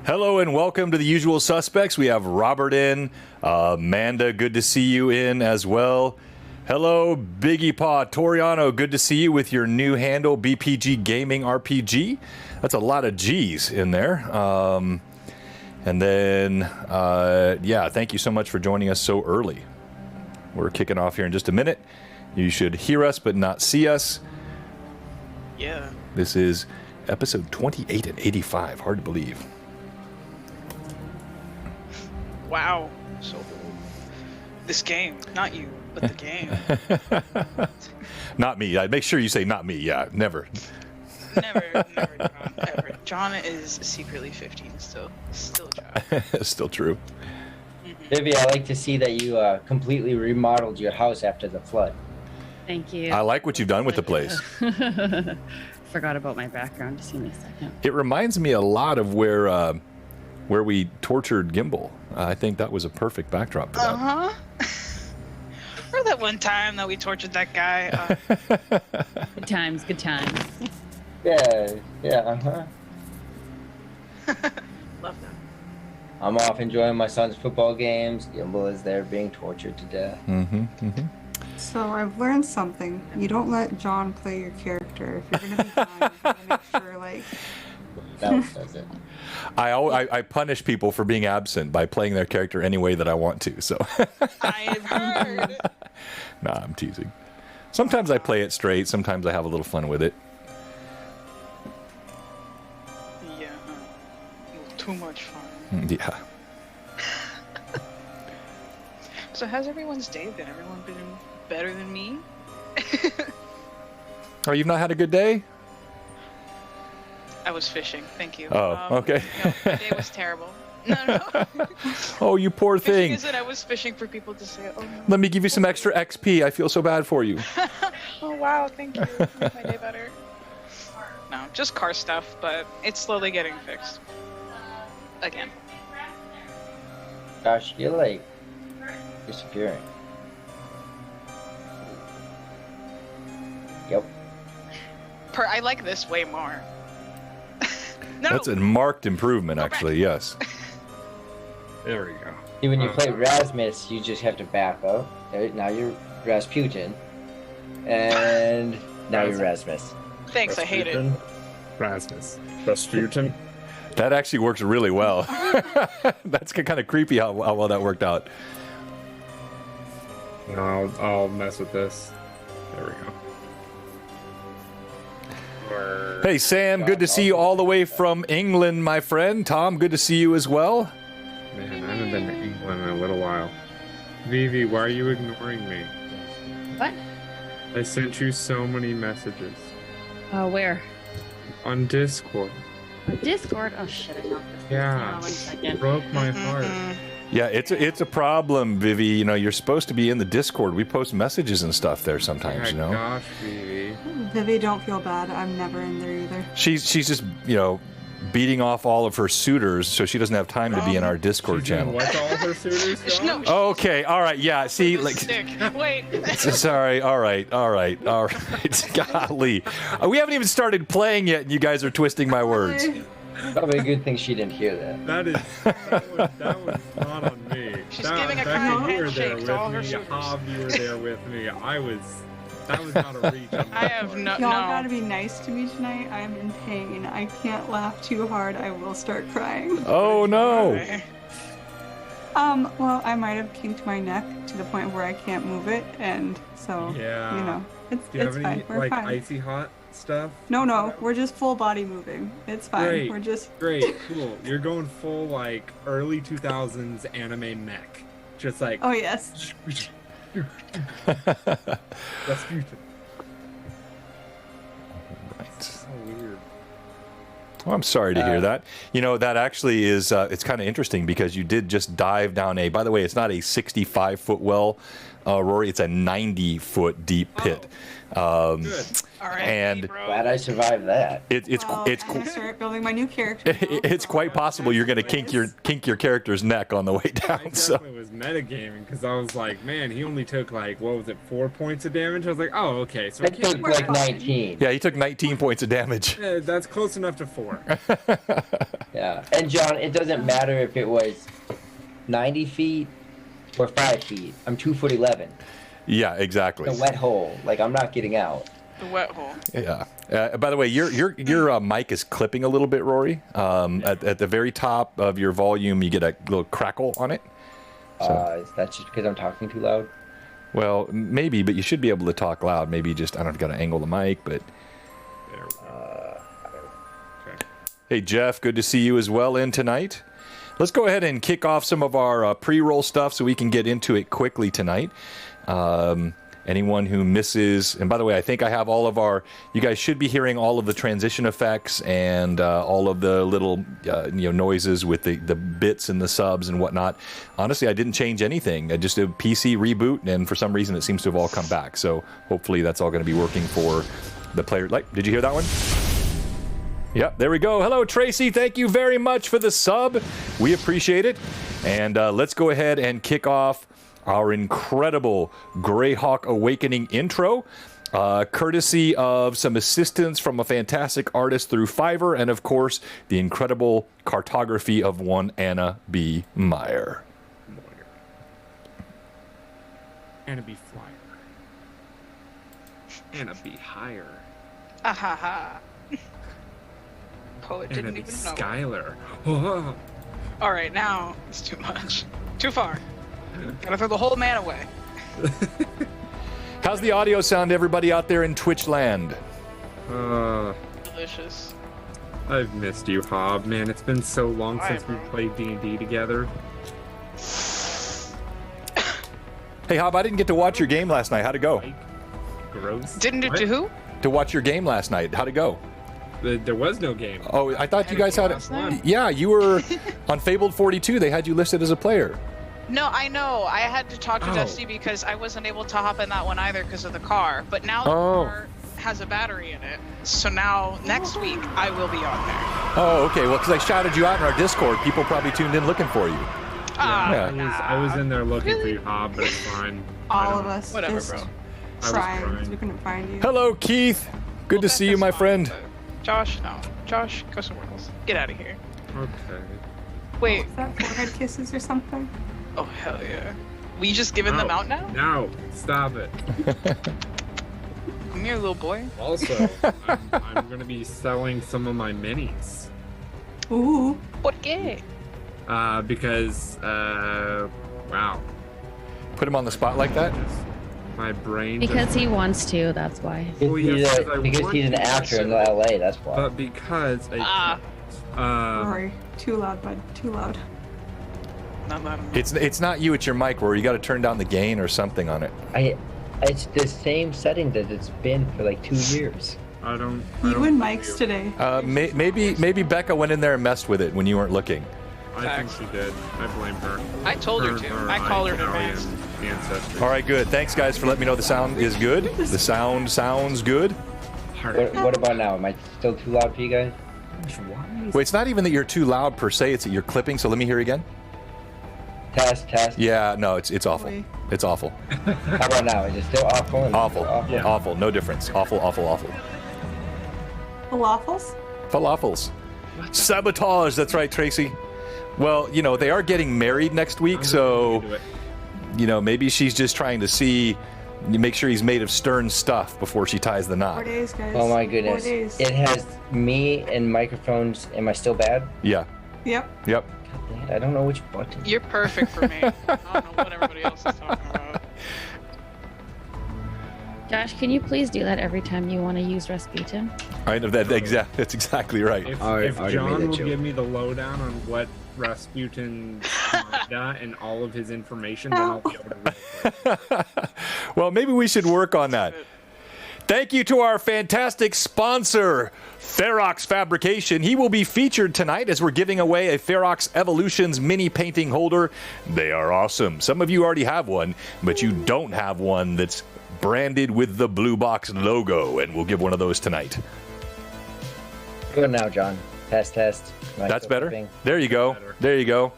Hello and welcome to the usual suspects. We have Robert in, Amanda, good to see you in as well. Hello, Biggie Paw, Toriano, good to see you with your new handle, BPG Gaming RPG. That's a lot of G's in there. And then, yeah, thank you so much for joining us so early. We're kicking off here in just a minute. You should hear us but not see us. Yeah. This is episode 28 and 85. Hard to believe. Wow. So this game, not you, but the game. Not me. I'd make sure you say not me. Yeah, never. Never, John, ever. John is secretly 15 still John. Still true. Vivi, I like to see that you completely remodeled your house after the flood. Thank you. I like what you've done with the place. Forgot about my background. Just give me a second. It reminds me a lot of where we tortured Gimbal. I think that was a perfect backdrop for that. Uh-huh. Or that one time that we tortured that guy. Good times, good times. Yeah, uh-huh. Love that. I'm off enjoying my son's football games. Gimbal is there being tortured to death. So I've learned something. You don't let John play your character. If you're gonna be John, you gotta make sure, like... That does it. I punish people for being absent by playing their character any way that I want to. So. I've heard. Nah, I'm teasing. Sometimes I play it straight. Sometimes I have a little fun with it. Yeah. Too much fun. Yeah. So how's everyone's day been? Everyone been better than me? Oh, you've not had a good day? I was fishing. Thank you. Oh, okay. No, the day was terrible. No. Oh, you poor Fishing thing. isn't. I was fishing for people to say, "Oh no." Let me give you some extra XP. I feel so bad for you. Oh wow, thank you. Make my day better. No, just car stuff, but it's slowly getting fixed. Again. Gosh, you're like disappearing. Yep. I like this way more. No. That's a marked improvement, actually. Yes. There we go. See, when you play Rasmus, you just have to back up. Now you're Rasputin. And now you're Rasmus. Thanks, I hate it. Rasmus. Rasputin. That actually works really well. That's kind of creepy how well that worked out. No, I'll mess with this. There we go. Hey, Sam, good to see you all the way from England, my friend. Tom, good to see you as well. Man, I haven't been to England in a little while. Vivi, why are you ignoring me? What? I sent you so many messages. Where? On Discord. Discord? Oh shit, I know this. Yeah. Hang on 1 second. Broke my heart. Yeah, it's a problem, Vivi. You know, you're supposed to be in the Discord. We post messages and stuff there sometimes, you know. Gosh, Vivi. Vivi, don't feel bad. I'm never in there either. She's just, you know, beating off all of her suitors, so she doesn't have time to be in our Discord She's doing channel. what to all her suitors, John? No. Okay, all right, yeah. See, like, Stick. Wait. sorry. All right. Golly, we haven't even started playing yet, and you guys are twisting my words. Probably a good thing she didn't hear that. That was not on me. She's giving a Becky, kind you were there handshake to all her with me. suitors. Hob, you were there with me. That was not a reach on my I have part. no. Y'all gotta be nice to me tonight. I'm in pain. I can't laugh too hard. I will start crying. Oh no! Well, I might have kinked my neck to the point where I can't move it, and so, Yeah. you know, it's Do you have fine. any We're fine. icy hot stuff? No, we're just full body moving. It's fine. Great. We're just... Great, cool. You're going full early 2000s anime mech, just like. Oh, yes. That's beautiful. Right. So weird. Well, I'm sorry to hear that. You know, that actually is, it's kind of interesting because you did just dive down by the way, it's not a 65-foot well, Rory, it's a 90-foot deep pit. Good. All right, And bro. Glad I survived that. it's Well, it's I'm gonna start building my new character. now, it's so quite possible you're going to kink your character's neck on the way I down. So definitely was metagaming because I was like, man, he only took like, what was it, 4 points of damage? I was like, oh, okay, so I I took can't. like 19. yeah, he took 19 points of damage. That's close enough to 4. Yeah. And John, it doesn't matter if it was 90 feet or 5 feet. I'm 2'11". Yeah, exactly. The wet hole. Like, I'm not getting out. The wet hole. Yeah. By the way, your mic is clipping a little bit, Rory. At the very top of your volume, you get a little crackle on it. Is that just because I'm talking too loud? Well, maybe, but you should be able to talk loud. Maybe just, I don't know, got to angle the mic, but... There we go. Okay. Hey, Jeff, good to see you as well in tonight. Let's go ahead and kick off some of our pre-roll stuff so we can get into it quickly tonight. Anyone who misses, and by the way, I think I have all of our, you guys should be hearing all of the transition effects and all of the little noises with the bits and the subs and whatnot. Honestly, I didn't change anything. I just did a PC reboot, and for some reason it seems to have all come back. So hopefully that's all going to be working for the player. Like, did you hear that one? Yep, there we go. Hello, Tracy. Thank you very much for the sub. We appreciate it. And let's go ahead and kick off our incredible Greyhawk Awakening intro, courtesy of some assistance from a fantastic artist through Fiverr, and of course, the incredible cartography of one Anna B. Meyer. Anna be flyer. Anna be higher. Ah ha ha. Poet Anna didn't be even know. Skylar. Oh. All right, now it's too much. Too far. Gotta throw the whole man away. How's the audio sound, everybody out there in Twitch land? Delicious. I've missed you, Hob. Man, it's been so long Why, since we bro? played D&D together. Hey, Hob, I didn't get to watch your game last night. How'd it go? Like, gross. Didn't it What? to who? To watch your game last night. How'd it go? There was no game. Oh, I thought you guys had Last night? Yeah, you were on Fabled 42. They had you listed as a player. No, I know. I had to talk to Oh. Dusty because I wasn't able to hop in that one either because of the car. But now the Oh. car has a battery in it. So now, next week, I will be on there. Oh, okay. Well, because I shouted you out in our Discord, people probably tuned in looking for you. Ah, I was in there looking for Really? you, Hob, but it's fine. I All don't of know. us Whatever, just bro. was trying because trying. we couldn't find you. Hello, Keith. Good to see you, my friend. Josh, no. Josh, go somewhere else. Get out of here. Okay. Wait. Is that forehead kisses or something? Oh, hell yeah. We just giving them No. out now? No, stop it. Come here, little boy. Also, I'm going to be selling some of my minis. Ooh. Por qué? Because, wow. Put him on the spot like that? My brain Because just, he wants to, that's why. Oh, yeah, Because he's an actor in LA, that's why. But because I Sorry. Too loud, bud. Too loud. Not that It's not you, it's your mic, where you got to turn down the gain or something on it. It's the same setting that it's been for like 2 years. I don't You and Mike's today. Maybe Becca went in there and messed with it when you weren't looking. I think she did. I blame her. I told her to. I called her in Italian advance. ancestry. All right, good. Thanks, guys, for letting me know the sound is good. The sound sounds good. What about now? Am I still too loud for you guys? Wait, it's not even that you're too loud per se. It's that you're clipping. So let me hear again. Test. Yeah, no, it's awful. Wait. It's awful. How about now? Is it still awful? Awful. Yeah. Awful. No difference. Awful. Falafels? Falafels. Sabotage. That's right, Tracy. Well, they are getting married next week, so maybe she's just trying to make sure he's made of stern stuff before she ties the 4 knot. days, guys. Oh my 4 goodness. days. It has me and microphones. Am I still bad? Yeah. Yep. Yep. God, I don't know which button. You're perfect for me. I don't know what everybody else is talking about. Josh, can you please do that every time you want to use Rasputin? I know that's exactly right. If I John made that will joke. give me the lowdown on what Rasputin got and all of his information, then I'll be able to read it. Well, maybe we should work on that. Thank you to our fantastic sponsor, Ferox Fabrication. He will be featured tonight as we're giving away a Ferox Evolutions mini painting holder. They are awesome. Some of you already have one, but you don't have one that's branded with the Blue Box logo, and we'll give one of those tonight. Good now, John. Test. Am I That's still better. clipping? There you go. Better. There you go.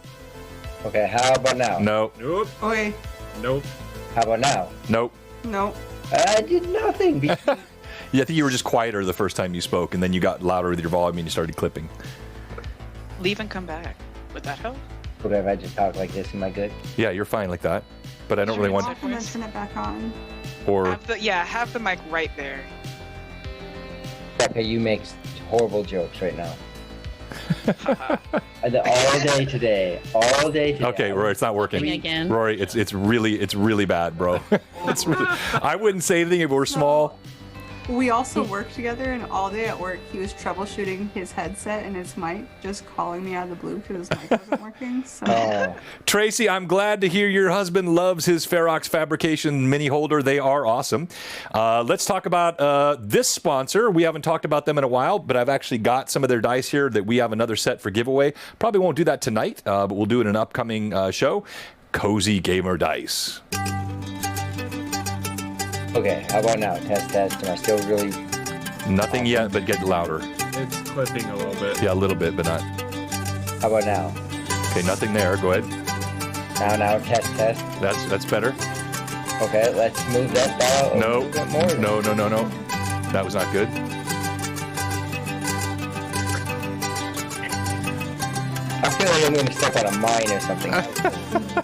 Okay, how about now? No. Nope. Okay. Nope. How about now? Nope. No. I did nothing. Yeah, I think you were just quieter the first time you spoke, and then you got louder with your volume and you started clipping. Leave and come back. Would that help? Okay, if I just talk like this, am I good? Yeah, you're fine like that. But I don't really I'll want... have to mention it back on. Or... Have the mic right there. Okay, you make horrible jokes right now. All day today. Okay, Rory, it's not working. Me again. Rory, it's really bad, bro. I wouldn't say anything if it were small. We also work together, and all day at work, he was troubleshooting his headset and his mic, just calling me out of the blue because his mic wasn't working. So. Oh, Tracy, I'm glad to hear your husband loves his Ferox Fabrication mini holder. They are awesome. Let's talk about this sponsor. We haven't talked about them in a while, but I've actually got some of their dice here that we have another set for giveaway. Probably won't do that tonight, but we'll do it in an upcoming show. Cozy Gamer Dice. okay, how about now? Test. Am I still really... Nothing yet, but get louder. It's clipping a little bit. Yeah, a little bit, but not. How about now? Okay, nothing there. Go ahead. Now, test. That's better. Okay, let's move that dial a No, little bit more. no. That was not good. I feel like I'm going to step on a mine or something.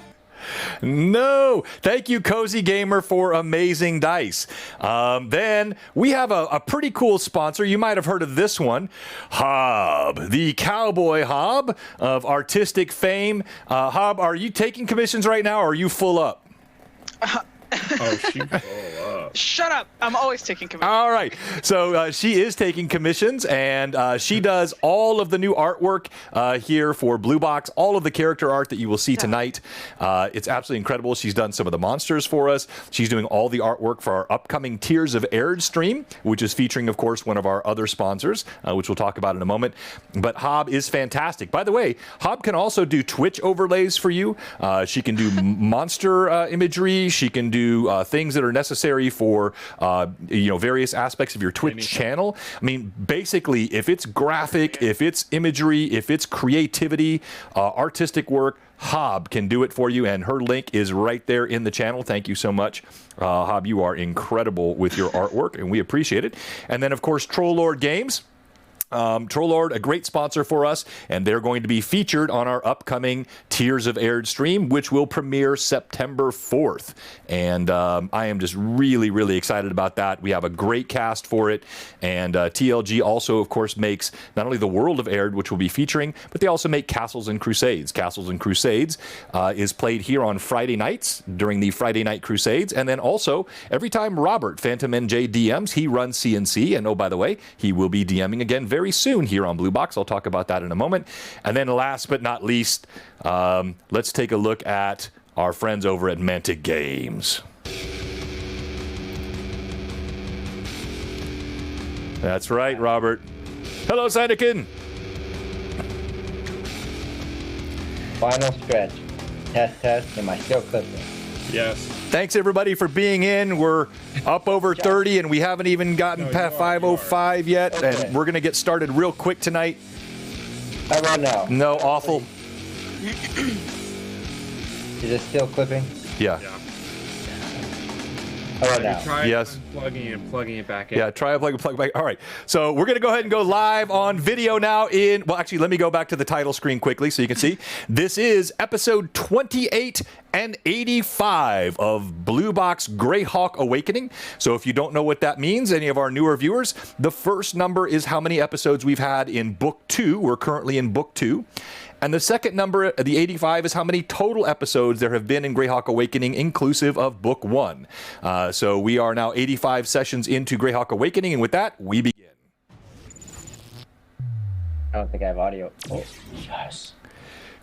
No. Thank you, Cozy Gamer, for amazing dice. Then we have a pretty cool sponsor. You might have heard of this one. Hob, the cowboy Hob of artistic fame. Hob, are you taking commissions right now, or are you full up? Oh, she's full up. Shut up! I'm always taking commission. All right. So she is taking commissions, and she does all of the new artwork here for Blue Box, all of the character art that you will see tonight. It's absolutely incredible. She's done some of the monsters for us. She's doing all the artwork for our upcoming Tears of Erd stream, which is featuring, of course, one of our other sponsors, which we'll talk about in a moment. But Hob is fantastic. By the way, Hob can also do Twitch overlays for you. She can do monster imagery. She can do things that are necessary for various aspects of your Twitch channel. I mean, basically, if it's graphic, if it's imagery, if it's creativity, artistic work, Hob can do it for you, and her link is right there in the channel. Thank you so much. Hob, you are incredible with your artwork, and we appreciate it. And then, of course, Troll Lord Games. Troll Lord, a great sponsor for us, and they're going to be featured on our upcoming Tears of Erd stream, which will premiere September 4th. And I am just really, really excited about that. We have a great cast for it, and TLG also, of course, makes not only the World of Erd, which we'll be featuring, but they also make Castles and Crusades. Castles and Crusades is played here on Friday nights during the Friday Night Crusades, and then also every time Robert, Phantom NJ, DMs, he runs CNC, and oh, by the way, he will be DMing again very soon here on Blue Box. I'll talk about that in a moment. And then last but not least, let's take a look at our friends over at Mantic Games. That's right, Robert. Hello, Sinekin. Final stretch. Test. Am I still clipping? Yes. Thanks, everybody, for being in. We're up over 30, and we haven't even gotten past 5:05 yet, Okay. and we're going to get started real quick tonight. How about now? No, awful. Is it still clipping? Yeah. How about now? Try Yes. unplugging and plugging it back in. Yeah, try a plug back. All right. So we're going to go ahead and go live on video now well, actually, let me go back to the title screen quickly so you can see. This is episode 28 and 85 of Blue Box Greyhawk Awakening. So if you don't know what that means, any of our newer viewers, the first number is how many episodes we've had in Book 2. We're currently in Book 2. And the second number, the 85, is how many total episodes there have been in Greyhawk Awakening, inclusive of Book 1. So we are now 85 sessions into Greyhawk Awakening, and with that, we begin. I don't think I have audio. Oh, yes.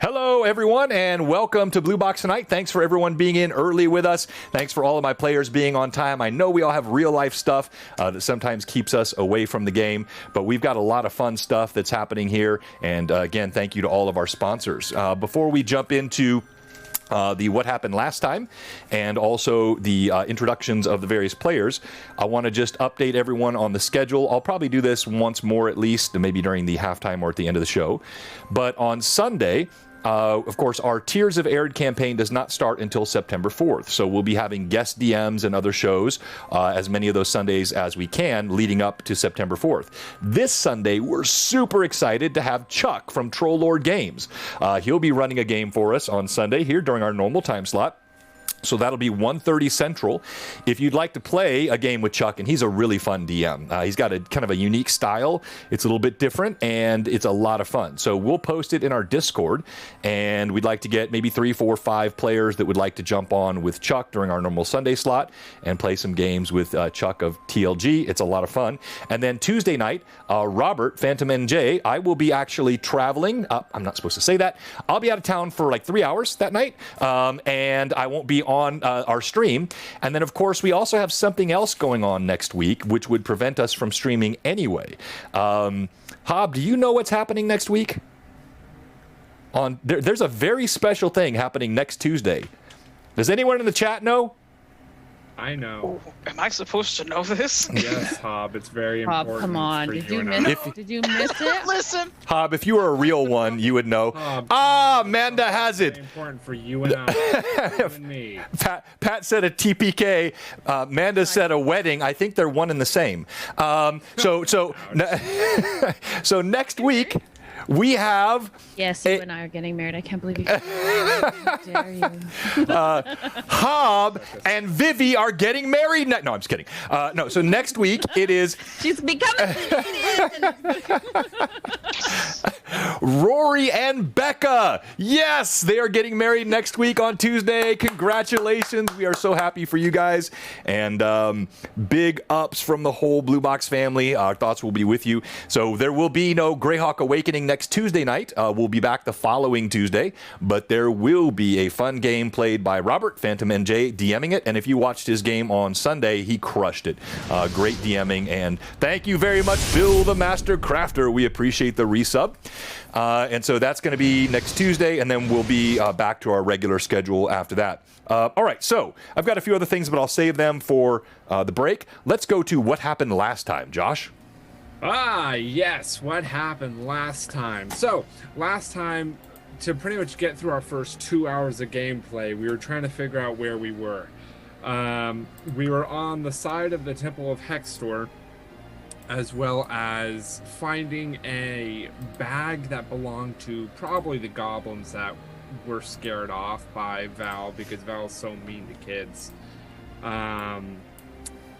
Hello, everyone, and welcome to Blue Box tonight. Thanks for everyone being in early with us. Thanks for all of my players being on time. I know we all have real-life stuff that sometimes keeps us away from the game, but we've got a lot of fun stuff that's happening here. And again, thank you to all of our sponsors. Before we jump into the what happened last time, and also the introductions of the various players. I want to just update everyone on the schedule. I'll probably do this once more at least, maybe during the halftime or at the end of the show. But on Sunday, of course, our Tears of Arid campaign does not start until September 4th. So we'll be having guest DMs and other shows as many of those Sundays as we can leading up to September 4th. This Sunday, we're super excited to have Chuck from Troll Lord Games. He'll be running a game for us on Sunday here during our normal time slot. So that'll be 1:30 Central. If you'd like to play a game with Chuck, and he's a really fun DM. He's got a kind of a unique style. It's a little bit different, and it's a lot of fun. So we'll post it in our Discord, and we'd like to get maybe 3, 4, 5 players that would like to jump on with Chuck during our normal Sunday slot and play some games with Chuck of TLG. It's a lot of fun. And then Tuesday night, Robert, Phantom NJ, I will be actually traveling. I'm not supposed to say that. I'll be out of town for like 3 hours that night, and I won't be on our stream. And then, of course, we also have something else going on next week, which would prevent us from streaming anyway. Hob, do you know what's happening next week? There's a very special thing happening next Tuesday. Does anyone in the chat know? I know. Oh, am I supposed to know this? Yes, Hob. It's very Hob, important. come on. for Did you you and miss I. it? Did you miss it? Listen. Hob, if you were a real one, you would know. Hob, Amanda has Very it. important for you and I. You and me. Pat said a TPK. Amanda said a wedding. I think they're one and the same. So next week we have Yes, you and I are getting married. I can't believe you. How dare you? Hob and Vivi are getting married. No, I'm just kidding. No, so next week it is She's becoming Rory and Becca. Yes, they are getting married next week on Tuesday. Congratulations. We are so happy for you guys. And big ups from the whole Blue Box family. Our thoughts will be with you. So there will be no Greyhawk Awakening next Tuesday night. We'll be back the following Tuesday. But there will be a fun game played by Robert, Phantom NJ, DMing it. And if you watched his game on Sunday, he crushed it. Great DMing. And thank you very much, Bill the Master Crafter. We appreciate the resub. And so that's going to be next Tuesday, and then we'll be back to our regular schedule after that. All right, so I've got a few other things, but I'll save them for the break. Let's go to what happened last time, Josh. Yes, what happened last time? So, last time, to pretty much get through our first 2 hours of gameplay, we were trying to figure out where we were. We were on the side of the Temple of Hextor, as well as finding a bag that belonged to probably the goblins that were scared off by Val, because Val's so mean to kids.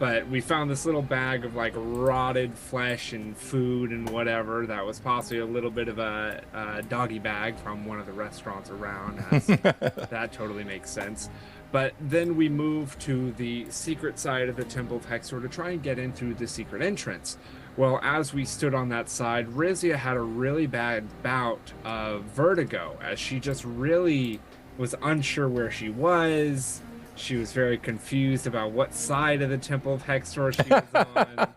But we found this little bag of like rotted flesh and food and whatever that was possibly a little bit of a doggy bag from one of the restaurants around, as that totally makes sense. But then we moved to the secret side of the Temple of Hexor to try and get in through the secret entrance. Well, as we stood on that side, Rizia had a really bad bout of vertigo, as she just really was unsure where she was. She was very confused about what side of the Temple of Hexor she was on,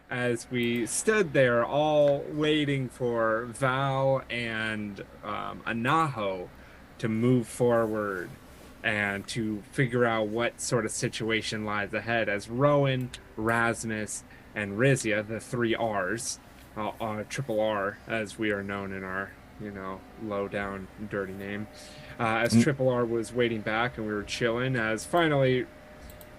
as we stood there all waiting for Val and Anaho to move forward and to figure out what sort of situation lies ahead, as Rowan, Rasmus, and Rizia, the 3 R's, triple R, as we are known in our, low down dirty name, as Triple R was waiting back and we were chilling, as finally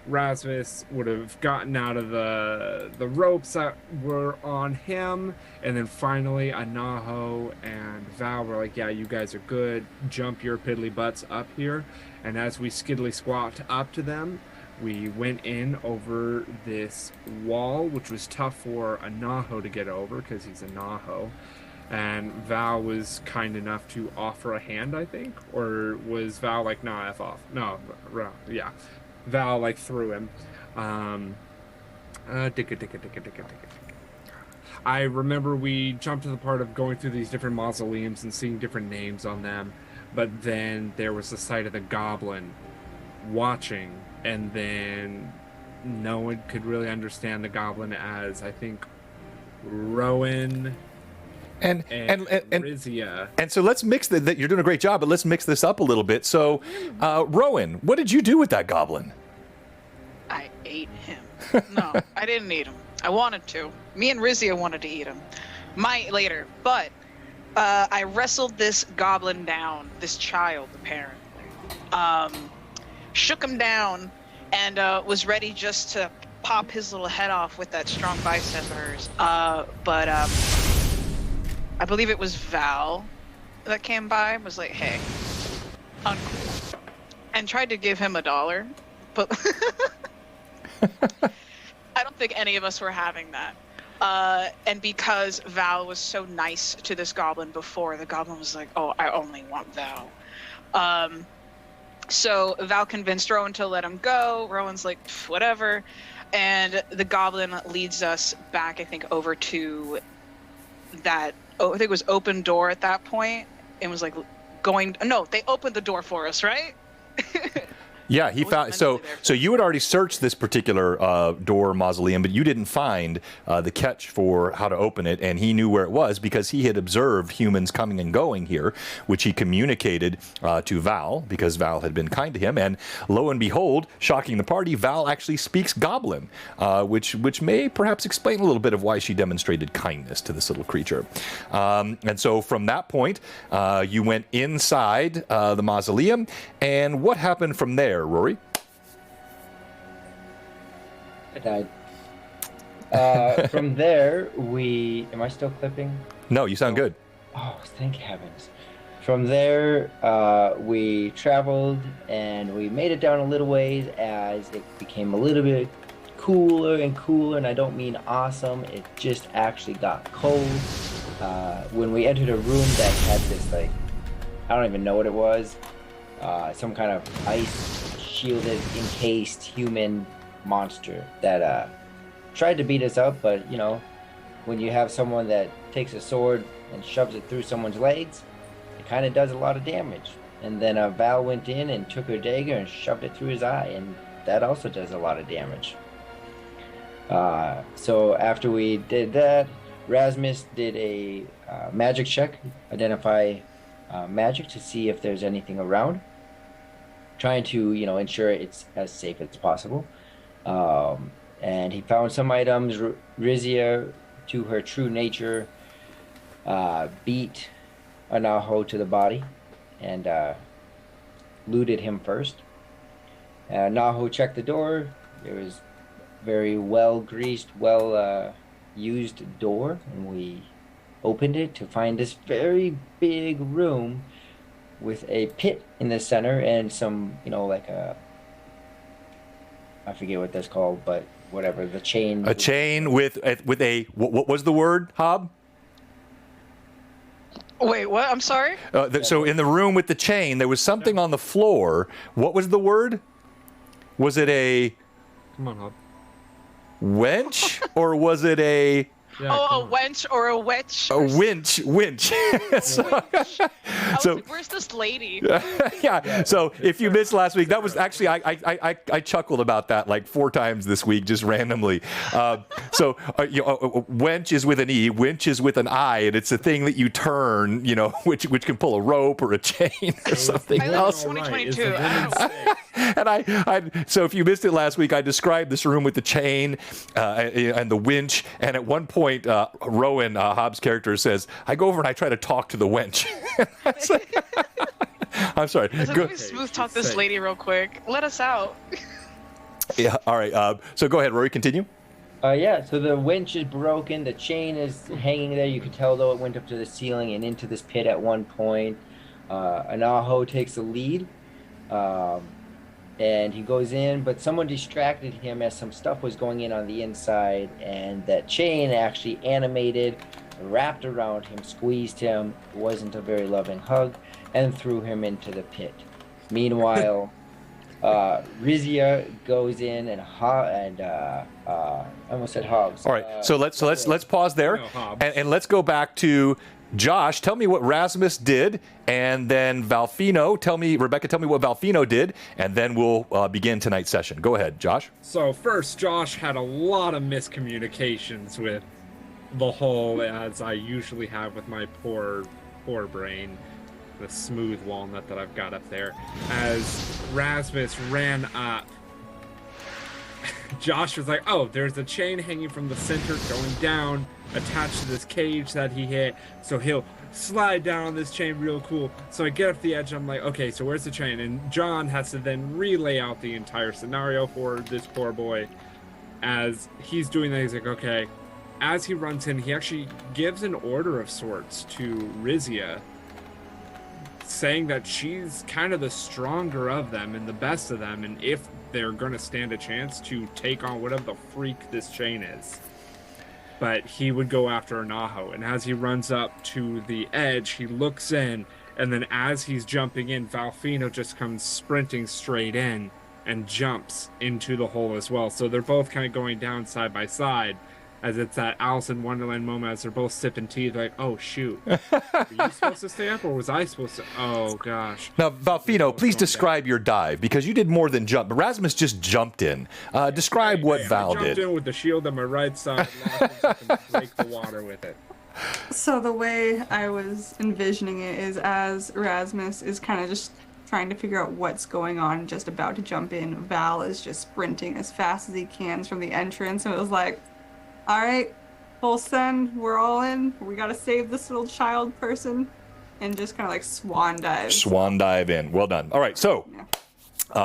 Rasmus would have gotten out of the ropes that were on him, and then finally Anaho and Val were like, yeah, you guys are good, jump your piddly butts up here. And as we skiddly squat up to them, we went in over this wall, which was tough for Anaho to get over because he's Anaho. And Val was kind enough to offer a hand, I think. Or was Val like, nah, F off? No, yeah. Val like threw him. I remember we jumped to the part of going through these different mausoleums and seeing different names on them. But then there was the sight of the goblin watching. And then no one could really understand the goblin, as I think Rowan And Rizia. and so let's mix that. You're doing a great job, but let's mix this up a little bit. So, Rowan, what did you do with that goblin? I ate him. No, I didn't eat him. I wanted to. Me and Rizia wanted to eat him. Might later, but I wrestled this goblin down, this child apparently. Shook him down, and was ready just to pop his little head off with that strong bicep of hers. But I believe it was Val that came by and was like, hey, uncool. And tried to give him $1, but I don't think any of us were having that. And because Val was so nice to this goblin before, the goblin was like, oh, I only want Val. So Val convinced Rowan to let him go. Rowan's like, whatever. And the goblin leads us back, I think, over to that, I think it was open door at that point. It was like they opened the door for us, right? Yeah, he found. So you had already searched this particular door mausoleum, but you didn't find the catch for how to open it, and he knew where it was because he had observed humans coming and going here, which he communicated to Val because Val had been kind to him. And lo and behold, shocking the party, Val actually speaks Goblin, which may perhaps explain a little bit of why she demonstrated kindness to this little creature. And so from that point, you went inside the mausoleum, and what happened from there? Rory? I died. From there, am I still clipping? No, you sound good. Oh, thank heavens. From there, we traveled and we made it down a little ways as it became a little bit cooler and cooler, and I don't mean awesome, it just actually got cold. When we entered a room that had this, like, I don't even know what it was, some kind of ice shielded, encased human monster that tried to beat us up, but you know, when you have someone that takes a sword and shoves it through someone's legs, it kind of does a lot of damage. And then Val went in and took her dagger and shoved it through his eye, and that also does a lot of damage. So after we did that, Rasmus did a magic check, identify magic to see if there's anything around, trying to, you know, ensure it's as safe as possible. And he found some items. Rizia, to her true nature, beat Anaho to the body and looted him first. Naho checked the door. It was very well greased, well used door, and we opened it to find this very big room with a pit in the center and some, you know, like I forget what that's called, but whatever, the chain. A chain with a, what was the word, Hob? Wait, what? I'm sorry? So in the room with the chain, there was something on the floor. What was the word? Was it a... Come on, Hob. Wench? Or was it a... Yeah, a wench or a witch? A winch. So, like, where's this lady? Yeah. So if you missed last week, that was actually I chuckled about that like 4 times this week just randomly. Wench is with an E, winch is with an I, and it's a thing that you turn, you know, which can pull a rope or a chain or something else. 2022. And so if you missed it last week, I described this room with the chain and the winch, and at one point, Rowan, Hobbs' character, says, I go over and I try to talk to the wench. I'm sorry. Let me smooth talk this lady real quick. Let us out. Yeah, all right. So go ahead, Rory, continue. Yeah, so the winch is broken. The chain is hanging there. You can tell, though, it went up to the ceiling and into this pit at one point. Anaho takes the lead. And he goes in, but someone distracted him as some stuff was going in on the inside, and that chain actually animated, wrapped around him, squeezed him. It wasn't a very loving hug, and threw him into the pit. Meanwhile, Rizia goes in and I almost said Hobbs. All right, so let's pause there, and let's go back to Josh. Tell me what Rasmus did, and then Rebecca, tell me what Valfino did, and then we'll begin tonight's session. Go ahead, Josh. So first, Josh had a lot of miscommunications with the hole as I usually have with my poor brain, the smooth walnut that I've got up there. As Rasmus ran up, Josh was like, oh, there's a chain hanging from the center going down, attached to this cage that he hit, so he'll slide down on this chain real cool. So I get up the edge, I'm like, okay, so where's the chain? And John has to then relay out the entire scenario for this poor boy. As he's doing that, he's like, okay. As he runs in, he actually gives an order of sorts to Rizia, saying that she's kind of the stronger of them and the best of them, and if they're going to stand a chance to take on whatever the freak this chain is. But he would go after Anaho, and as he runs up to the edge, he looks in, and then as he's jumping in, Valfino just comes sprinting straight in and jumps into the hole as well. So they're both kind of going down side by side, as it's that Alice in Wonderland moment as they're both sipping tea. They're like, oh, shoot. Were you supposed to stay up, or was I supposed to? Oh, gosh. Now, Valfino, please describe your dive, because you did more than jump. Rasmus just jumped in. Describe what Val I jumped did. in with the shield on my right side, and break the water with it. So the way I was envisioning it is as Erasmus is kind of just trying to figure out what's going on, just about to jump in, Val is just sprinting as fast as he can from the entrance, and it was like, all right, full send, we're all in, we gotta save this little child person, and just kind of like swan dive. Swan dive in. Well done. All right, so Yeah.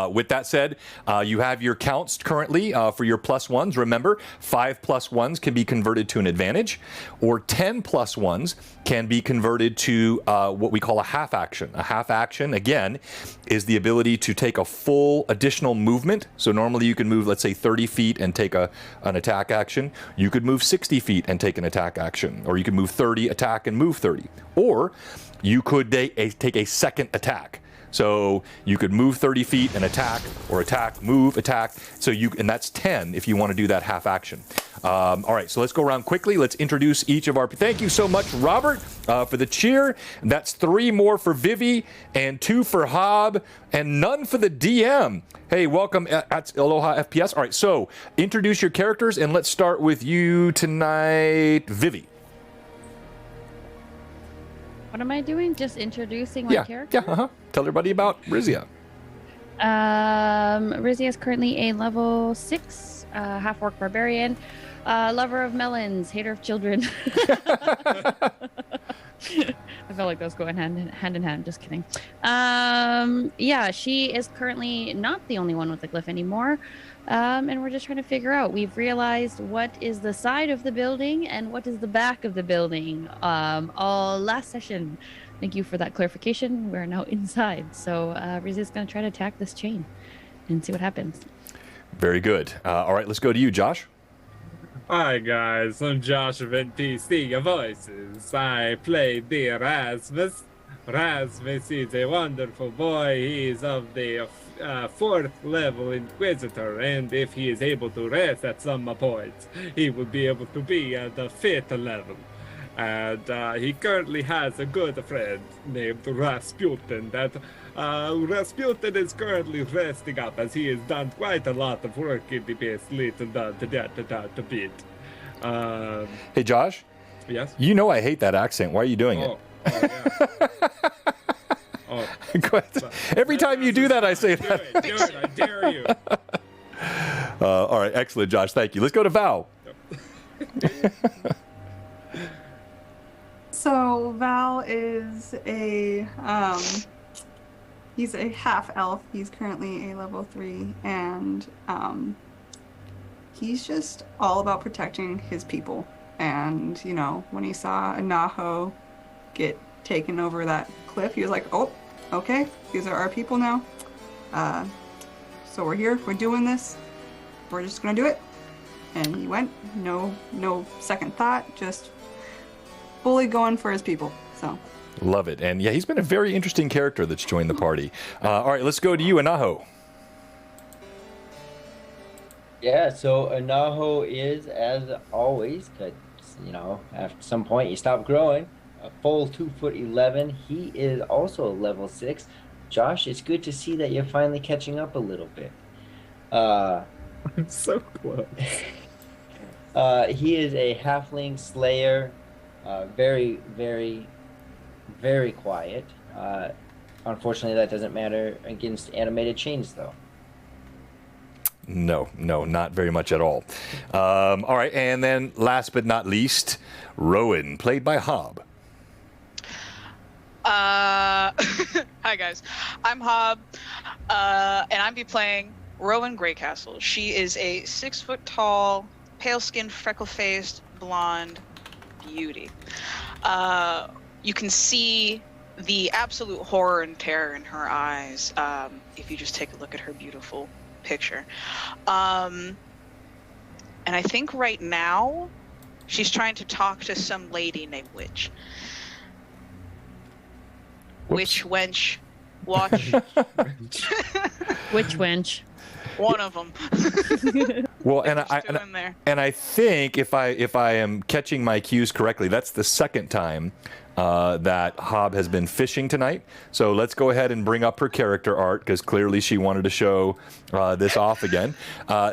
with that said, you have your counts currently for your +1s. Remember, 5 +1s can be converted to an advantage, or 10 +1s can be converted to what we call a half action. A half action, again, is the ability to take a full additional movement. So normally you can move, let's say, 30 feet and take an attack action. You could move 60 feet and take an attack action. Or you could move 30, attack, and move 30. Or you could take a second attack. So you could move 30 feet and attack, or attack, move, attack. So and that's 10 if you want to do that half action. All right, so let's go around quickly. Let's introduce each of our. Thank you so much, Robert, for the cheer. That's 3 more for Vivi, and 2 for Hob, and none for the DM. Hey, welcome at Aloha FPS. All right, so introduce your characters, and let's start with you tonight, Vivi. What am I doing? Just introducing my character? Yeah, Tell everybody about Rizia. Rizia is currently a level 6 half-orc barbarian, lover of melons, hater of children. I felt like those go hand in hand. Just kidding. Yeah, she is currently not the only one with the glyph anymore. And we're just trying to figure out. We've realized what is the side of the building and what is the back of the building. All last session. Thank you for that clarification. We're now inside. So Rizia's going to try to attack this chain and see what happens. Very good. All right, let's go to you, Josh. Hi guys, I'm Josh of NPC Voices. I play the Rasmus. Rasmus is a wonderful boy. He is of the 4th level Inquisitor, and if he is able to rest at some point, he will be able to be at the 5th level. And he currently has a good friend named Rasputin. That Rasputin is currently resting up, as he has done quite a lot of work in the past little bit. Hey, Josh. Yes? You know I hate that accent. Why are you doing it? Yeah. Go ahead. Every time you do that, I say that. Do it, I dare you. All right, excellent, Josh. Thank you. Let's go to Val. So Val is he's a half elf. He's currently a level 3, and he's just all about protecting his people. And you know, when he saw Anaho get taken over that cliff, he was like, "Oh, okay, these are our people now. So we're here. We're doing this. We're just gonna do it." And he went, no second thought, just fully going for his people. So Love it. And yeah, he's been a very interesting character that's joined the party. All right, let's go to you, Anaho. Yeah, so Anaho is, as always, 'cause, you know, at some point you stop growing, a full 2'11". He is also level 6. Josh, it's good to see that you're finally catching up a little bit. I'm so close. He is a halfling slayer. Very, very, very quiet. Unfortunately, that doesn't matter against animated chains, though. No, not very much at all. All right, and then last but not least, Rowan, played by Hob. Hi guys, I'm Hob, and I'm be playing Rowan Greycastle. She is a 6 foot tall, pale-skinned, freckle-faced, blonde beauty. You can see the absolute horror and terror in her eyes if you just take a look at her beautiful picture. And I think right now she's trying to talk to some lady named Witch. Witch wench, watch. Which wench? One of them. Well, and I think if I am catching my cues correctly, that's the second time that Hob has been fishing tonight. So let's go ahead and bring up her character art, because clearly she wanted to show this off again.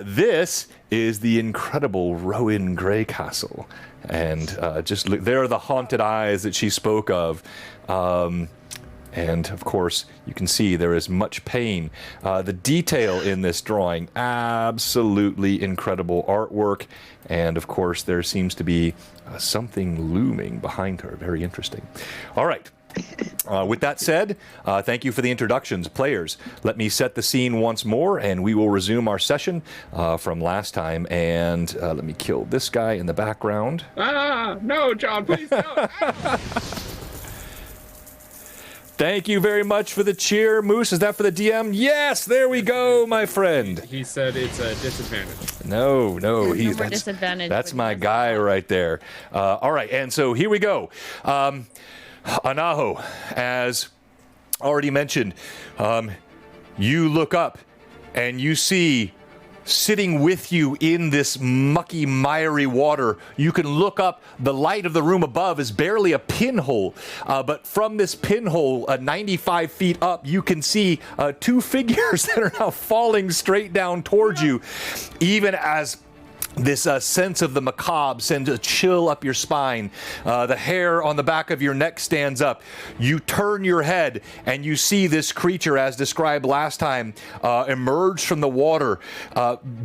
This is the incredible Rowan Greycastle, and just look, there are the haunted eyes that she spoke of. And of course, you can see there is much pain. The detail in this drawing, absolutely incredible artwork. And of course, there seems to be something looming behind her. Very interesting. All right. With that said, thank you for the introductions. Players, let me set the scene once more, and we will resume our session from last time. And let me kill this guy in the background. No, John, please don't. Thank you very much for the cheer. Moose, is that for the DM? Yes, there we go, my friend. He said it's a disadvantage. No, Disadvantage that's when my that's guy involved. right there. All right, and so here we go. Anaho, as already mentioned, you look up and you see sitting with you in this mucky, miry water. You can look up. The light of the room above is barely a pinhole. But from this pinhole, 95 feet up, you can see two figures that are now falling straight down towards you, even as this sense of the macabre sends a chill up your spine. The hair on the back of your neck stands up. You turn your head and you see this creature, as described last time, emerge from the water.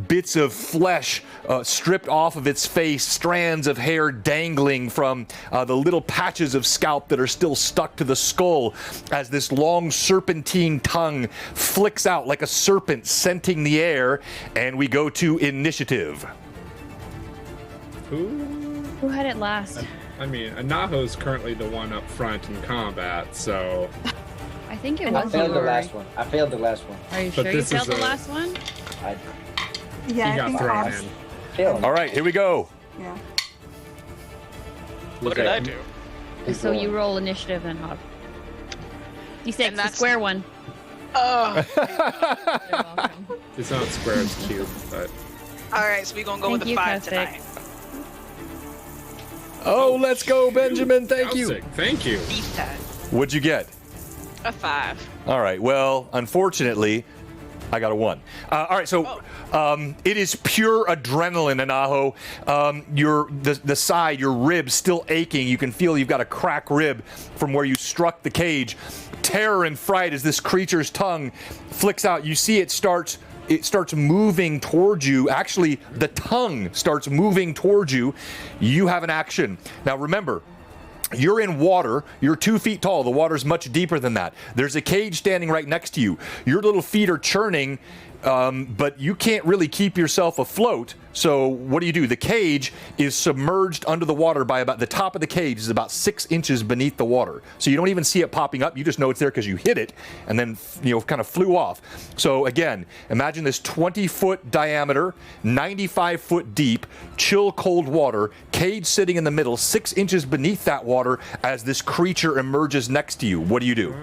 Bits of flesh stripped off of its face, strands of hair dangling from the little patches of scalp that are still stuck to the skull, as this long serpentine tongue flicks out like a serpent scenting the air. And we go to initiative. Who had it last? I mean, Anaho's currently the one up front in combat, so... I think it I was failed the Rory. last one. I failed the last one. Are you But sure you this failed is the a- last one? I Yeah, he I got think thrown Oz- in. failed. All right, here we go. Yeah. What did I do? Who's So you going? roll initiative then, Hob. D6, And the that's- square one. Oh. You're welcome. It's not square, it's cube, but... All right, so we're gonna go Thank with you, a 5 Caustic. tonight. Oh, let's go, Benjamin. Thank you. Sick. Thank you. Beat that. What'd you get? A 5. All right. Well, unfortunately, I got a 1. All right. So it is pure adrenaline, Anaho. The side, your ribs still aching. You can feel you've got a cracked rib from where you struck the cage. Terror and fright as this creature's tongue flicks out. You see it starts moving towards you. Actually, the tongue starts moving towards you. You have an action. Now, remember, you're in water. You're 2 feet tall. The water's much deeper than that. There's a cage standing right next to you. Your little feet are churning, but you can't really keep yourself afloat. So what do? The cage is submerged under the water by about the top of the cage is about 6 inches beneath the water. So you don't even see it popping up. You just know it's there because you hit it and then, kind of flew off. So again, imagine this 20-foot diameter, 95-foot deep, chill cold water, cage sitting in the middle, 6 inches beneath that water as this creature emerges next to you. What do you do?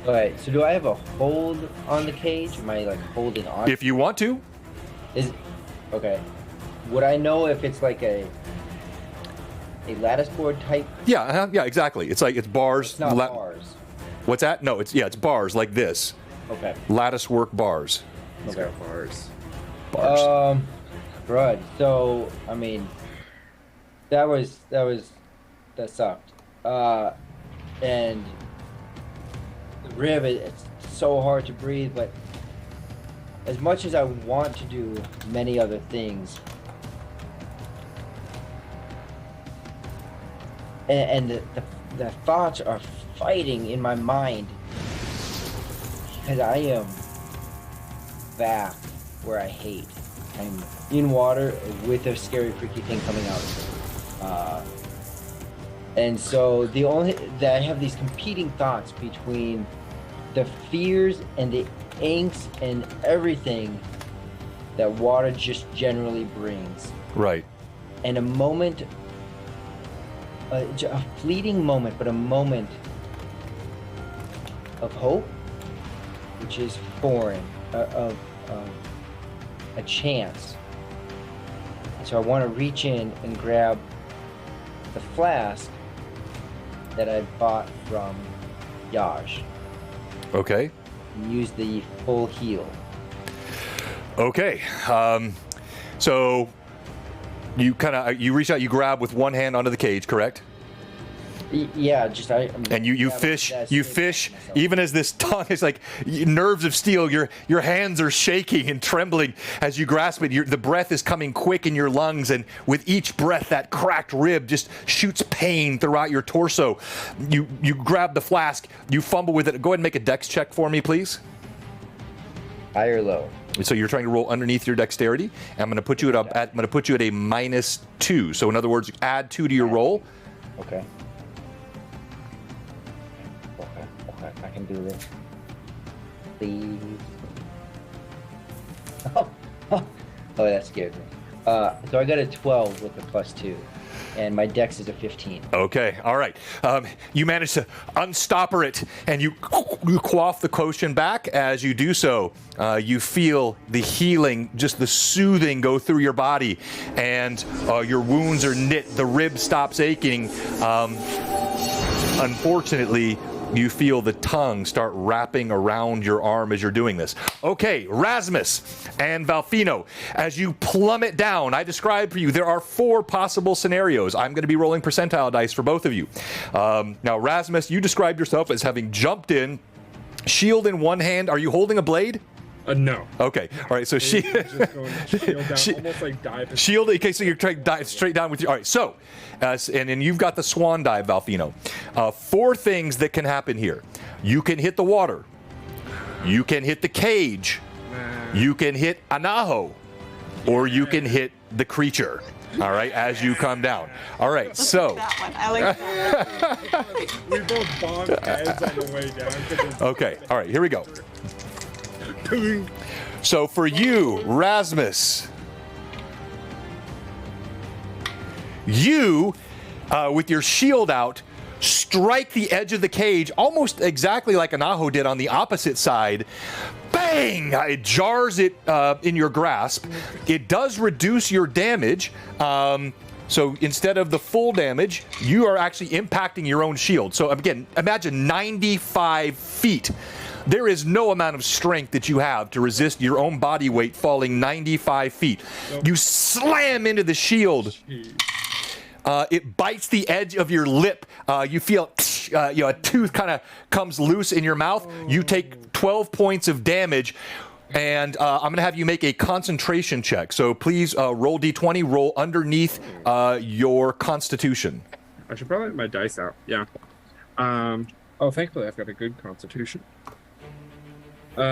All right. So do I have a hold on the cage? Am I like holding on? If you want to. Okay. Would I know if it's like a lattice board type? Yeah, exactly. It's bars. It's not bars. What's that? No, it's bars like this. Okay. Lattice work bars. He's got bars. Bars. crud. So, I mean, that sucked. And the rib, it's so hard to breathe, but as much as I want to do many other things, and the thoughts are fighting in my mind, because I am back where I hate. I'm in water with a scary, freaky thing coming out of it. And so I have these competing thoughts between the fears and the angst and everything that water just generally brings. Right. And a moment, a fleeting moment, but a moment of hope, which is foreign, of a chance. And so I want to reach in and grab the flask that I bought from Yaj Okay. and use the full heal. Okay. So you reach out, you grab with one hand onto the cage, correct? Yeah, just And you fish, even as this tongue is like nerves of steel. Your hands are shaking and trembling as you grasp it. The breath is coming quick in your lungs, and with each breath, that cracked rib just shoots pain throughout your torso. You grab the flask, you fumble with it. Go ahead and make a dex check for me, please. High or low? So you're trying to roll underneath your dexterity. And I'm going to put you at a -2. So in other words, add 2 to your roll. Okay. I can do this. Please. Oh, that scared me. So I got a 12 with a +2, and my dex is a 15. Okay, all right. You manage to unstopper it, and you quaff the potion back. As you do so, you feel the healing, just the soothing go through your body, and your wounds are knit. The rib stops aching. Unfortunately, you feel the tongue start wrapping around your arm as you're doing this. Okay, Rasmus and Valfino, as you plummet down, I described for you there are 4 possible scenarios. I'm going to be rolling percentile dice for both of you. Now, Rasmus, you described yourself as having jumped in, shield in one hand. Are you holding a blade? No. Okay. All right. So Just going shield down, almost like dive. Shield. Okay. So you're trying to dive straight down with your. All right. So, and you've got the swan dive, Valfino. 4 things that can happen here. You can hit the water. You can hit the cage. You can hit Anaho, or you can hit the creature. All right. As you come down. All right. So. That one. I like that. We both bonked heads on the way down. Okay. All right. Here we go. So for you, Rasmus, you, with your shield out, strike the edge of the cage almost exactly like Anaho did on the opposite side. Bang! It jars it in your grasp. It does reduce your damage. So instead of the full damage, you are actually impacting your own shield. So again, imagine 95 feet. There is no amount of strength that you have to resist your own body weight falling 95 feet. You slam into the shield. It bites the edge of your lip. You feel a tooth kind of comes loose in your mouth. You take 12 points of damage. And I'm going to have you make a concentration check. So please roll D20, roll underneath your constitution. I should probably have my dice out. Yeah. Thankfully I've got a good constitution. So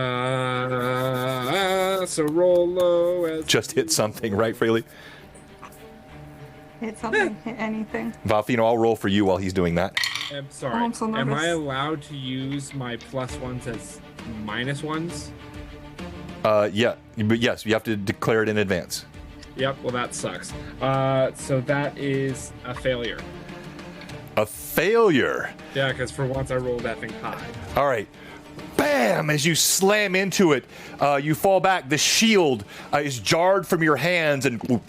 roll low as Just hit something, right, Fraley? Hit something, hit anything. Valfino, I'll roll for you while he's doing that. I'm sorry. Oh, I'm so Am I nervous. allowed to use my +1s as -1s? Yeah, but yes, you have to declare it in advance. Yep, well that sucks. So that is a failure. A failure. Yeah, because for once I rolled effing high. All right. Bam! As you slam into it, you fall back. The shield is jarred from your hands and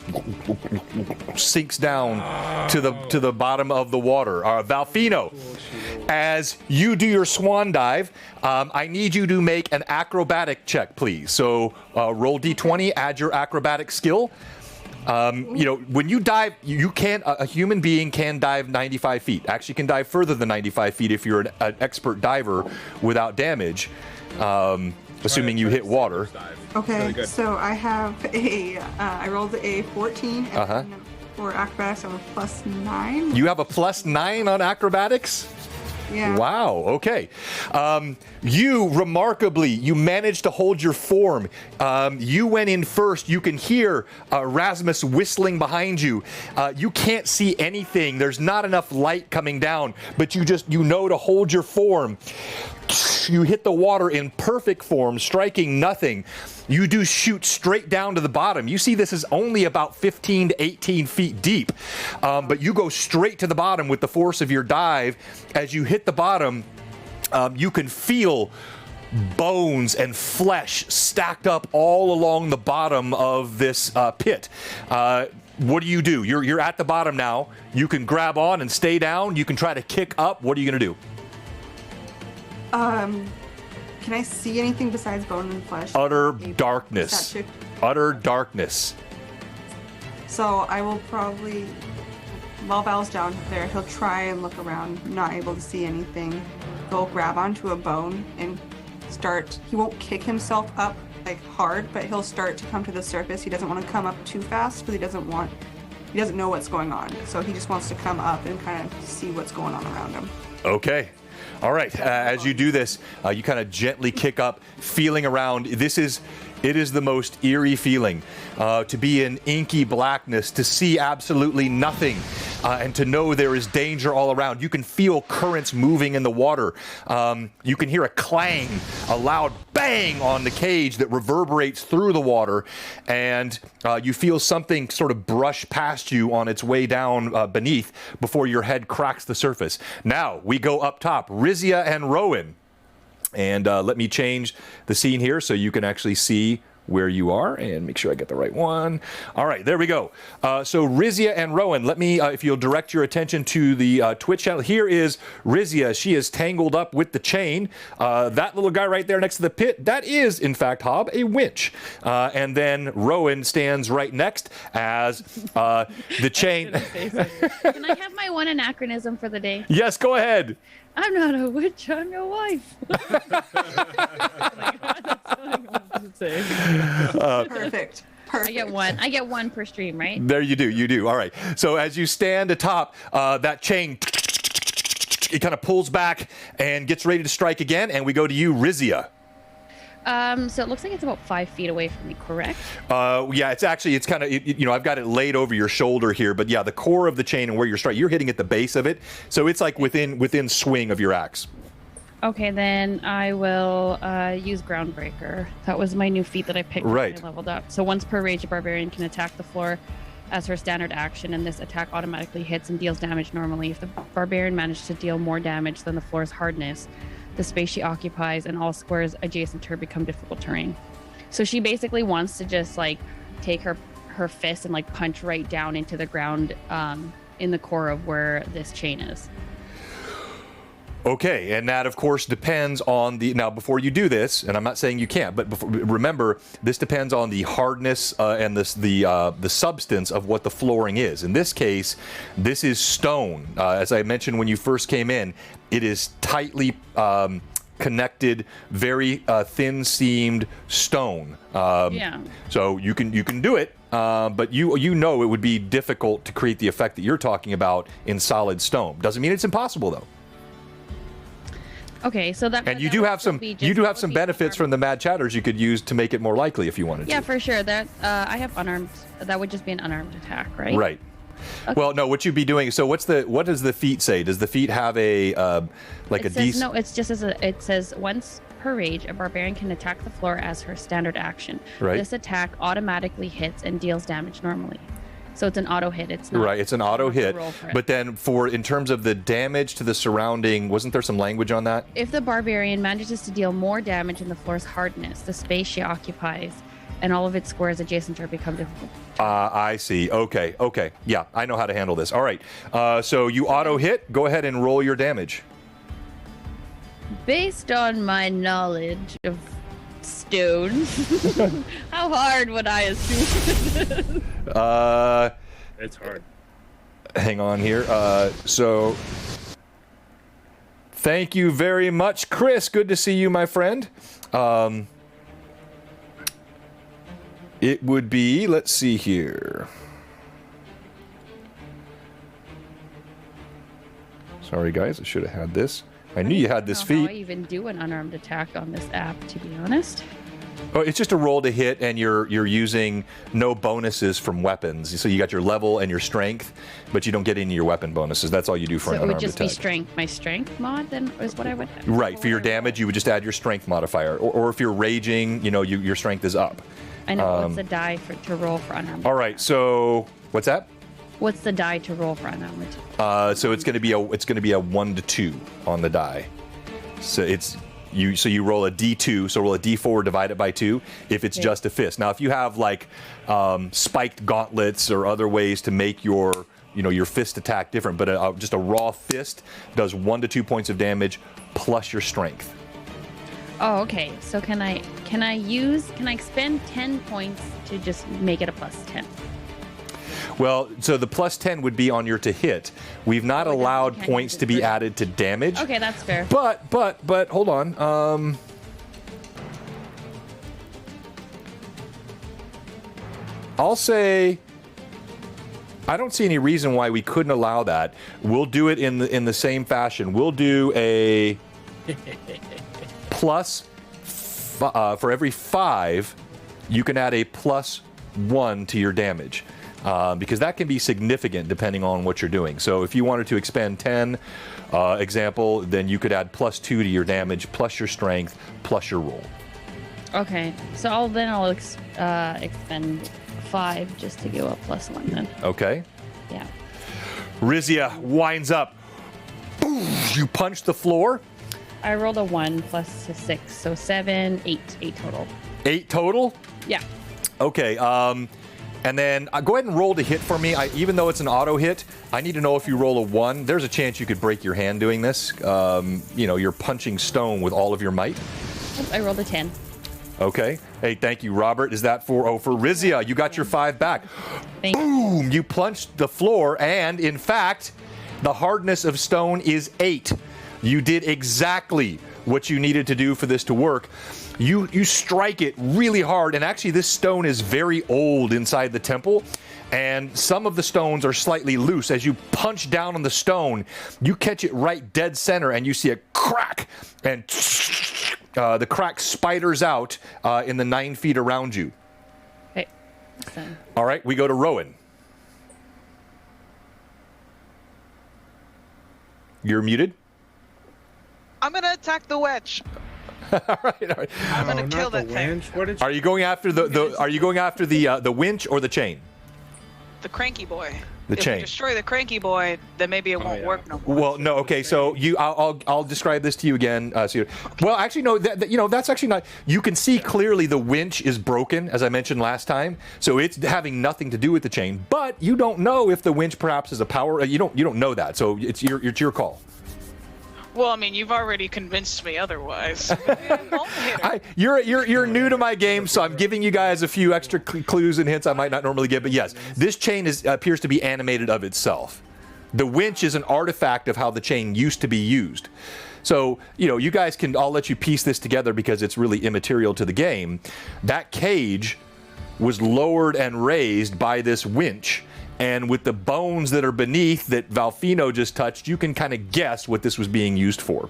sinks down to the bottom of the water. Valfino, as you do your swan dive, I need you to make an acrobatic check, please. So roll D20, add your acrobatic skill. When you dive, you can a human being can dive 95 feet. Actually, can dive further than 95 feet if you're an expert diver without damage, assuming you hit water. Okay, Really good. so I have I rolled a 14, and for acrobatics, I'm a +9. You have a +9 on acrobatics? Yeah. Wow, okay. You managed to hold your form. You went in first. You can hear Rasmus whistling behind you. You can't see anything. There's not enough light coming down, but you know to hold your form. You hit the water in perfect form, striking nothing. You do shoot straight down to the bottom. You see this is only about 15 to 18 feet deep, but you go straight to the bottom with the force of your dive. As you hit the bottom, you can feel bones and flesh stacked up all along the bottom of this pit. What do? You're at the bottom now. You can grab on and stay down. You can try to kick up. What are you going to do? Can I see anything besides bone and flesh? Utter darkness. Utter darkness. So I will probably, while Val's down there, he'll try and look around, not able to see anything. He'll grab onto a bone and start, he won't kick himself up like hard, but he'll start to come to the surface. He doesn't want to come up too fast because he doesn't know what's going on. So he just wants to come up and kind of see what's going on around him. Okay. All right. As you do this, you kind of gently kick up, feeling around. It is the most eerie feeling to be in inky blackness, to see absolutely nothing, and to know there is danger all around. You can feel currents moving in the water. You can hear a clang, a loud bang on the cage that reverberates through the water, and you feel something sort of brush past you on its way down beneath before your head cracks the surface. Now we go up top. Rizia and Rowan. And let me change the scene here so you can actually see where you are and make sure I get the right one. All right, there we go. So Rizia and Rowan, let me, if you'll direct your attention to the Twitch channel. Here is Rizia. She is tangled up with the chain. That little guy right there next to the pit, that is, in fact, Hob, a winch. And then Rowan stands right next as the chain. Can I have my one anachronism for the day? Yes, go ahead. I'm not a witch, I'm your wife. Perfect. I get one per stream, right? There you do. All right. So as you stand atop that chain, it kind of pulls back and gets ready to strike again. And we go to you, Rizia. So it looks like it's about 5 feet away from me, correct? Yeah, it's kind of, I've got it laid over your shoulder here, but yeah, the core of the chain and where you're striking, you're hitting at the base of it. So it's like within swing of your axe. Okay, then I will use Groundbreaker. That was my new feat that I picked Right. when I leveled up. So once per rage, a barbarian can attack the floor as her standard action, and this attack automatically hits and deals damage normally. If the barbarian managed to deal more damage than the floor's hardness, the space she occupies and all squares adjacent to her become difficult terrain. So she basically wants to just like take her fist and like punch right down into the ground in the core of where this chain is. Okay, and that of course depends on now before you do this, and I'm not saying you can't, but remember this depends on the hardness and the substance of what the flooring is. In this case, this is stone. As I mentioned when you first came in, it is tightly connected, very thin-seamed stone. Yeah. So you can do it, but you know it would be difficult to create the effect that you're talking about in solid stone. Doesn't mean it's impossible though. Okay, so that. And you do have some benefits from the Mad Chatters you could use to make it more likely if you wanted to. Yeah, for sure. That I have unarmed. That would just be an unarmed attack, right? Right. Okay. Well, no. What you'd be doing? So, what does the feat say? Does the feat have a like it a DC? No, it's just it says once per rage, a barbarian can attack the floor as her standard action. Right. This attack automatically hits and deals damage normally. So it's an auto hit. It's not right. It's an auto hit. But then, in terms of the damage to the surrounding, wasn't there some language on that? If the barbarian manages to deal more damage than the floor's hardness, the space she occupies, and all of its squares adjacent to her become difficult. I see. Okay. Yeah, I know how to handle this. All right. So you auto hit. Go ahead and roll your damage. Based on my knowledge of stone. How hard would I assume? It's hard. Hang on here. So, thank you very much, Chris. Good to see you, my friend. It would be, let's see here. Sorry, guys. I should have had this. I knew you had this I don't know feat. how I even do an unarmed attack on this app, to be honest. Oh, it's just a roll to hit, and you're using no bonuses from weapons. So you got your level and your strength, but you don't get any of your weapon bonuses. That's all you do for So an it would unarmed just attack. be strength. My strength mod then is what I would. Right, for your damage, you would just add your strength modifier. Or if you're raging, your strength is up. I know. What's the die to roll for unarmed? All right, so what's that? What's the die to roll for unarmed? So it's going to be a 1 to 2 on the die. So you roll a d2, so roll a d4, divide it by 2 if it's just a fist. Now, if you have like spiked gauntlets or other ways to make your fist attack different, but just a raw fist does 1 to 2 points of damage plus your strength. Oh, okay. So can I expend 10 points to just make it a plus 10? Well, so the plus 10 would be on your to hit. We've not allowed can't points use it to be for- added to damage. Okay, that's fair. But hold on. I'll say I don't see any reason why we couldn't allow that. We'll do it in the same fashion. We'll do a plus for every 5, you can add a plus 1 to your damage. Because that can be significant depending on what you're doing. So if you wanted to expend 10, example, then you could add plus 2 to your damage, plus your strength, plus your roll. Okay, so I'll expend 5 just to go up plus 1 then. Okay. Yeah. Rizia winds up. You punch the floor. I rolled a 1 plus a 6, so 7, 8 total. 8 total? Yeah. Okay. And then go ahead and roll to hit for me. Even though it's an auto hit, I need to know if you roll a 1. There's a chance you could break your hand doing this. You're punching stone with all of your might. I rolled a 10. Okay. Hey, thank you, Robert. Is that for Rizia? You got your 5 back. Thank you. Boom! You punched the floor, and in fact, the hardness of stone is 8. You did exactly what you needed to do for this to work. You strike it really hard, and actually this stone is very old inside the temple, and some of the stones are slightly loose. As you punch down on the stone, you catch it right dead center, and you see a crack, and the crack spiders out in the 9 feet around you. Okay. So, All right, we go to Rowan. You're muted. I'm gonna attack the wedge. All right. I'm gonna kill not the that thing. winch. What did Are you going after the winch or the chain? The cranky boy. The if chain. we destroy the cranky boy, then maybe it won't yeah. work no more. Well, no. Okay, so I'll describe this to you again. Well, actually, no. That's actually not. You can see clearly the winch is broken, as I mentioned last time. So it's having nothing to do with the chain. But you don't know if the winch perhaps is a power. You don't know that. So it's your call. Well, I mean, you've already convinced me otherwise. Maybe I won't hit her. You're new to my game, so I'm giving you guys a few extra clues and hints I might not normally give. But yes, this chain appears to be animated of itself. The winch is an artifact of how the chain used to be used. So, you guys can. I'll let you piece this together because it's really immaterial to the game. That cage was lowered and raised by this winch. And with the bones that are beneath that Valfino just touched, you can kind of guess what this was being used for.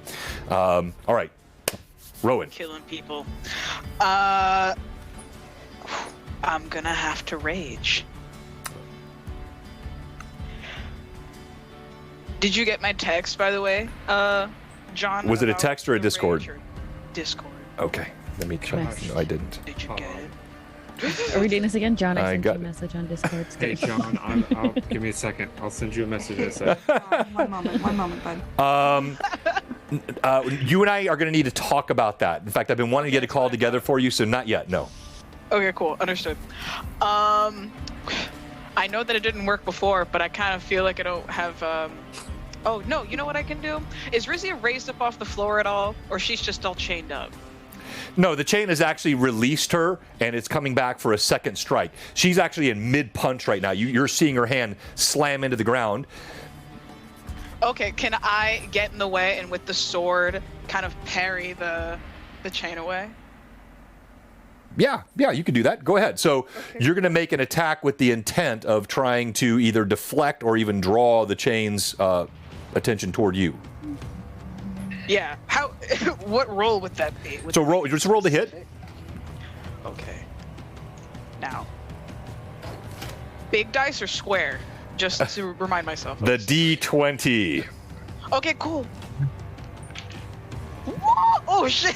All right. Rowan. Killing people. I'm gonna have to rage. Did you get my text, by the way, John? Was it a about text or a the Discord? rage or Discord. Okay. Let me check. No, I didn't. Did you get it? are we doing this again? John, I sent got you a it. message on Discord. Hey, John, I'll give me a second. I'll send you a message in a second. One moment, bud. You and I are going to need to talk about that. In fact, I've been wanting to get a call together for you, so not yet. No. Okay, cool. Understood. I know that it didn't work before, but I kind of feel like I don't have. Oh no! You know what I can do? Is Rizia raised up off the floor at all, or she's just all chained up? No, the chain has actually released her, and it's coming back for a second strike. She's actually in mid-punch right now. You're seeing her hand slam into the ground. Okay, can I get in the way and with the sword kind of parry the chain away? Yeah, you can do that. Go ahead. So you're going to make an attack with the intent of trying to either deflect or even draw the chain's attention toward you. Yeah. How? What roll would that be? So just roll to hit. Okay. Now. Big dice or square? Just to remind myself. The D20. Okay, cool. Whoa! Oh shit!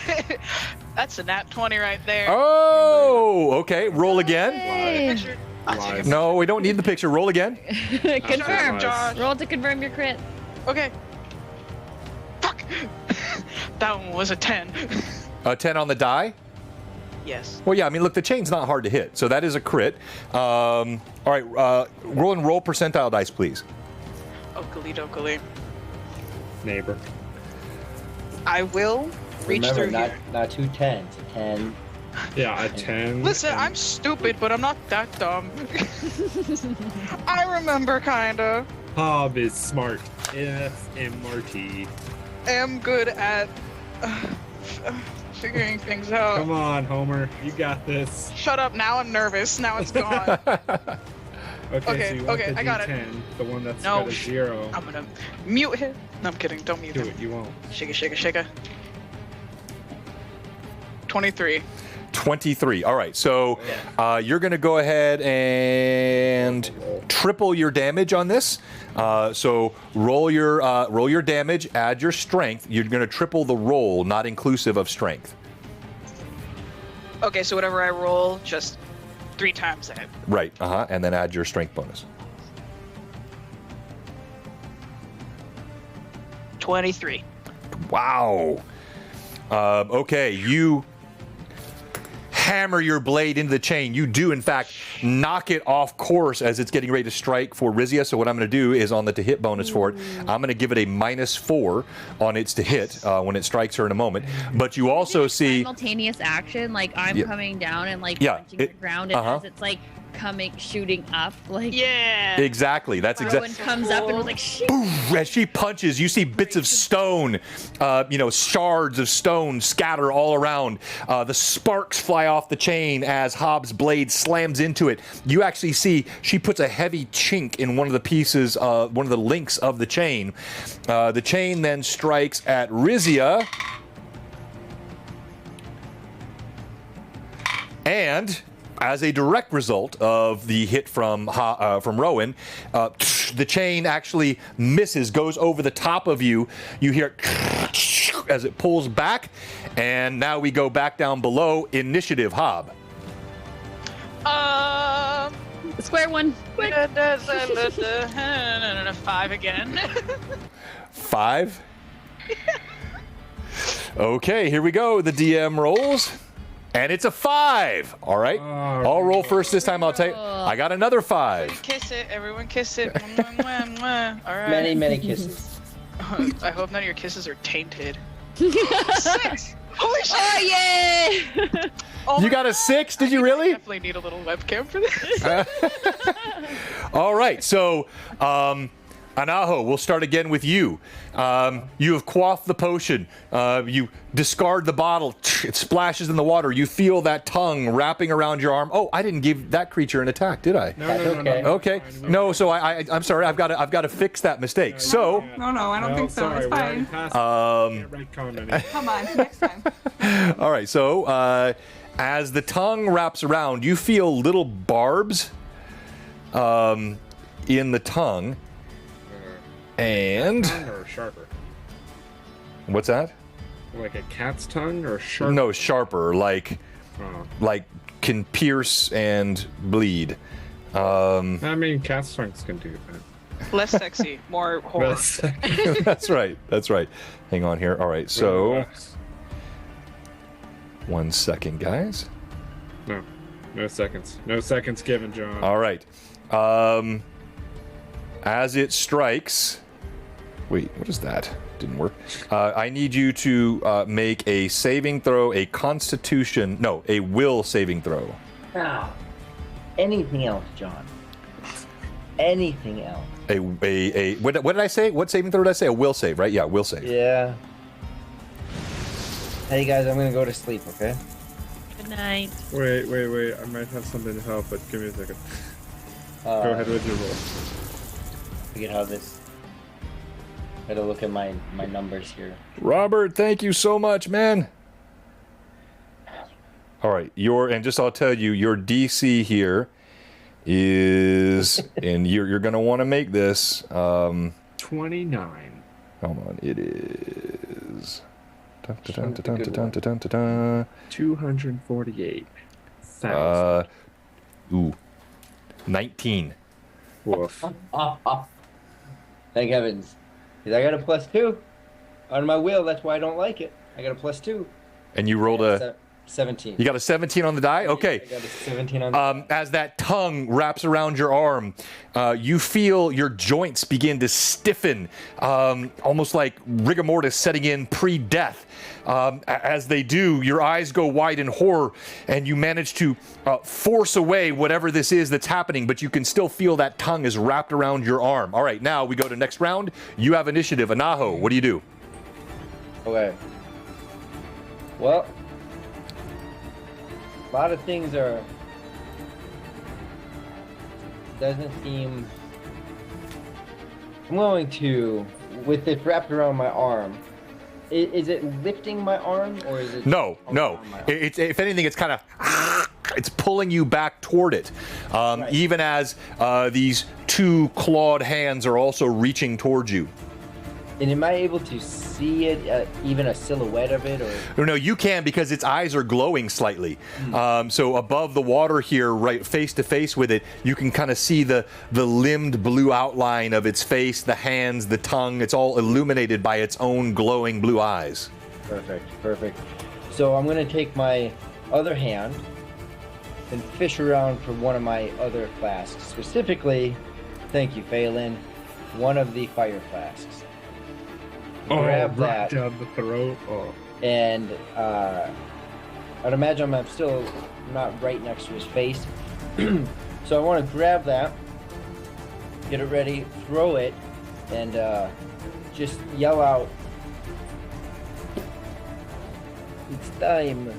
That's a nat 20 right there. Oh, okay. Roll again. Hey. Picture. I'll take it. No, we don't need the picture. Roll again. Confirm. Josh. Roll to confirm your crit. Okay. Fuck. That one was a 10. A 10 on the die. Yes. Well, yeah. I mean, look, the chain's not hard to hit, so that is a crit. All right. Roll percentile dice, please. Okali. Neighbor. I will reach Remember, through not here. not 2 10s, a 10. Yeah, a 10. Listen, I'm stupid, but I'm not that dumb. I remember, kinda. Hob is smart. SMRT. Am good at figuring things out. Come on, Homer. You got this. Shut up, now I'm nervous. Now it's gone. Okay, so you want okay, the I got it. D10, the one that's No, got a 0. I'm gonna mute him. No, I'm kidding. Don't mute Do him. it, you won't. Shake. 23. 23. All right. So you're going to go ahead and triple your damage on this. So roll your damage, add your strength. You're going to triple the roll, not inclusive of strength. Okay, so whatever I roll, just 3 times that. Right. And then add your strength bonus. 23. Wow. Okay, you hammer your blade into the chain. You do, in fact, knock it off course as it's getting ready to strike for Rizia. So what I'm going to do is on the to hit bonus for it, I'm going to give it a -4 on its to hit when it strikes her in a moment. But you also see simultaneous action, like I'm coming down and like Yeah, punching the ground, and as it's like shooting up, like Yeah. exactly. That's exactly. Rowan comes up and was like, shoot. As she punches, you see bits of stone, shards of stone scatter all around. The sparks fly off the chain as Hobbs' blade slams into it. You actually see she puts a heavy chink in one of the pieces, one of the links of the chain. The chain then strikes at Rizia. And as a direct result of the hit from Rowan, the chain actually misses, goes over the top of you. You hear it as it pulls back, and now we go back down below. Initiative, Hob. Square one. Quick. 5 again. 5. Okay, here we go. The DM rolls. And it's a 5. All right. I'll roll first this time. I'll take. I got another 5. Kiss it. Everyone kiss it. Mwah, mwah. All right. Many kisses. I hope none of your kisses are tainted. 6! Holy shit! Oh yay! Oh You my got a 6? Did you really? I definitely need a little webcam for this. All right. So, Anaho, we'll start again with you. You have quaffed the potion. You discard the bottle. It splashes in the water. You feel that tongue wrapping around your arm. Oh, I didn't give that creature an attack, did I? No. Okay. No, so I'm sorry. I've got to fix that mistake. So, No, I don't think so. Sorry, It's we already fine. passed it. Can't retcon anything. Come on, next time. all right. So, as the tongue wraps around, you feel little barbs in the tongue. And Tongue or sharper? what's that? Like a cat's tongue or sharper? No, sharper, like Oh. can pierce and bleed. I mean, cat's tongues can do that. Less sexy, more horror. That's right. Hang on here. All right. So, 1 second, guys. No seconds. No seconds given, John. All right. As it strikes, Wait, what is that? Didn't work. I need you to make a saving throw, a will saving throw. Ah, anything else, John? Anything else? What did I say? What saving throw did I say? A will save, right? Yeah, will save. Yeah. Hey guys, I'm gonna go to sleep, okay? Good night. Wait. I might have something to help, but give me a second. Go ahead with your roll. Forget how this. Gotta look at my numbers here. Robert, thank you so much, man. All right, I'll tell you, your DC here is, and you're gonna want to make this. 29. Hold on, it is. 248. 19. Woof. Thank heavens. 'Cause I got a +2 on my will. That's why I don't like it. I got a +2. And you rolled a 17. You got a 17 on the die? Okay. I got a 17 on the As that tongue wraps around your arm, you feel your joints begin to stiffen, almost like rigor mortis setting in pre-death. As they do, your eyes go wide in horror, and you manage to force away whatever this is that's happening, but you can still feel that tongue is wrapped around your arm. All right, now we go to next round. You have initiative. Anaho, what do you do? Okay. Well, a lot of things doesn't seem. I'm going to, with it wrapped around my arm. Is it lifting my arm or is it? No. on my arm? It's, if anything, it's kind of it's pulling you back toward it, Right. even as these two clawed hands are also reaching towards you. And am I able to see it, even a silhouette of it, or? No, you can because its eyes are glowing slightly. So above the water here, right face to face with it, you can kind of see the limbed blue outline of its face, the hands, the tongue. It's all illuminated by its own glowing blue eyes. Perfect. So I'm gonna take my other hand and fish around for one of my other flasks. Specifically, thank you, Phelan, one of the fire flasks. Grab right that. down the throat. Oh. And I'd imagine I'm still not right next to his face. So I want to grab that, get it ready, throw it, and just yell out, "It's time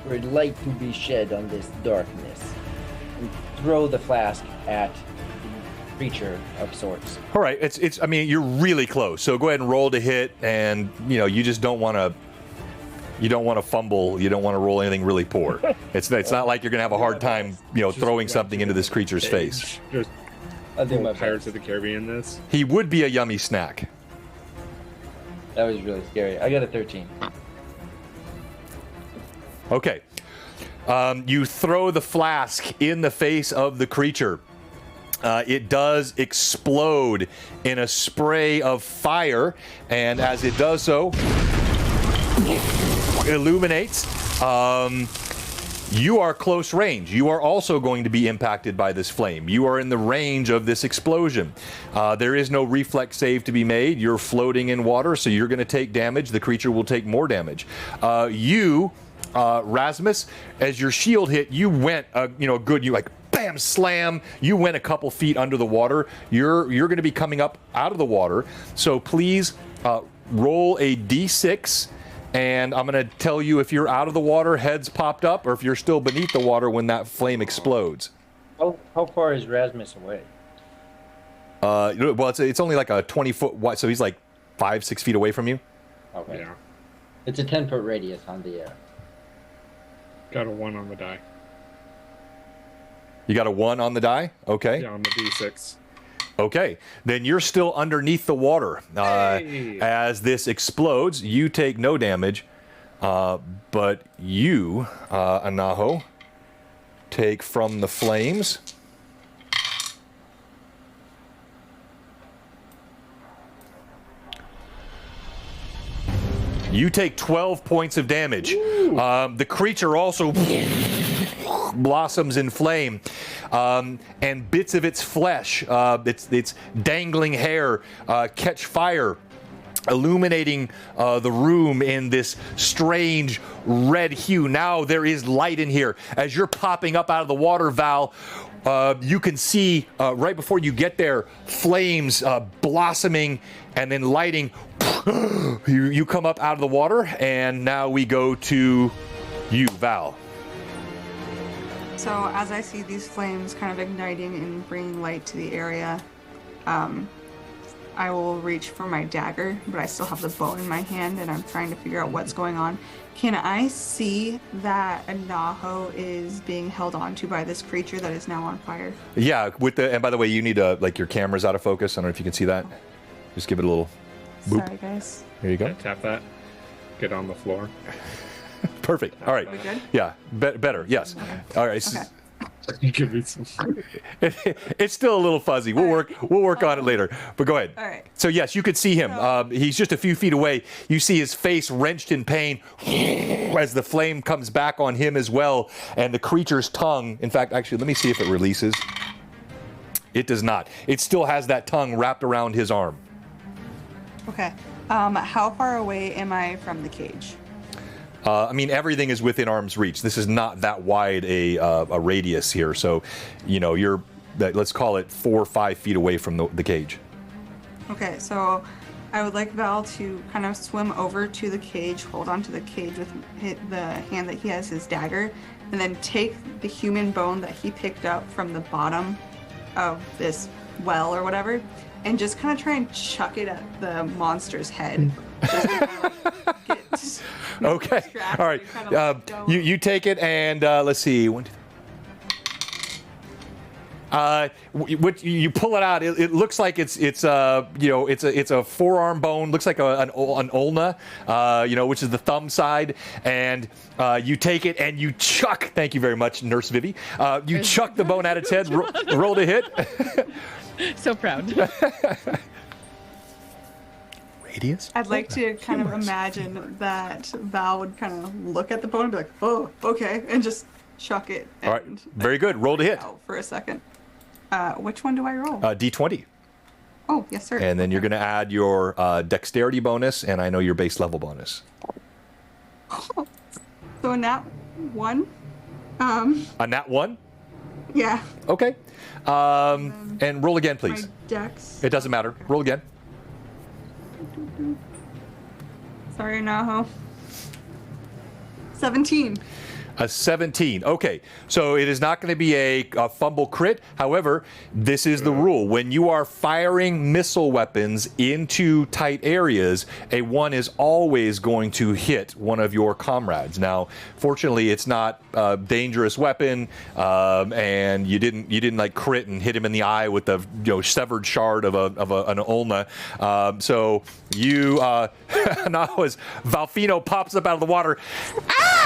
for light to be shed on this darkness." And throw the flask at the creature of sorts. All right, it's. I mean, you're really close. So go ahead and roll to hit, and you just don't want to. You don't want to fumble. You don't want to roll anything really poor. It's not like you're gonna have a hard time, throwing something into this creature's face. Just I'll do my Pirates best. of the Caribbean this. He would be a yummy snack. That was really scary. I got a 13. Okay. You throw the flask in the face of the creature. It does explode in a spray of fire, and as it does so, illuminates. You are close range. You are also going to be impacted by this flame. You are in the range of this explosion. There is no reflex save to be made. You're floating in water, so you're going to take damage. The creature will take more damage. Rasmus, as your shield hit, you went, bam, slam. You went a couple feet under the water. You're going to be coming up out of the water. So please roll a d6. And I'm going to tell you if you're out of the water, heads popped up, or if you're still beneath the water when that flame explodes. How far is Rasmus away? Well, it's only like a 20-foot wide, so he's like 5-6 feet away from you. Okay. Yeah. It's a 10-foot radius on the Got a 1 on the die. You got a 1 on the die? Okay. Yeah, on the d6. Okay. Then you're still underneath the water. Hey. As this explodes, you take no damage, but you, Anaho, take from the flames. You take 12 points of damage. The creature also blossoms in flame, and bits of its flesh, its dangling hair, catch fire illuminating the room in this strange red hue. Now there is light in here. As you're popping up out of the water, Val, you can see right before you get there, flames blossoming and then lighting. You come up out of the water, and now we go to you, Val. So as I see these flames kind of igniting and bringing light to the area, I will reach for my dagger, but I still have the bow in my hand, and I'm trying to figure out what's going on. Can I see that Anaho is being held onto by this creature that is now on fire? Yeah, and by the way, you need like your camera's out of focus. I don't know if you can see that. Just give it a little boop. Sorry, guys. There you go. Tap that. Get on the floor. Perfect. All right. We good? Yeah, better. Yes. All right. Okay. Give me some. It's still a little fuzzy. We'll work on it later. But go ahead. All right. So yes, you could see him. He's just a few feet away. You see his face wrenched in pain as the flame comes back on him as well, and the creature's tongue. In fact, actually, let me see if it releases. It does not. It still has that tongue wrapped around his arm. Okay. How far away am I from the cage? I mean, everything is within arm's reach. This is not that wide a radius here, so you're let's call it 4 or 5 feet away from the cage. Okay, so I would like Val to kind of swim over to the cage, hold onto the cage with the hand that he has his dagger, and then take the human bone that he picked up from the bottom of this well or whatever, and just kind of try and chuck it at the monster's head. Okay. All right. You take it and let's see. You pull it out. It looks like it's a forearm bone. Looks like an ulna, which is the thumb side. And you take it and you chuck. Thank you very much, Nurse Vivi. You chuck the bone at its head. Roll to hit. So proud. Radius? I'd like to kind of imagine that Val would kind of look at the bone and be like, "Oh, okay," and just chuck it. All right. Very good. Roll to hit. For a second. Which one do I roll? D20. Oh, yes, sir. And then you're going to add your dexterity bonus, and I know your base level bonus. So a nat 1. A nat 1? Yeah. Okay. And roll again, please. My dex. It doesn't matter. Roll again. Sorry, Naho. 17. A 17. Okay, so it is not going to be a fumble crit. However, this is the rule. When you are firing missile weapons into tight areas, a 1 is always going to hit one of your comrades. Now, fortunately, it's not a dangerous weapon, and you didn't like crit and hit him in the eye with the severed shard of an ulna. So you now as Valfino pops up out of the water,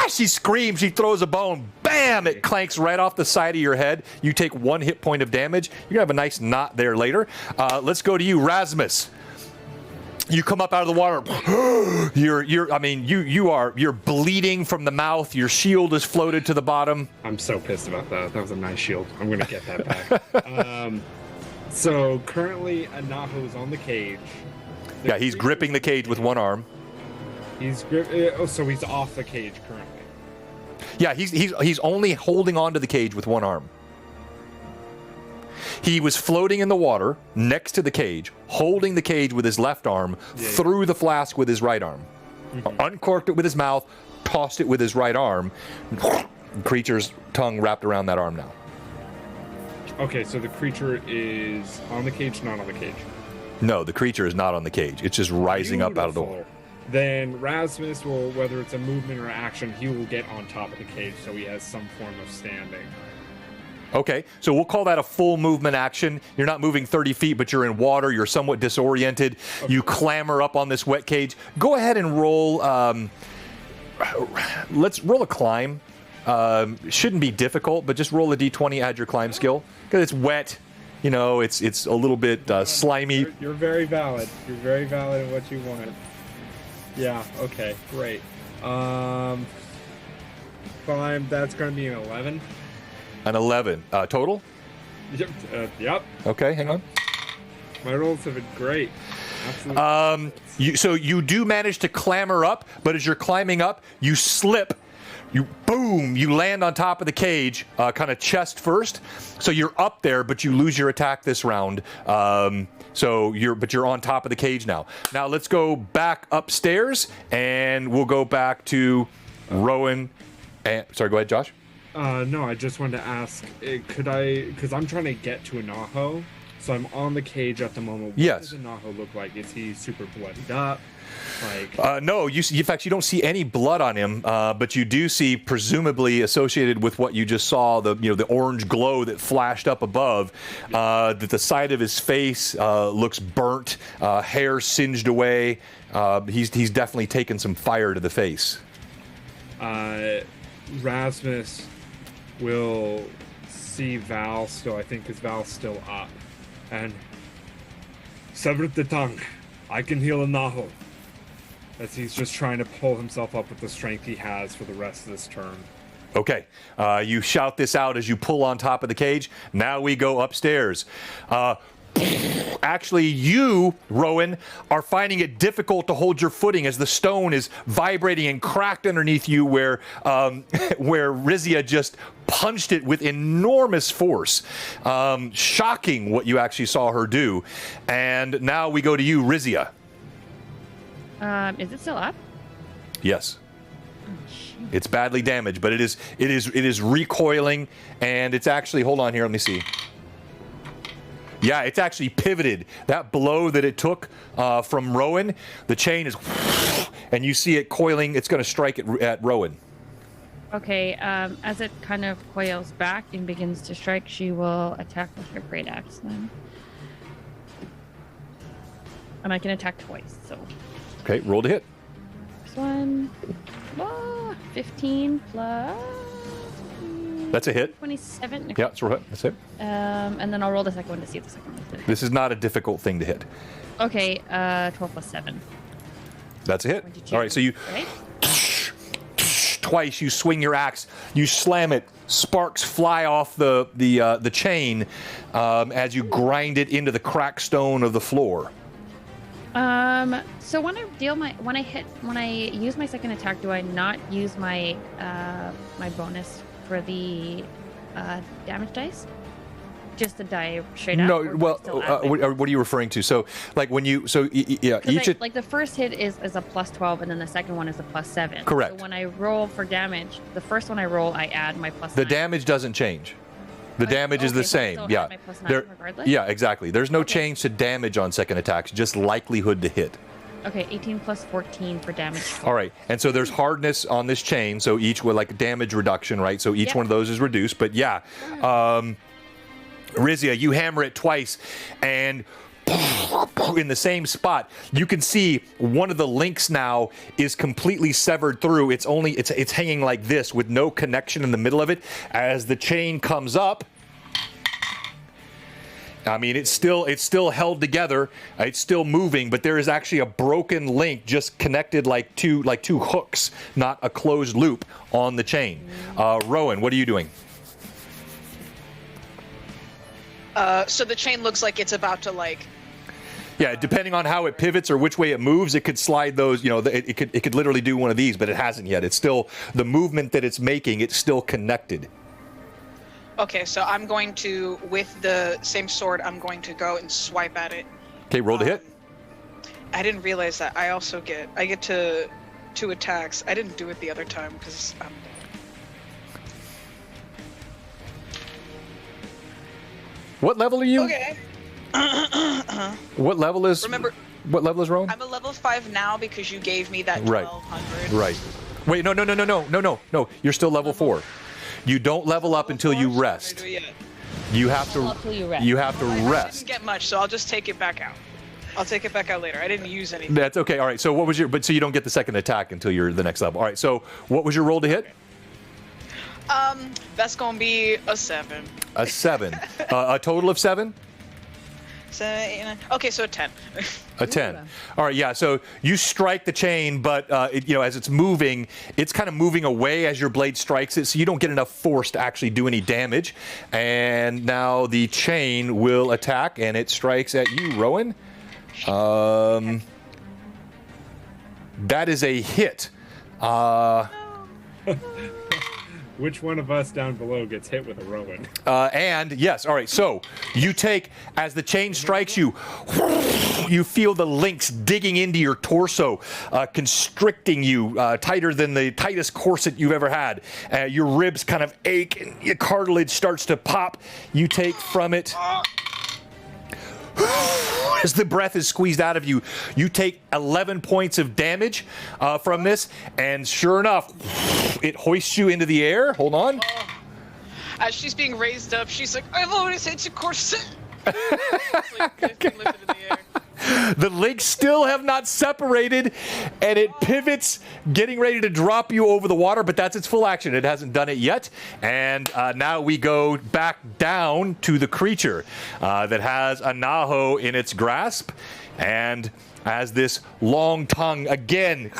she screams. She throws a bone. Bam! It clanks right off the side of your head. You take 1 hit point of damage. You're gonna have a nice knot there later. Let's go to you, Rasmus. You come up out of the water. You're bleeding from the mouth. Your shield is floated to the bottom. I'm so pissed about that. That was a nice shield. I'm gonna get that back. So currently, Anaho's on the cage. Yeah, he's gripping the cage with one arm. So he's off the cage currently. Yeah, he's only holding on to the cage with one arm. He was floating in the water next to the cage, holding the cage with his left arm, threw the flask with his right arm, uncorked it with his mouth, tossed it with his right arm. The creature's tongue wrapped around that arm now. Okay, so the creature is on the cage, not on the cage. No, the creature is not on the cage. It's just rising up out of the water. Then Rasmus will, whether it's a movement or action, he will get on top of the cage so he has some form of standing. Okay, so we'll call that a full movement action. You're not moving 30 feet, but you're in water. You're somewhat disoriented. Okay. You clamber up on this wet cage. Go ahead and roll. Let's roll a climb. Shouldn't be difficult, but just roll a d20, add your climb skill. Because it's wet. It's a little bit slimy. You're very valid. You're very valid in what you want. Yeah, okay, great. Climb, that's going to be an 11. An 11. Total? Yep. Okay, hang on. My rolls have been great. Absolutely. So you do manage to clamber up, but as you're climbing up, you slip. You land on top of the cage, kind of chest first. So you're up there, but you lose your attack this round. But you're on top of the cage now. Now let's go back upstairs, and we'll go back to Rowan. Sorry, go ahead, Josh. No, I just wanted to ask, because I'm trying to get to Anaho, so I'm on the cage at the moment. What does Anaho look like? Is he super bloodied up? No, in fact, you don't see any blood on him, but you do see, presumably associated with what you just saw, the orange glow that flashed up above, that the side of his face looks burnt, hair singed away. He's definitely taken some fire to the face. Rasmus will see Val still, I think, because Val's still up. And severed the tongue. I can heal Anaho. As he's just trying to pull himself up with the strength he has for the rest of this turn. Okay. You shout this out as you pull on top of the cage. Now we go upstairs. Actually, you, Rowan, are finding it difficult to hold your footing as the stone is vibrating and cracked underneath you where Rizia just punched it with enormous force. Shocking what you actually saw her do. And now we go to you, Rizia. Is it still up? Yes. It's badly damaged, but it is recoiling, and it's actually, hold on here, let me see. Yeah, it's actually pivoted. That blow that it took from Rowan, the chain is, and you see it coiling. It's going to strike at Rowan. Okay, as it kind of coils back and begins to strike, she will attack with her great axe then. And I can attack twice, so. Okay, roll to hit. First one, 15 plus. That's a hit. 27. Yeah, that's it. And then I'll roll the second one to see if the second one's hit. This is not a difficult thing to hit. Okay, 12 plus 7. That's a hit. 22. All right, so you Right? twice you swing your axe, you slam it, sparks fly off the chain as you grind it into the cracked stone of the floor. So when I use my second attack, do I not use my my bonus for the damage dice? Just the die straight out? No, well, what are you referring to? So, like when you, like the first hit is a plus 12, and then the second one is a plus 7. Correct. So when I roll for damage, the first one I roll, I add my plus 9. The damage doesn't change. The damage is the same. So Yeah. my plus 9 regardless? Yeah, exactly. There's no change to damage on second attacks, just likelihood to hit. Okay, 18 plus 14 for damage. All right, and so there's hardness on this chain, so each with like damage reduction, right? So each one of those is reduced, but yeah. Rizia, you hammer it twice, and in the same spot, you can see one of the links now is completely severed through. It's hanging like this with no connection in the middle of it. As the chain comes up, I mean, it's still held together. It's still moving, but there is actually a broken link just connected like two hooks, not a closed loop on the chain. Rowan, what are you doing? So the chain looks like it's about to like. Yeah, depending on how it pivots or which way it moves, it could slide those. You know, it could literally do one of these, but it hasn't yet. It's still the movement that it's making. It's still connected. Okay, so I'm going to, with the same sword, I'm going to go and swipe at it. Okay, roll to hit. I didn't realize that. I get to 2 attacks. I didn't do it the other time because I'm. What level are you? Okay. What level is? Remember. What level is Rowan? I'm a level 5 now because you gave me that 1200. Right. Wait, no. You're still level 4. You don't level up until you rest. You have to. You have to rest. I didn't get much, so I'll just take it back out. I'll take it back out later. I didn't use anything. That's okay. All right. So what was your? But so you don't get the second attack until you're the next level. All right. So what was your roll to hit? That's gonna be a 7. A 7. A total of 7. 7, 8, 9. Okay, so a 10. A 10. All right, yeah. So you strike the chain, but as it's moving, it's kind of moving away as your blade strikes it, so you don't get enough force to actually do any damage. And now the chain will attack, and it strikes at you, Rowan. That is a hit. Which one of us down below gets hit with a Rowan? And yes, all right. So you take, as the chain strikes you, you feel the links digging into your torso, constricting you tighter than the tightest corset you've ever had. Your ribs kind of ache, and your cartilage starts to pop. You take from it. As the breath is squeezed out of you, you take 11 points of damage from this, and sure enough, it hoists you into the air. Hold on. As she's being raised up, she's like, I've always hit your corset. Like, lifted in the air. The links still have not separated, and it pivots, getting ready to drop you over the water, but that's its full action. It hasn't done it yet. And now we go back down to the creature that has a Naho in its grasp. And as this long tongue again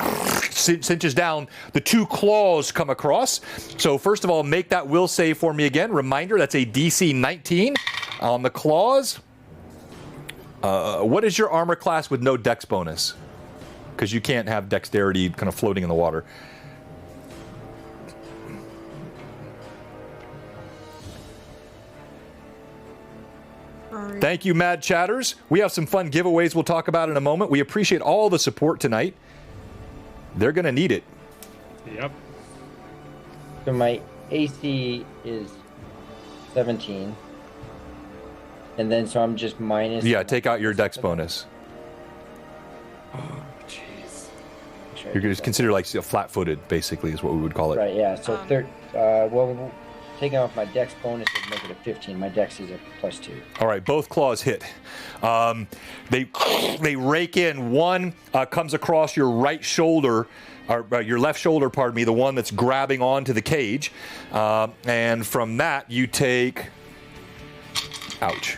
cinches down, the two claws come across. So first of all, make that will save for me again. Reminder, that's a DC 19 on the claws. What is your armor class with no dex bonus? Because you can't have dexterity kind of floating in the water. Thank you, Mad Chatters. We have some fun giveaways we'll talk about in a moment. We appreciate all the support tonight. They're going to need it. Yep. So my AC is 17. And then so I'm just minus. Yeah, take out your dex bonus. Oh, jeez. You're going to consider like flat-footed, basically, is what we would call it. Right, yeah. So well, taking off my dex bonus would make it a 15. My dex is a +2. All right, both claws hit. They rake in. One comes across your right shoulder, or your left shoulder, pardon me, the one that's grabbing onto the cage. And from that, you take... Ouch.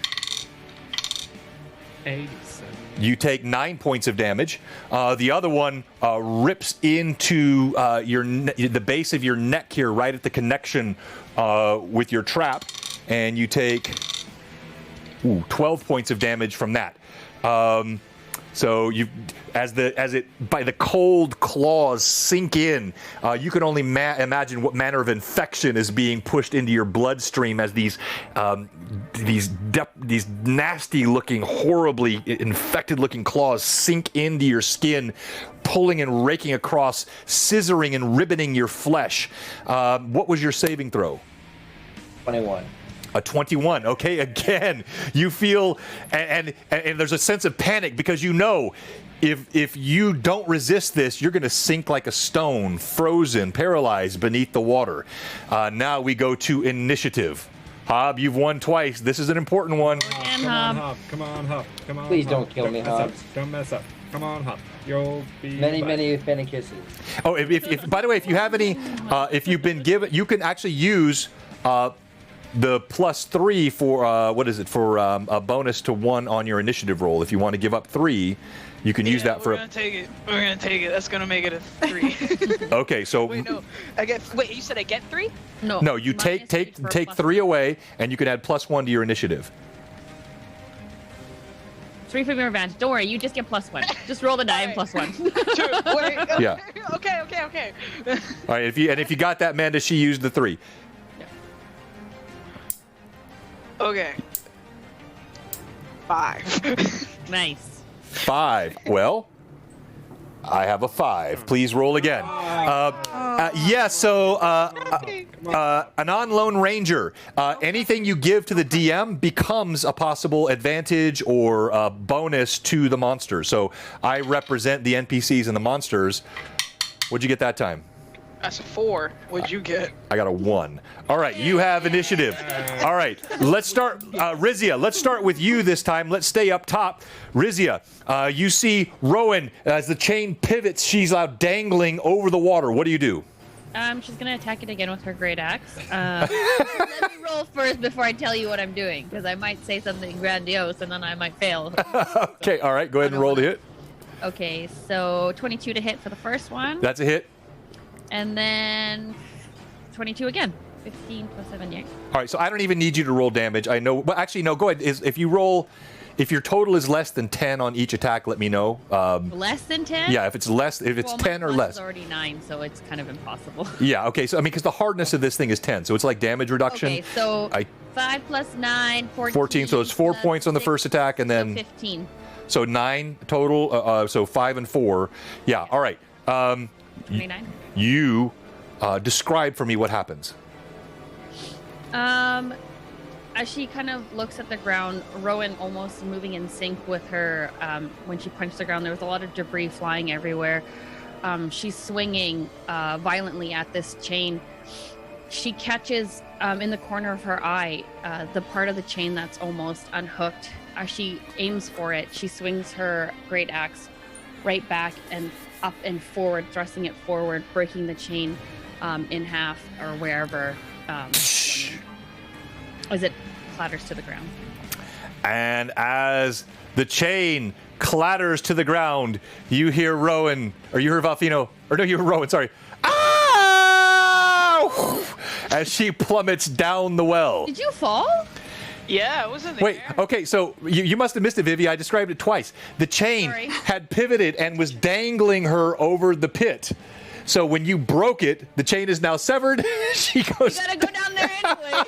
87. You take 9 points of damage. The other one rips into the base of your neck here, right at the connection with your trap, and you take 12 points of damage from that. So you, as the cold claws sink in, you can only imagine what manner of infection is being pushed into your bloodstream as these nasty-looking, horribly infected-looking claws sink into your skin, pulling and raking across, scissoring and ribboning your flesh. What was your saving throw? 21. A 21. Okay, again, you feel, and there's a sense of panic because you know if you don't resist this, you're going to sink like a stone, frozen, paralyzed beneath the water. Now we go to initiative. Hob, you've won twice. This is an important one. Come on, Hob. Come on, Hob. Come on. Please Hob. don't kill me, Hob. Don't mess up. Come on, Hob. You'll be many kisses. Oh, if by the way, if you have any, if you've been given, you can actually use the +3 for what is it, for a bonus to 1 on your initiative roll. If you want to give up 3, you can use that for. We're gonna take it. We're gonna take it. That's gonna make it a 3. Okay, so Wait, no. Wait, you said I get 3? no, you take Minus 3 for take plus 3 away, and you can add +1 to your initiative. 3 for your advantage. Don't worry, you just get +1. Just roll the die and +1. True. Wait. Yeah. Okay. All right, if you got that, Amanda, she used the 3. Okay. 5. Nice. 5. Well, I have a 5. Please roll again. So an on-lone ranger. Anything you give to the DM becomes a possible advantage or bonus to the monster. So I represent the NPCs and the monsters. What'd you get that time? That's a 4. What'd you get? I got a 1. All right, you have initiative. All right, let's start. Rizia, let's start with you this time. Let's stay up top. Rizia, you see Rowan as the chain pivots. She's out dangling over the water. What do you do? She's gonna attack it again with her great axe. Let me roll first before I tell you what I'm doing, because I might say something grandiose and then I might fail. Okay, all right, go ahead and roll the hit. Okay, so 22 to hit for the first one. That's a hit. And then 22 again. 15 plus 7, yeah. All right, so I don't even need you to roll damage. I know. Well, actually, no. Go ahead. If you roll, if your total is less than 10 on each attack, let me know. Less than 10? Yeah, if it's 10 or my less. Is already 9, so it's kind of impossible. Yeah, okay. So, I mean, because the hardness of this thing is 10, so it's like damage reduction. Okay, so 5 plus 9, 14. 14, so it's 4 plus points on the 6, first attack, and so then 15. So 9 total, so 5 and 4. Yeah, all right. 29. You describe for me what happens. As she kind of looks at the ground, Rowan almost moving in sync with her. When she punched the ground, there was a lot of debris flying everywhere. She's swinging violently at this chain. She catches in the corner of her eye the part of the chain that's almost unhooked. As she aims for it, she swings her great axe right back and up and forward, thrusting it forward, breaking the chain in half or wherever as it clatters to the ground. And as the chain clatters to the ground, you hear Rowan, or you hear Valfino, or no, you hear Rowan, sorry. Ow! As she plummets down the well. Did you fall? Yeah, it was in the Wait, air. okay, so you must have missed it, Vivi. I described it twice. The chain had pivoted and was dangling her over the pit. So when you broke it, the chain is now severed. She goes. You gotta go down there anyway.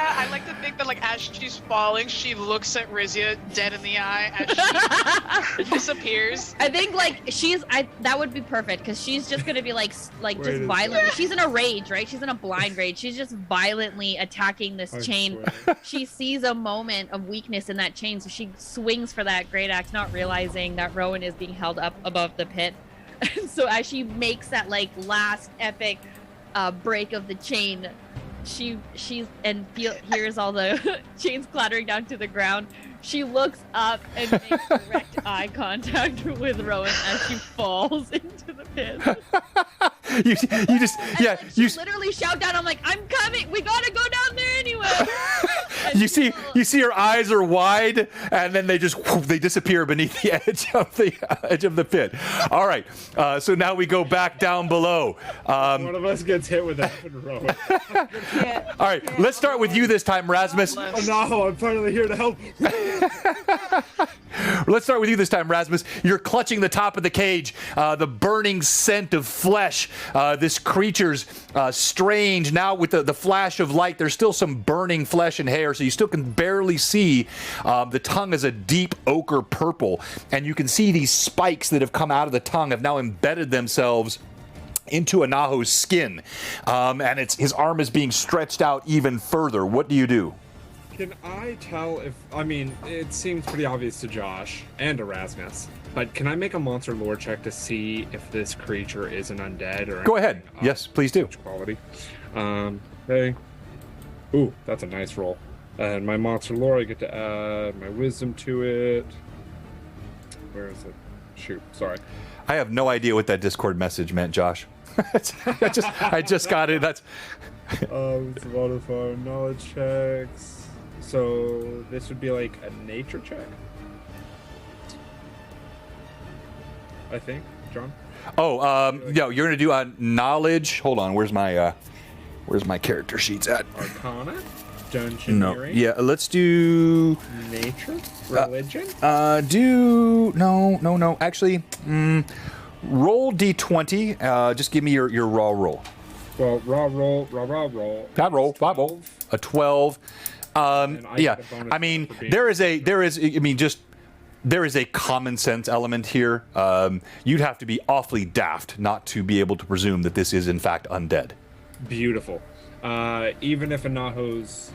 I like to think that, like, as she's falling, she looks at Rizia dead in the eye as she disappears. I think, like, that would be perfect, because she's just gonna be just violently. She's in a rage, right? She's in a blind rage. She's just violently attacking this chain. She sees a moment of weakness in that chain, so she swings for that great axe, not realizing that Rowan is being held up above the pit. And so as she makes that last epic break of the chain, she's hears all the chains clattering down to the ground. She looks up and makes direct eye contact with Rowan as she falls into the pit. you just you literally shout down, I'm like, I'm coming, we gotta go down there anyway. you see her eyes are wide, and then they disappear beneath the edge of the pit. All right, so now we go back down below. One of us gets hit with that rope. All right, let's start with you this time, Rasmus. Oh no, I'm finally here to help. Let's start with you this time, Rasmus. You're clutching the top of the cage, the burning scent of flesh. This creature's strange. Now with the flash of light, there's still some burning flesh and hair, so you still can barely see. The tongue is a deep ochre purple, and you can see these spikes that have come out of the tongue have now embedded themselves into Anaho's skin, and his arm is being stretched out even further. What do you do? Can I tell if, I mean, it seems pretty obvious to Josh and Erasmus, but can I make a monster lore check to see if this creature is an undead or Go ahead. Yes, please do. Quality. Hey. Ooh, that's a nice roll. And my monster lore, I get to add my wisdom to it. Where is it? Shoot, sorry. I have no idea what that Discord message meant, Josh. I just got it. That's. It's modifier knowledge checks. So this would be like a nature check, I think, John. Oh, you're gonna do a knowledge. Hold on, where's my character sheets at? Arcana, dungeoneering. Yeah, let's do nature, religion. No. Actually, roll d20. Just give me your raw roll. Well, raw roll. Not roll. 12. A 12. Yeah, I mean, there is a common sense element here. You'd have to be awfully daft not to be able to presume that this is in fact undead. Beautiful. Even if Anaho's,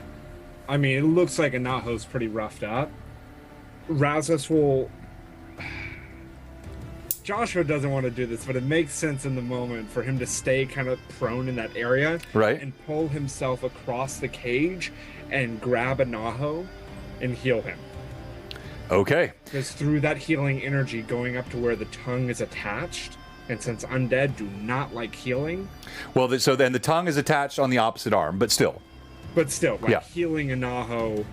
I mean, it looks like Anaho's pretty roughed up. Rasmus will. Joshua doesn't want to do this, but it makes sense in the moment for him to stay kind of prone in that area, right, and pull himself across the cage and grab Anaho and heal him. Okay. Because through that healing energy going up to where the tongue is attached, and since undead do not like healing. Well, so then the tongue is attached on the opposite arm, but still. Healing Anaho,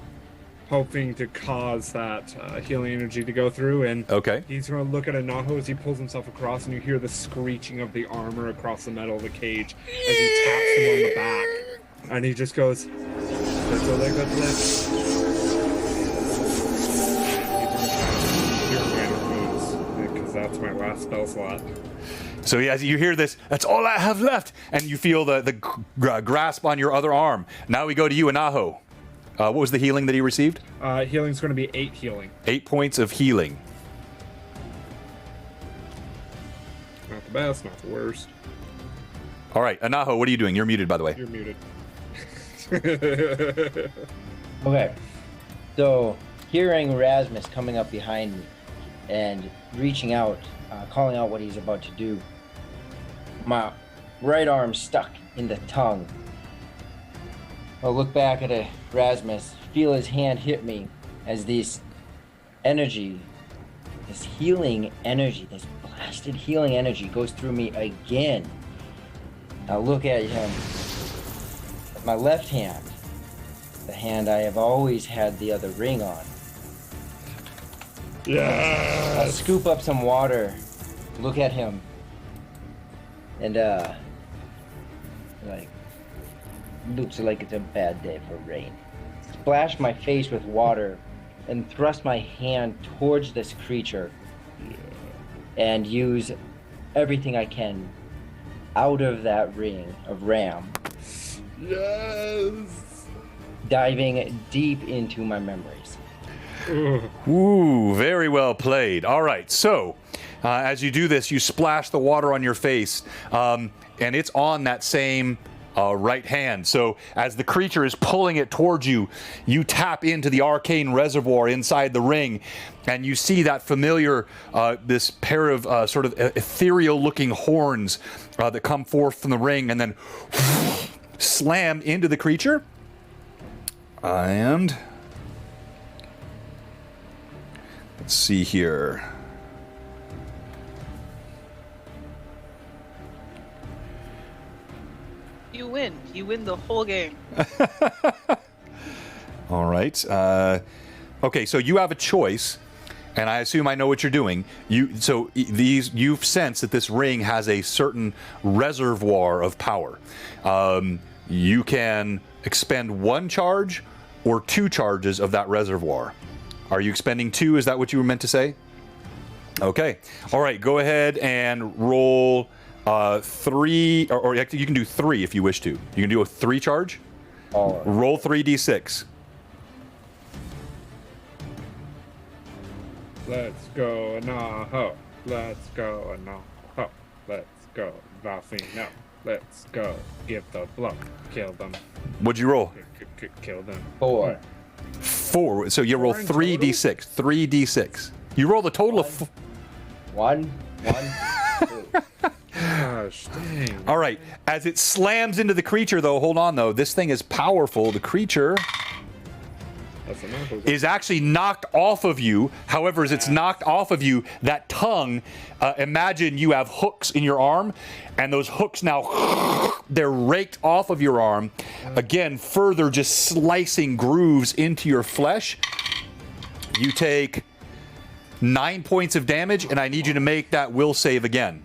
hoping to cause that healing energy to go through, and he's going to look at Anaho as he pulls himself across, and you hear the screeching of the armor across the metal of the cage as he taps him on the back, and he just goes, "That's a leg, that's a leg." my last spell slot. So as you hear this, that's all I have left, and you feel the grasp on your other arm. Now we go to you, Anaho. What was the healing that he received? Healing's going to be 8 healing. 8 points of healing. Not the best, not the worst. All right, Anaho, what are you doing? You're muted, by the way. You're muted. Okay. So, hearing Rasmus coming up behind me and reaching out, calling out what he's about to do, my right arm stuck in the tongue. I'll look back at Rasmus, feel his hand hit me as this energy, this healing energy, this blasted healing energy goes through me again. I look at him, my left hand, the hand I have always had the other ring on. Yeah. I scoop up some water, look at him, and like, looks like it's a bad day for rain. Splash my face with water and thrust my hand towards this creature and use everything I can out of that ring of ram, Yes. diving deep into my memories. Ooh, very well played. All right, so as you do this, you splash the water on your face, and it's on that same right hand. So as the creature is pulling it towards you, you tap into the arcane reservoir inside the ring, and you see that familiar, this pair of sort of ethereal-looking horns that come forth from the ring, and then slam into the creature. And let's see here. You win. You win the whole game. All right. Okay, so you have a choice, and I assume I know what you're doing. You've sensed that this ring has a certain reservoir of power. You can expend 1 charge or 2 charges of that reservoir. Are you expending 2? Is that what you were meant to say? Okay. All right. Go ahead and roll 3, or you can do 3 if you wish to. You can do a 3 charge. Roll 3d6. Let's go, Anaho. Let's go, Anaho. Let's go, Valfino. Let's go. Give the blow. Kill them. What'd you roll? Kill them. 4. 4. So you roll Four in 3d6. 3d6. You roll the total of 1, 2. Gosh, dang. All right. As it slams into the creature, though, hold on, though. This thing is powerful. The creature That's enough. is actually knocked off of you. However, as it's knocked off of you, that tongue, imagine you have hooks in your arm, and those hooks now, they're raked off of your arm. Again, further just slicing grooves into your flesh. You take 9 points of damage, and I need you to make that will save again.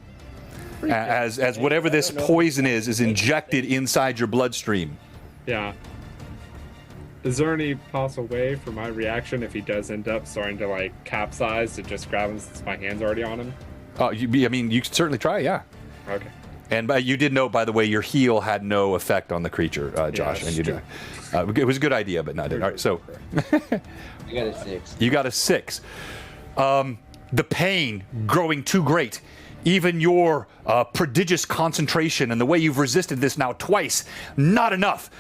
As whatever this poison is injected inside your bloodstream. Yeah. Is there any possible way for my reaction if he does end up starting to like capsize to just grab him since my hand's already on him? I mean, you can certainly try, yeah. Okay. And you did note, by the way, your heal had no effect on the creature, Josh. Yeah, and you did. It was a good idea, but not. All right, so I got a 6. you got a 6. The pain growing too great. Even your prodigious concentration and the way you've resisted this now twice, not enough.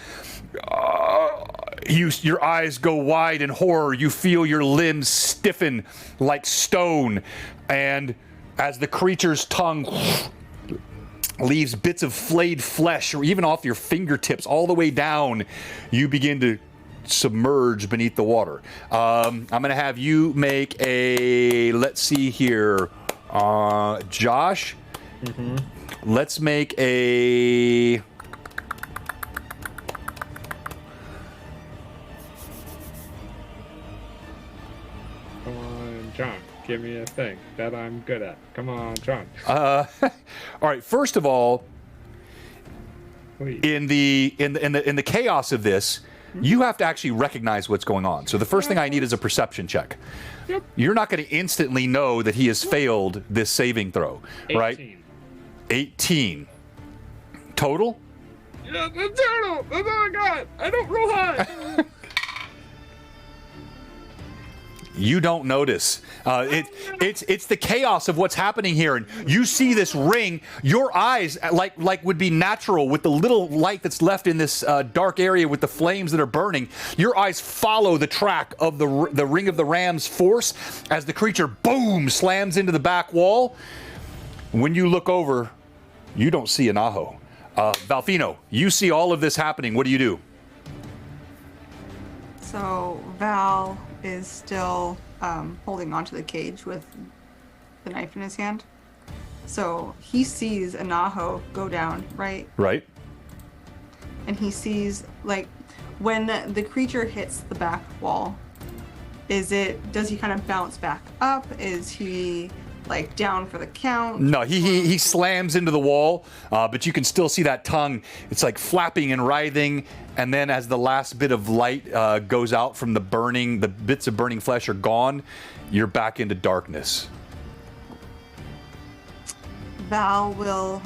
Your eyes go wide in horror. You feel your limbs stiffen like stone. And as the creature's tongue leaves bits of flayed flesh, or even off your fingertips all the way down, you begin to submerge beneath the water. I'm going to have you make a, let's see here, Josh, let's make a... Come on, John. Give me a thing that I'm good at. Come on, John. All right, first of all, Please. in the chaos of this, you have to actually recognize what's going on. So the first thing I need is a perception check. Yep. You're not going to instantly know that he has failed this saving throw, right? 18. Total? Yeah, the turtle. That's all I got. I don't roll high. You don't notice. It's the chaos of what's happening here, and you see this ring. Your eyes, like would be natural with the little light that's left in this dark area with the flames that are burning. Your eyes follow the track of the ring of the ram's force as the creature boom slams into the back wall. When you look over, you don't see an Aho. Valfino, you see all of this happening. What do you do? So Val is still holding onto the cage with the knife in his hand. So he sees Anaho go down, right? Right. And he sees, like, when the creature hits the back wall, does he kind of bounce back up? Is he like down for the count? No, he slams into the wall, but you can still see that tongue. It's like flapping and writhing, and then as the last bit of light goes out from the bits of burning flesh are gone, you're back into darkness. Val will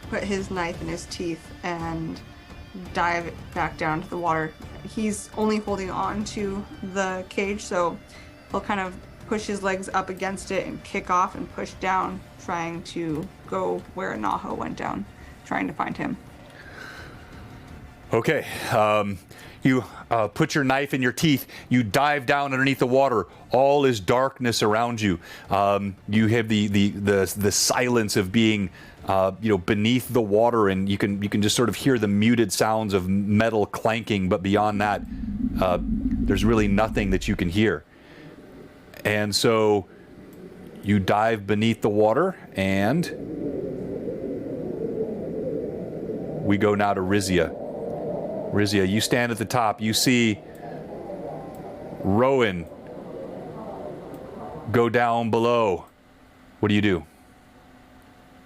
put his knife in his teeth and dive back down to the water. He's only holding on to the cage, so he'll kind of push his legs up against it and kick off and push down, trying to go where Anaho went down, trying to find him. Okay, you put your knife in your teeth. You dive down underneath the water. All is darkness around you. You have the silence of being, beneath the water, and you can just sort of hear the muted sounds of metal clanking. But beyond that, there's really nothing that you can hear. And so you dive beneath the water, and we go now to Rizia. Rizia, you stand at the top. You see Rowan go down below. What do you do?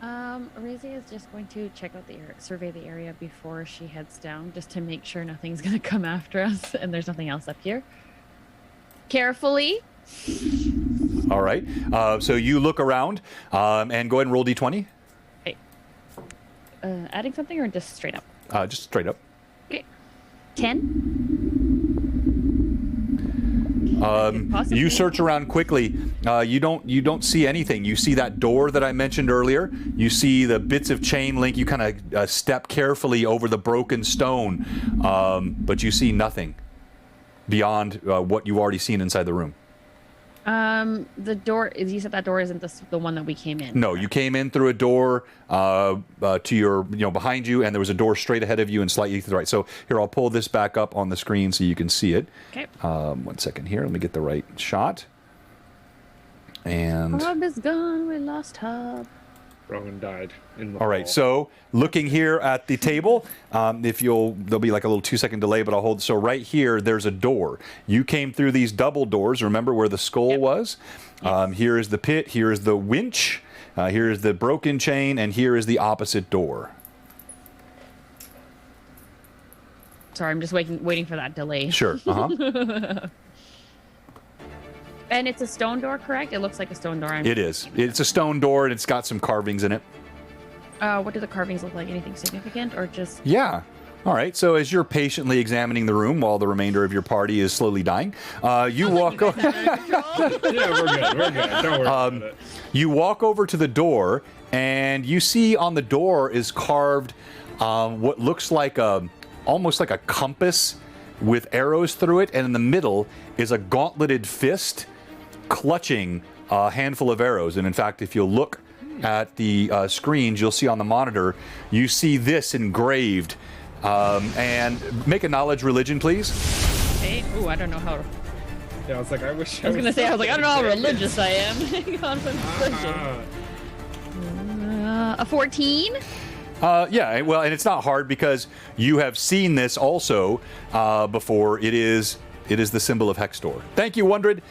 Rizia is just going to check out survey the area before she heads down, just to make sure nothing's going to come after us and there's nothing else up here. Carefully. All right. So you look around and go ahead and roll d20. Okay. Adding something or just straight up? Just straight up. Okay. 10. You search around quickly. You don't see anything. You see that door that I mentioned earlier. You see the bits of chain link. You kind of step carefully over the broken stone, but you see nothing beyond what you've already seen inside the room. The door, you said that door isn't the one that we came in. No, you came in through a door to your, behind you, and there was a door straight ahead of you and slightly to the right. So here, I'll pull this back up on the screen so you can see it. Okay. 1 second here. Let me get the right shot. And Hub is gone. We lost Hub. Rowan died in the all right, hall. so looking here at the table, there'll be like a little 2-second delay, but I'll hold. So right here, there's a door. You came through these double doors. Remember where the skull was? Yes. Here is the pit. Here is the winch. Here is the broken chain, and here is the opposite door. Sorry, I'm just waiting for that delay. Sure. Uh-huh. And it's a stone door, correct? It looks like a stone door. It is. It's a stone door, and it's got some carvings in it. What do the carvings look like? Anything significant, or just? Yeah. All right. So as you're patiently examining the room while the remainder of your party is slowly dying, you walk over. Yeah, we're good. We're good. Don't worry about it. You walk over to the door, and you see on the door is carved what looks like almost like a compass with arrows through it, and in the middle is a gauntleted fist clutching a handful of arrows. And in fact, if you look at the screens, you'll see on the monitor, you see this engraved. And make a knowledge religion, please. Hey, ooh, I don't know how. Yeah, I was like, I wish I was gonna say, I don't know how religious I am. Hang on, a 14. Yeah, well, and it's not hard because you have seen this also before. It is the symbol of Hextor. Thank you, Wondred.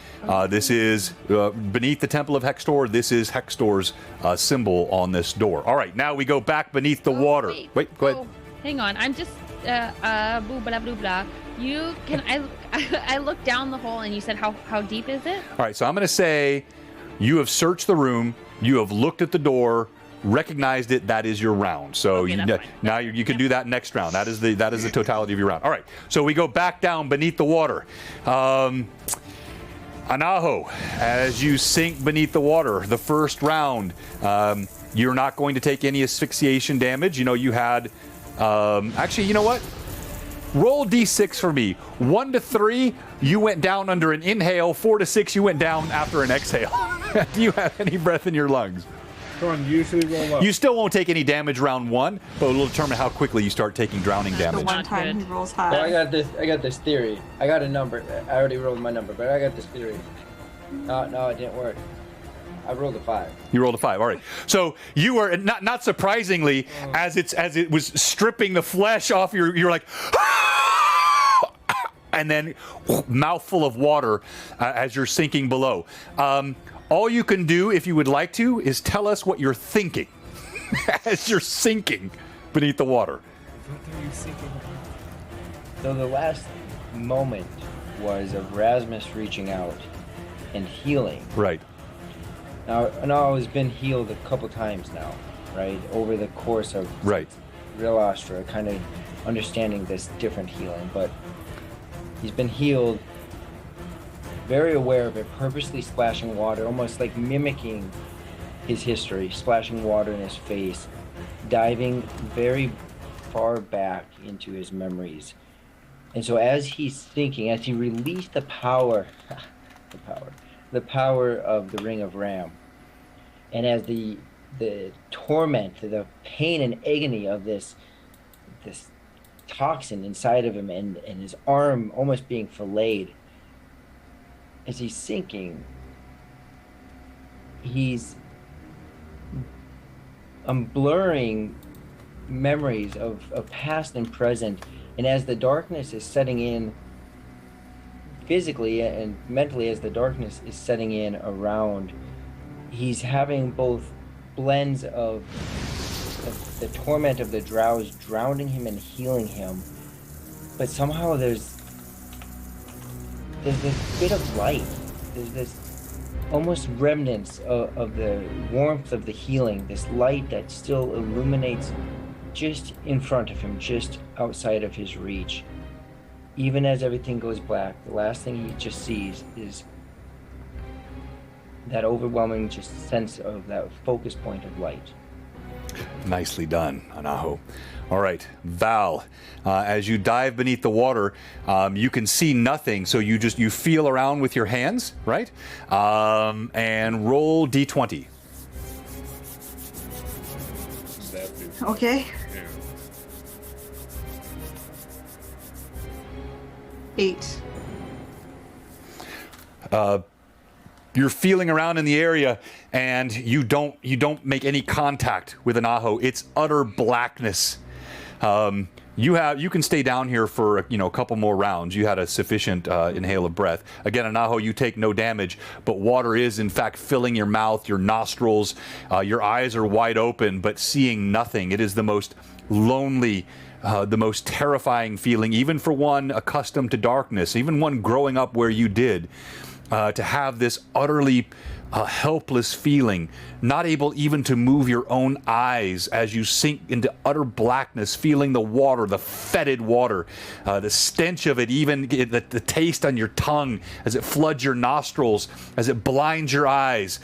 This is beneath the Temple of Hextor. This is Hextor's symbol on this door. All right, now we go back beneath the water. Wait, go ahead. hang on. I'm just blah blah blah blah. You can I looked down the hole and you said how deep is it? All right, so I'm going to say you have searched the room, you have looked at the door, recognized it. That is your round. So Okay, that's fine. now you can do that next round. That is the totality of your round. All right, so we go back down beneath the water. Anaho, as you sink beneath the water, the first round, you're not going to take any asphyxiation damage. You know, you had, actually, you know what? Roll D6 for me. 1 to 3, you went down under an inhale. 4 to 6, you went down after an exhale. Do you have any breath in your lungs? Come on, usually roll up. You still won't take any damage round 1, but it'll determine how quickly you start taking drowning The damage. one time he rolls high. Well, I got this theory. I got a number. I already rolled my number, but I got this theory. No, it didn't work. I rolled a 5. You rolled a 5. All right. So you were not surprisingly, as it was stripping the flesh off you're like, and then mouthful of water as you're sinking below. All you can do, if you would like to, is tell us what you're thinking as you're sinking beneath the water. So the last moment was of Rasmus reaching out and healing. Right. Now, Anal has been healed a couple times now, right? Over the course of Right. Real Astra, kind of understanding this different healing, but he's been healed, very aware of it, purposely splashing water, almost like mimicking his history, splashing water in his face, diving very far back into his memories. And so as he's thinking, as he released the power of the Ring of Ram, and as the torment, the pain and agony of this toxin inside of him and his arm almost being filleted, as he's sinking, he's blurring memories of past and present, and as the darkness is setting in physically and mentally, as the darkness is setting in around, he's having both blends of the torment of the drows drowning him and healing him, but somehow there's this bit of light. There's this almost remnants of the warmth of the healing, this light that still illuminates just in front of him, just outside of his reach. Even as everything goes black, the last thing he just sees is that overwhelming just sense of that focus point of light. Nicely done, Anaho. All right, Val, as you dive beneath the water, you can see nothing, so you feel around with your hands, right? And roll D20. Okay. Yeah. 8. You're feeling around in the area, and you don't make any contact with Anaho. It's utter blackness. You can stay down here for a couple more rounds. You had a sufficient inhale of breath. Again, Anaho, you take no damage, but water is in fact filling your mouth, your nostrils. Your eyes are wide open, but seeing nothing. It is the most lonely, the most terrifying feeling, even for one accustomed to darkness, even one growing up where you did, to have this utterly helpless feeling, not able even to move your own eyes as you sink into utter blackness, feeling the water, the fetid water, the stench of it, even the taste on your tongue as it floods your nostrils, as it blinds your eyes,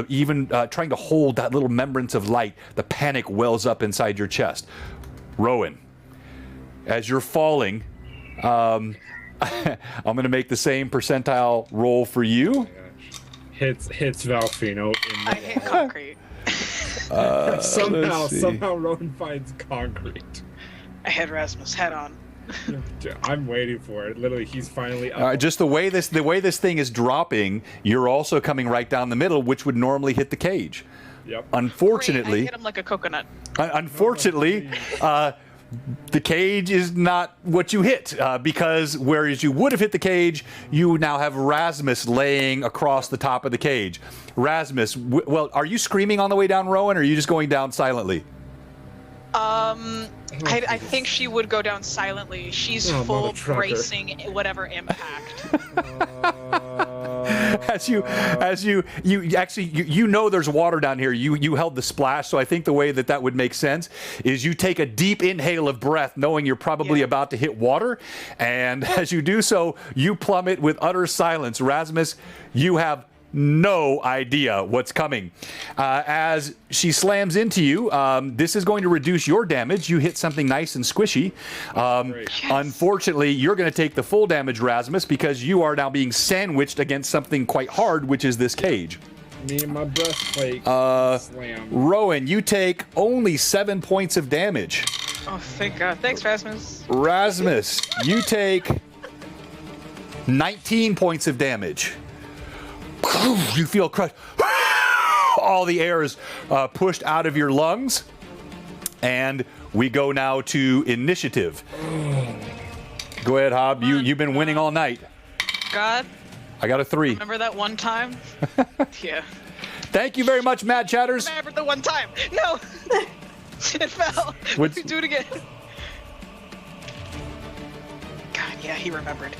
even trying to hold that little remembrance of light. The panic wells up inside your chest. Rowan, as you're falling, I'm going to make the same percentile roll for you. Hits Valfino in the I hit concrete. somehow Rowan finds concrete. I hit Rasmus head on. I'm waiting for it. Literally, he's finally up. Just the way this thing is dropping, you're also coming right down the middle, which would normally hit the cage. Yep. I Unfortunately, hit him like a coconut. unfortunately, the cage is not what you hit, because whereas you would have hit the cage, you now have Rasmus laying across the top of the cage. Rasmus, well, are you screaming on the way down, Rowan, or are you just going down silently? I think she would go down silently. She's Oh, full mother trucker. bracing whatever impact. As you actually you know there's water down here. You held the splash, so I think the way that would make sense is you take a deep inhale of breath, knowing you're probably about to hit water, and as you do so, you plummet with utter silence. Rasmus, you have no idea what's coming. As she slams into you, this is going to reduce your damage. You hit something nice and squishy. Unfortunately, you're going to take the full damage, Rasmus, because you are now being sandwiched against something quite hard, which is this cage. Me and my breastplate slam. Rowan, you take only 7 points of damage. Oh, thank God. Thanks, Rasmus. Rasmus, you take 19 points of damage. You feel crushed. All the air is pushed out of your lungs. And we go now to initiative. Go ahead, Hob. You've been winning all night. God, I got a 3. remember that one time? Yeah. Thank you very much, Matt Chatters. Remember the one time. No. It fell. What's- Do it again. God, yeah, he remembered.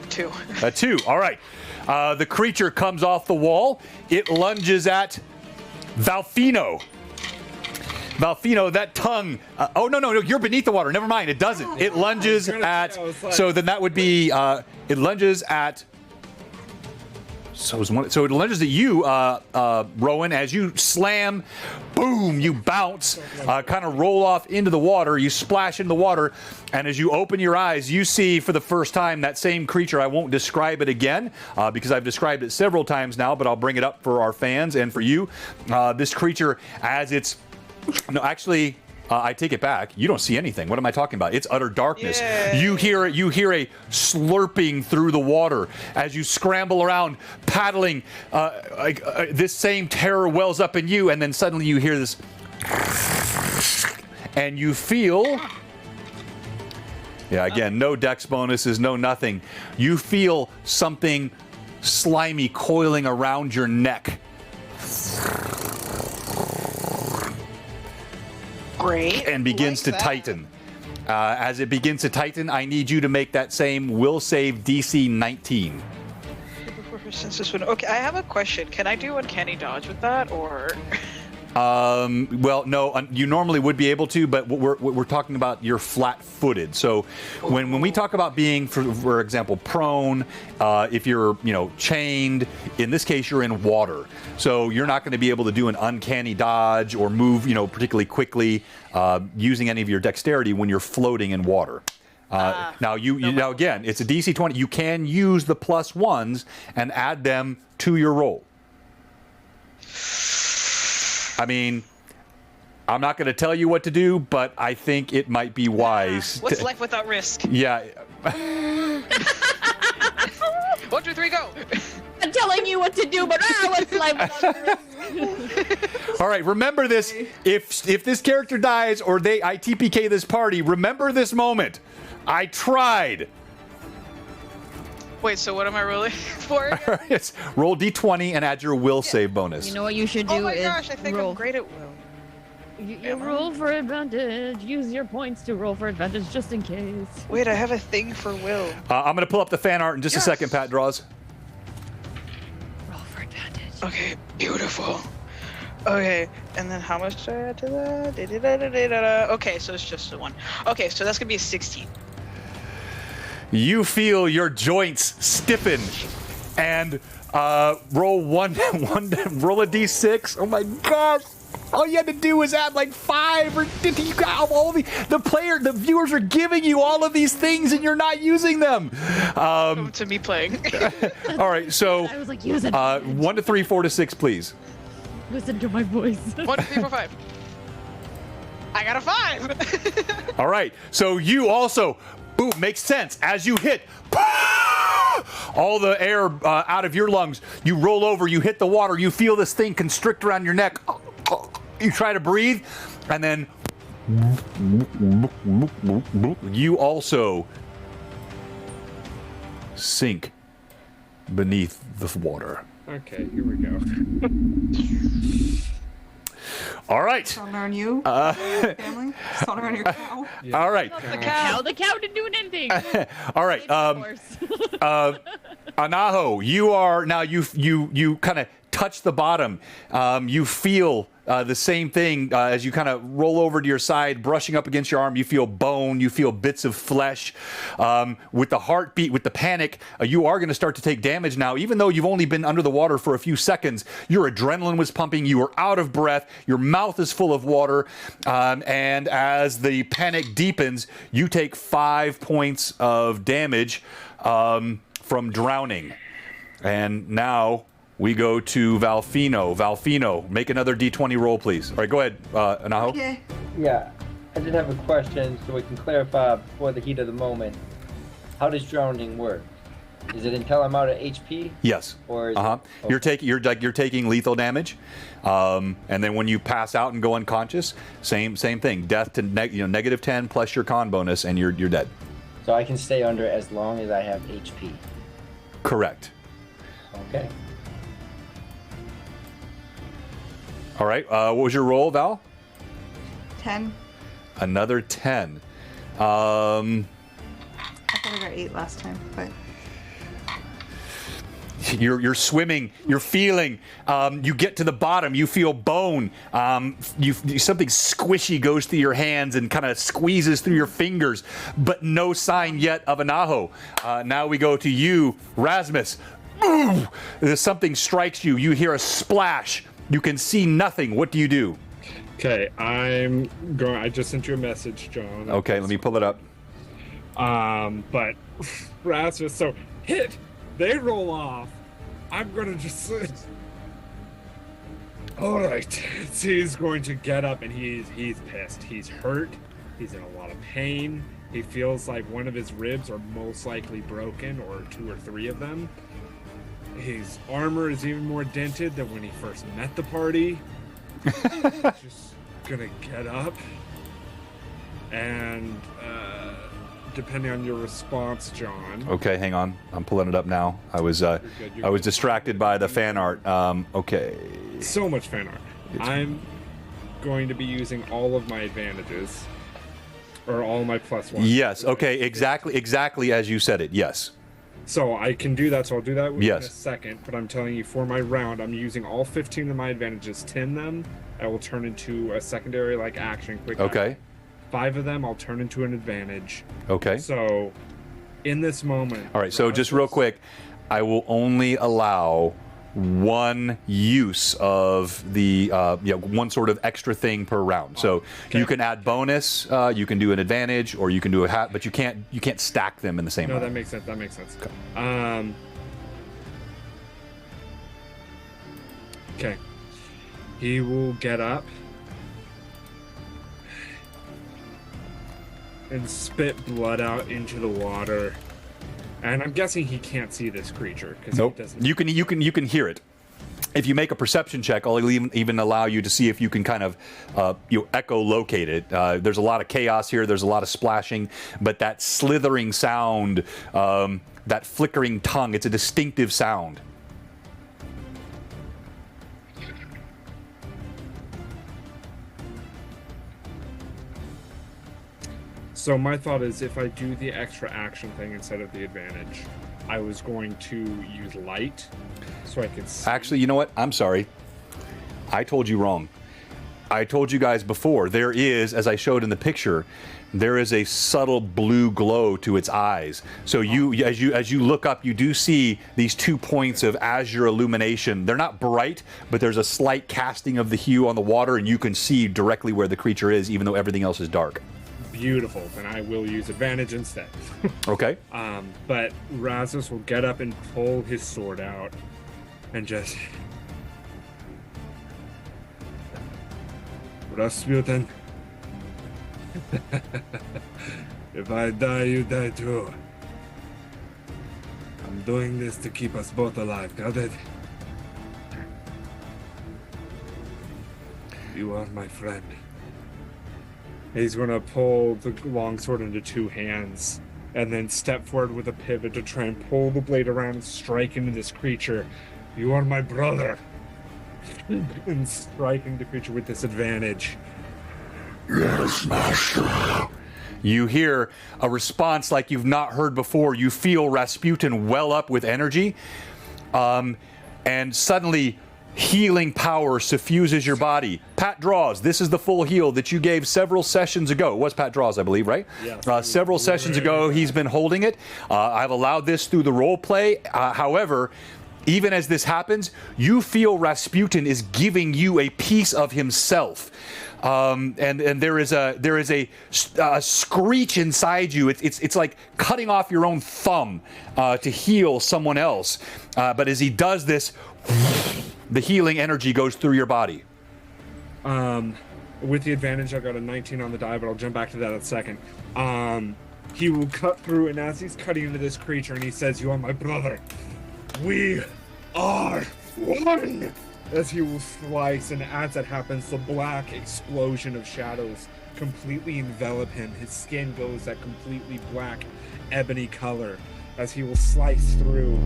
2. A 2. All right. The creature comes off the wall. It lunges at Valfino. Valfino, that tongue. Oh, no, you're beneath the water. Never mind. It doesn't. It lunges at. So then that would be. It lunges at. So it lunges at you, Rowan, as you slam, boom, you bounce, kind of roll off into the water, you splash in the water, and as you open your eyes, you see for the first time that same creature. I won't describe it again because I've described it several times now, but I'll bring it up for our fans and for you. This creature, as it's... No, actually... I take it back. You don't see anything. What am I talking about? It's utter darkness. Yay. You hear a slurping through the water as you scramble around, paddling. This same terror wells up in you, and then suddenly you hear this, and you feel. Yeah, again, no dex bonuses, no nothing. You feel something slimy coiling around your neck. Great. And begins to tighten. As it begins to tighten, I need you to make that same will save DC 19. Since this one, okay, I have a question. Can I do uncanny dodge with that, or? Well, no, you normally would be able to, but we're talking about you're flat-footed. So when we talk about being, for example, prone, if you're chained, in this case you're in water, so you're not going to be able to do an uncanny dodge or move particularly quickly using any of your dexterity when you're floating in water. Now now again, it's a DC 20. You can use the +1s and add them to your roll. I mean, I'm not going to tell you what to do, but I think it might be wise. What's life without risk? Yeah. 1, 2, 3, go. I'm telling you what to do, but what's life? All right, remember this. If this character dies or I TPK this party, remember this moment. I tried. Wait, so what am I rolling for? Yes, roll D20 and add your will save bonus. You know what you should do Oh my is gosh, I think roll. I'm great at will. You roll for advantage. Use your points to roll for advantage just in case. Wait, I have a thing for will. I'm going to pull up the fan art in just a second, Pat Draws. Roll for advantage. Okay, beautiful. Okay, and then how much do I add to that? Okay, so it's just a 1. Okay, so that's gonna be a 16. You feel your joints stiffen and roll roll a D6. Oh my gosh. All you had to do was add like 5 or did you got all the viewers are giving you all of these things and you're not using them. To me playing. All right, so I was like, use it. 1 to 3, 4 to 6, please. Listen to my voice. 1, 2, 3, 4, 5. I got a 5. All right, so you also, boom, makes sense. As you hit, all the air out of your lungs, you roll over, you hit the water, you feel this thing constrict around your neck. You try to breathe, and then you also sink beneath the water. Okay, here we go. All right. Thunder on you, family. Thunder on your cow. All right. The cow didn't do anything. All right. Anaho, you are now. You kind of touch the bottom. You feel the same thing as you kind of roll over to your side, brushing up against your arm. You feel bone. You feel bits of flesh. With the heartbeat, with the panic, you are going to start to take damage now. Even though you've only been under the water for a few seconds, your adrenaline was pumping. You were out of breath. Your mouth is full of water. And as the panic deepens, you take 5 points of damage from drowning. And now we go to Valfino. Valfino, make another D20 roll, please. All right, go ahead, Anaho. Okay. Yeah, I did have a question so we can clarify before the heat of the moment. How does drowning work? Is it until I'm out of HP? Yes. Or is Uh-huh. it, You're taking lethal damage, and then when you pass out and go unconscious, same thing. Death to negative 10 plus your con bonus, and you're dead. So I can stay under as long as I have HP. Correct. Okay. All right. What was your roll, Val? 10. Another 10. I thought I got 8 last time, but You're swimming. You're feeling. You get to the bottom. You feel bone. Something squishy goes through your hands and kind of squeezes through your fingers, but no sign yet of Anaho. Now we go to you, Rasmus. Ooh! Something strikes you. You hear a splash. You can see nothing. What do you do? Okay, I'm going. I just sent you a message, John. Okay, let me pull it up. But Rasmus, so hit. They roll off. I'm gonna just. All right. So he's going to get up, and he's pissed. He's hurt. He's in a lot of pain. He feels like one of his ribs are most likely broken, or 2 or 3 of them. His armor is even more dented than when he first met the party. Just gonna get up, and depending on your response, John. Okay, hang on. I'm pulling it up now. I was You're good. distracted by the fan art. Okay. So much fan art. I'm going to be using all of my advantages, or all my +1. Yes. Okay. Exactly as you said it. Yes. So I can do that. So I'll do that in a Yes. second. But I'm telling you, for my round, I'm using all 15 of my advantages. 10 them, I will turn into a secondary action. Quick. Okay. action. 5 of them, I'll turn into an advantage. Okay. So, in this moment. All right. So just real quick, I will only allow one use of the one sort of extra thing per round. So Okay. you can add bonus, you can do an advantage, or you can do a hat, but you can't stack them in the same No, round. that makes sense. That makes sense. Okay. He will get up and spit blood out into the water. And I'm guessing he can't see this creature because Nope. he doesn't. You can hear it. If you make a perception check, I'll even allow you to see if you can kind of echolocate it. There's a lot of chaos here. There's a lot of splashing, but that slithering sound, that flickering tongue, it's a distinctive sound. So my thought is, if I do the extra action thing instead of the advantage, I was going to use light, so I could see. Actually, you know what? I'm sorry. I told you wrong. I told you guys before, there is, as I showed in the picture, there is a subtle blue glow to its eyes. So as you look up, you do see these 2 points of azure illumination. They're not bright, but there's a slight casting of the hue on the water, and you can see directly where the creature is, even though everything else is dark. Beautiful. Then I will use advantage instead. Okay. But Rasmus will get up and pull his sword out and just. Rasputin. If I die, you die too. I'm doing this to keep us both alive, got it? You are my friend. He's gonna pull the longsword into 2 hands and then step forward with a pivot to try and pull the blade around and strike into this creature. You are my brother. and striking the creature with disadvantage. Yes, master. You hear a response like you've not heard before. You feel Rasputin well up with energy, and suddenly healing power suffuses your body. Pat draws. This is the full heal that you gave several sessions ago. It was Pat draws, I believe, right? Yes. Several sessions ago, he's been holding it. I've allowed this through the role play. However, even as this happens, you feel Rasputin is giving you a piece of himself. And there is a screech inside you. It's like cutting off your own thumb to heal someone else. But as he does this, the healing energy goes through your body. With the advantage, I got a 19 on the die, but I'll jump back to that in a second. He will cut through, and as he's cutting into this creature, and he says, "You are my brother. We are one." As he will slice, and as that happens, the black explosion of shadows completely envelop him. His skin goes that completely black, ebony color as he will slice through.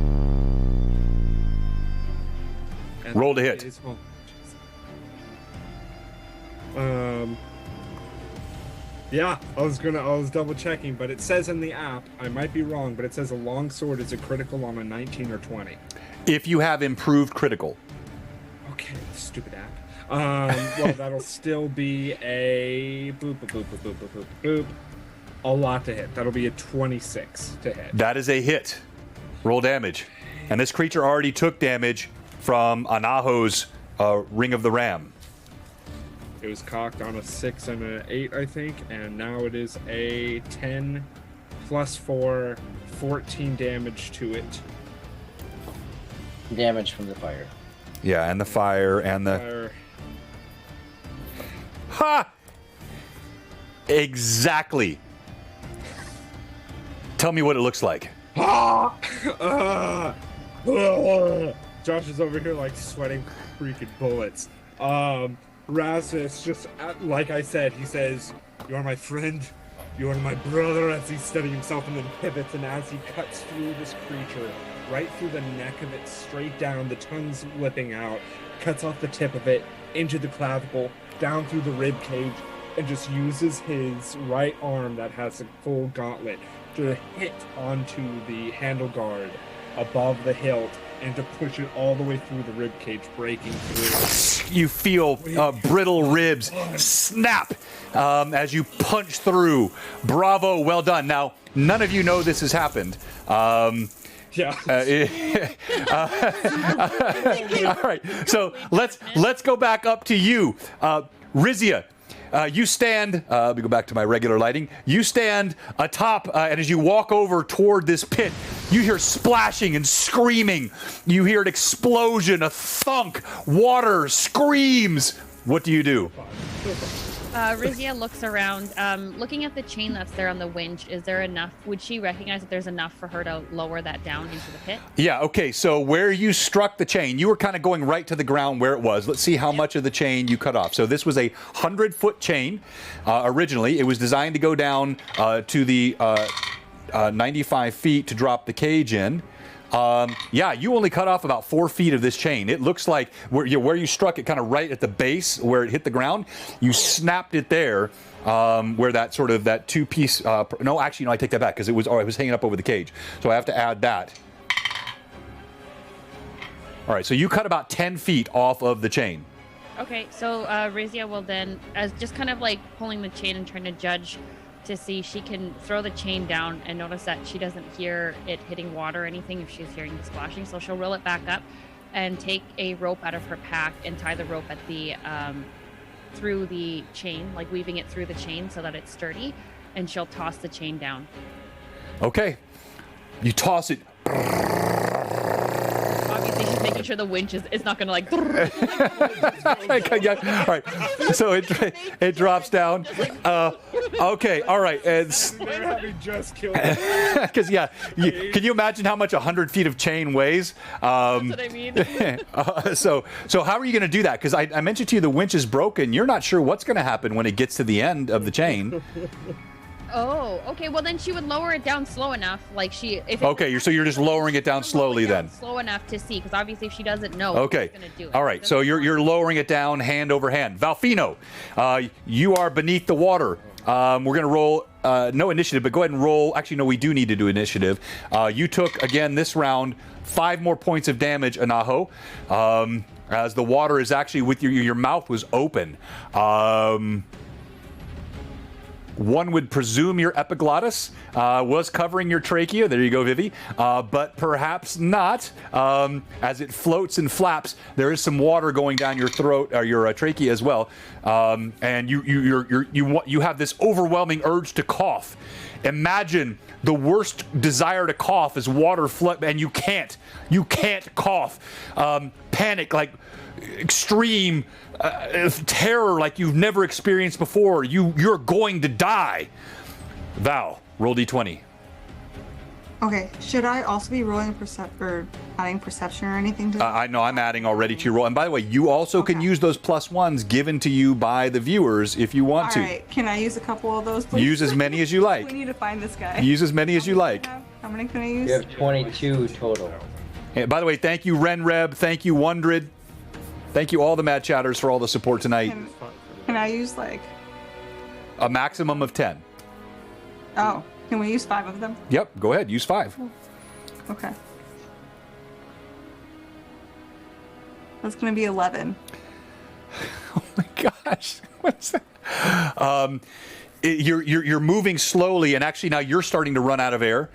And Roll to hit. Yeah, I was double checking, but it says in the app, I might be wrong, but it says a long sword is a critical on a 19 or 20. If you have improved critical. Okay, stupid app. Well, that'll still be a boop, boop, boop, boop, boop, boop, boop. A lot to hit. That'll be a 26 to hit. That is a hit. Roll damage. And this creature already took damage from Anaho's Ring of the Ram. It was cocked on a 6 and an 8, I think, and now it is a 10 plus 4, 14 damage to it. Damage from the fire. Yeah, and the fire and the... Fire. Ha! Exactly. Tell me what it looks like. Josh is over here like sweating freaking bullets. Rasmus, just like I said, he says, "You are my friend, you are my brother," as he's steadying himself and then pivots, and as he cuts through this creature, right through the neck of it, straight down, the tongue's lipping out, cuts off the tip of it, into the clavicle, down through the rib cage, and just uses his right arm that has a full gauntlet to hit onto the handle guard above the hilt and to push it all the way through the rib cage, breaking through. You feel brittle ribs snap as you punch through. Bravo, well done. Now, none of you know this has happened. Yeah. All right, so let's go back up to you, Rizia. You stand, let me go back to my regular lighting. You stand atop, and as you walk over toward this pit, you hear splashing and screaming. You hear an explosion, a thunk, water, screams. What do you do? Rizia looks around, looking at the chain that's there on the winch. Is there enough? Would she recognize that there's enough for her to lower that down into the pit? Yeah, okay, so where you struck the chain, you were kind of going right to the ground where it was. Let's see how much of the chain you cut off. So this was a 100-foot chain originally. It was designed to go down to the 95 feet to drop the cage in. Yeah, you only cut off about 4 feet of this chain. It looks like where you struck it kind of right at the base where it hit the ground. You snapped it there where that sort of that two-piece. No, actually, no, I take that back because it was hanging up over the cage. So I have to add that. All right, so you cut about 10 feet off of the chain. Okay, so Rizia will then, as just kind of like pulling the chain and trying to judge to see she can throw the chain down and notice that she doesn't hear it hitting water or anything if she's hearing the splashing. So she'll roll it back up and take a rope out of her pack and tie the rope at the through the chain, like weaving it through the chain so that it's sturdy, and she'll toss the chain down. Okay, you toss it. Obviously, she's making sure the winch is not gonna like. Yeah, all right, so it drops down. Okay, all right. They're having just killed Because can you imagine how much 100 feet of chain weighs? That's what I mean. So how are you going to do that? Because I mentioned to you the winch is broken. You're not sure what's going to happen when it gets to the end of the chain. Oh, okay. Well, then she would lower it down slow enough, like she. If Okay, so you're just lowering it down slowly then. Slow enough to see, because obviously if she doesn't know, Okay. she's gonna do it. All right. So you're lowering it down hand over hand. Valfino, you are beneath the water. We're gonna roll no initiative, but go ahead and roll. Actually, no, we do need to do initiative. You took again this round 5 more points of damage, Anaho, as the water is actually with your mouth was open. One would presume your epiglottis was covering your trachea. There you go, Vivi. But perhaps not. As it floats and flaps, there is some water going down your throat or your trachea as well. And you have this overwhelming urge to cough. Imagine the worst desire to cough is water flood, and you can't cough. Panic, like extreme terror like you've never experienced before. You're going to die. Val, roll d20. Okay, should I also be rolling or adding perception or anything to that? I know I'm adding already to your roll. And by the way, you also can use those +1s given to you by the viewers if you want to. All right, can I use a couple of those, please? Use as many as you like. We need to find this guy. Use as many as you like. How many can I use? You have 22 total. And by the way, thank you, Renreb. Thank you, Wondred. Thank you, all the Mad Chatters, for all the support tonight. Can I use like... A maximum of 10. Oh, can we use 5 of them? Yep, go ahead. Use 5. Okay. That's going to be 11. Oh my gosh. What's that? You're moving slowly, and actually now you're starting to run out of air.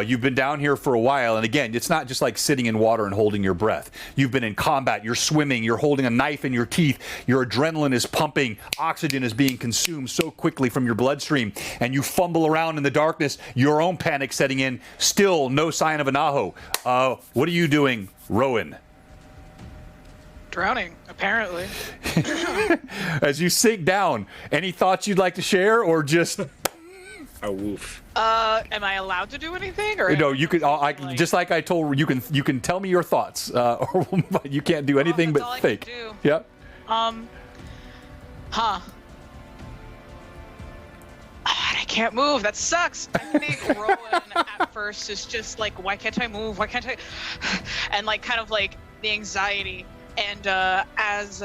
You've been down here for a while, and again, it's not just like sitting in water and holding your breath. You've been in combat, you're swimming, you're holding a knife in your teeth, your adrenaline is pumping, oxygen is being consumed so quickly from your bloodstream, and you fumble around in the darkness, your own panic setting in, still no sign of Anaho. What are you doing, Rowan? Drowning, apparently. As you sink down, any thoughts you'd like to share, or just... A woof. Am I allowed to do anything, or No, you could. Just like I told you can tell me your thoughts, or you can't do anything that's but all I can think. do. Yep. I can't move. That sucks. I think Rowan at first is just like, why can't I move? Why can't I? And like, kind of like the anxiety. And as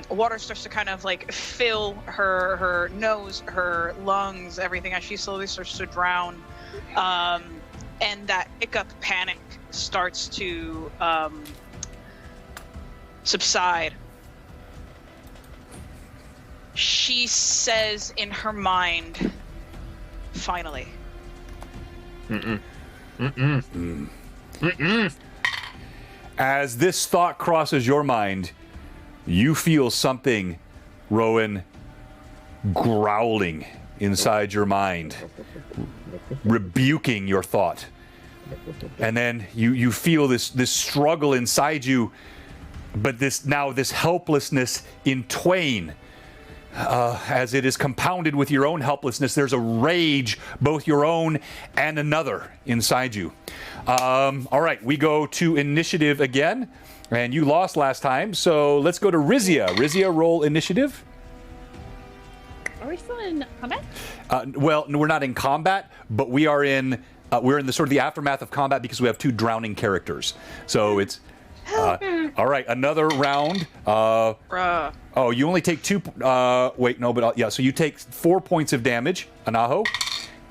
water starts to kind of like fill her nose, her lungs, everything, as she slowly starts to drown, and that hiccup panic starts to subside, she says in her mind, finally. As this thought crosses your mind, you feel something, Rowan, growling inside your mind, rebuking your thought. And then you feel this struggle inside you, but this helplessness in twain. As it is compounded with your own helplessness, there's a rage, both your own and another, inside you. All right, we go to initiative again, and you lost last time, so let's go to Rizia. Rizia, roll initiative. Are we still in combat? Well, no, we're not in combat, but we are in. We're in the sort of the aftermath of combat because we have 2 drowning characters. So it's. All right, another round. Bruh. Oh, you only take 2. Wait, no, but yeah. So you take 4 points of damage, Anaho,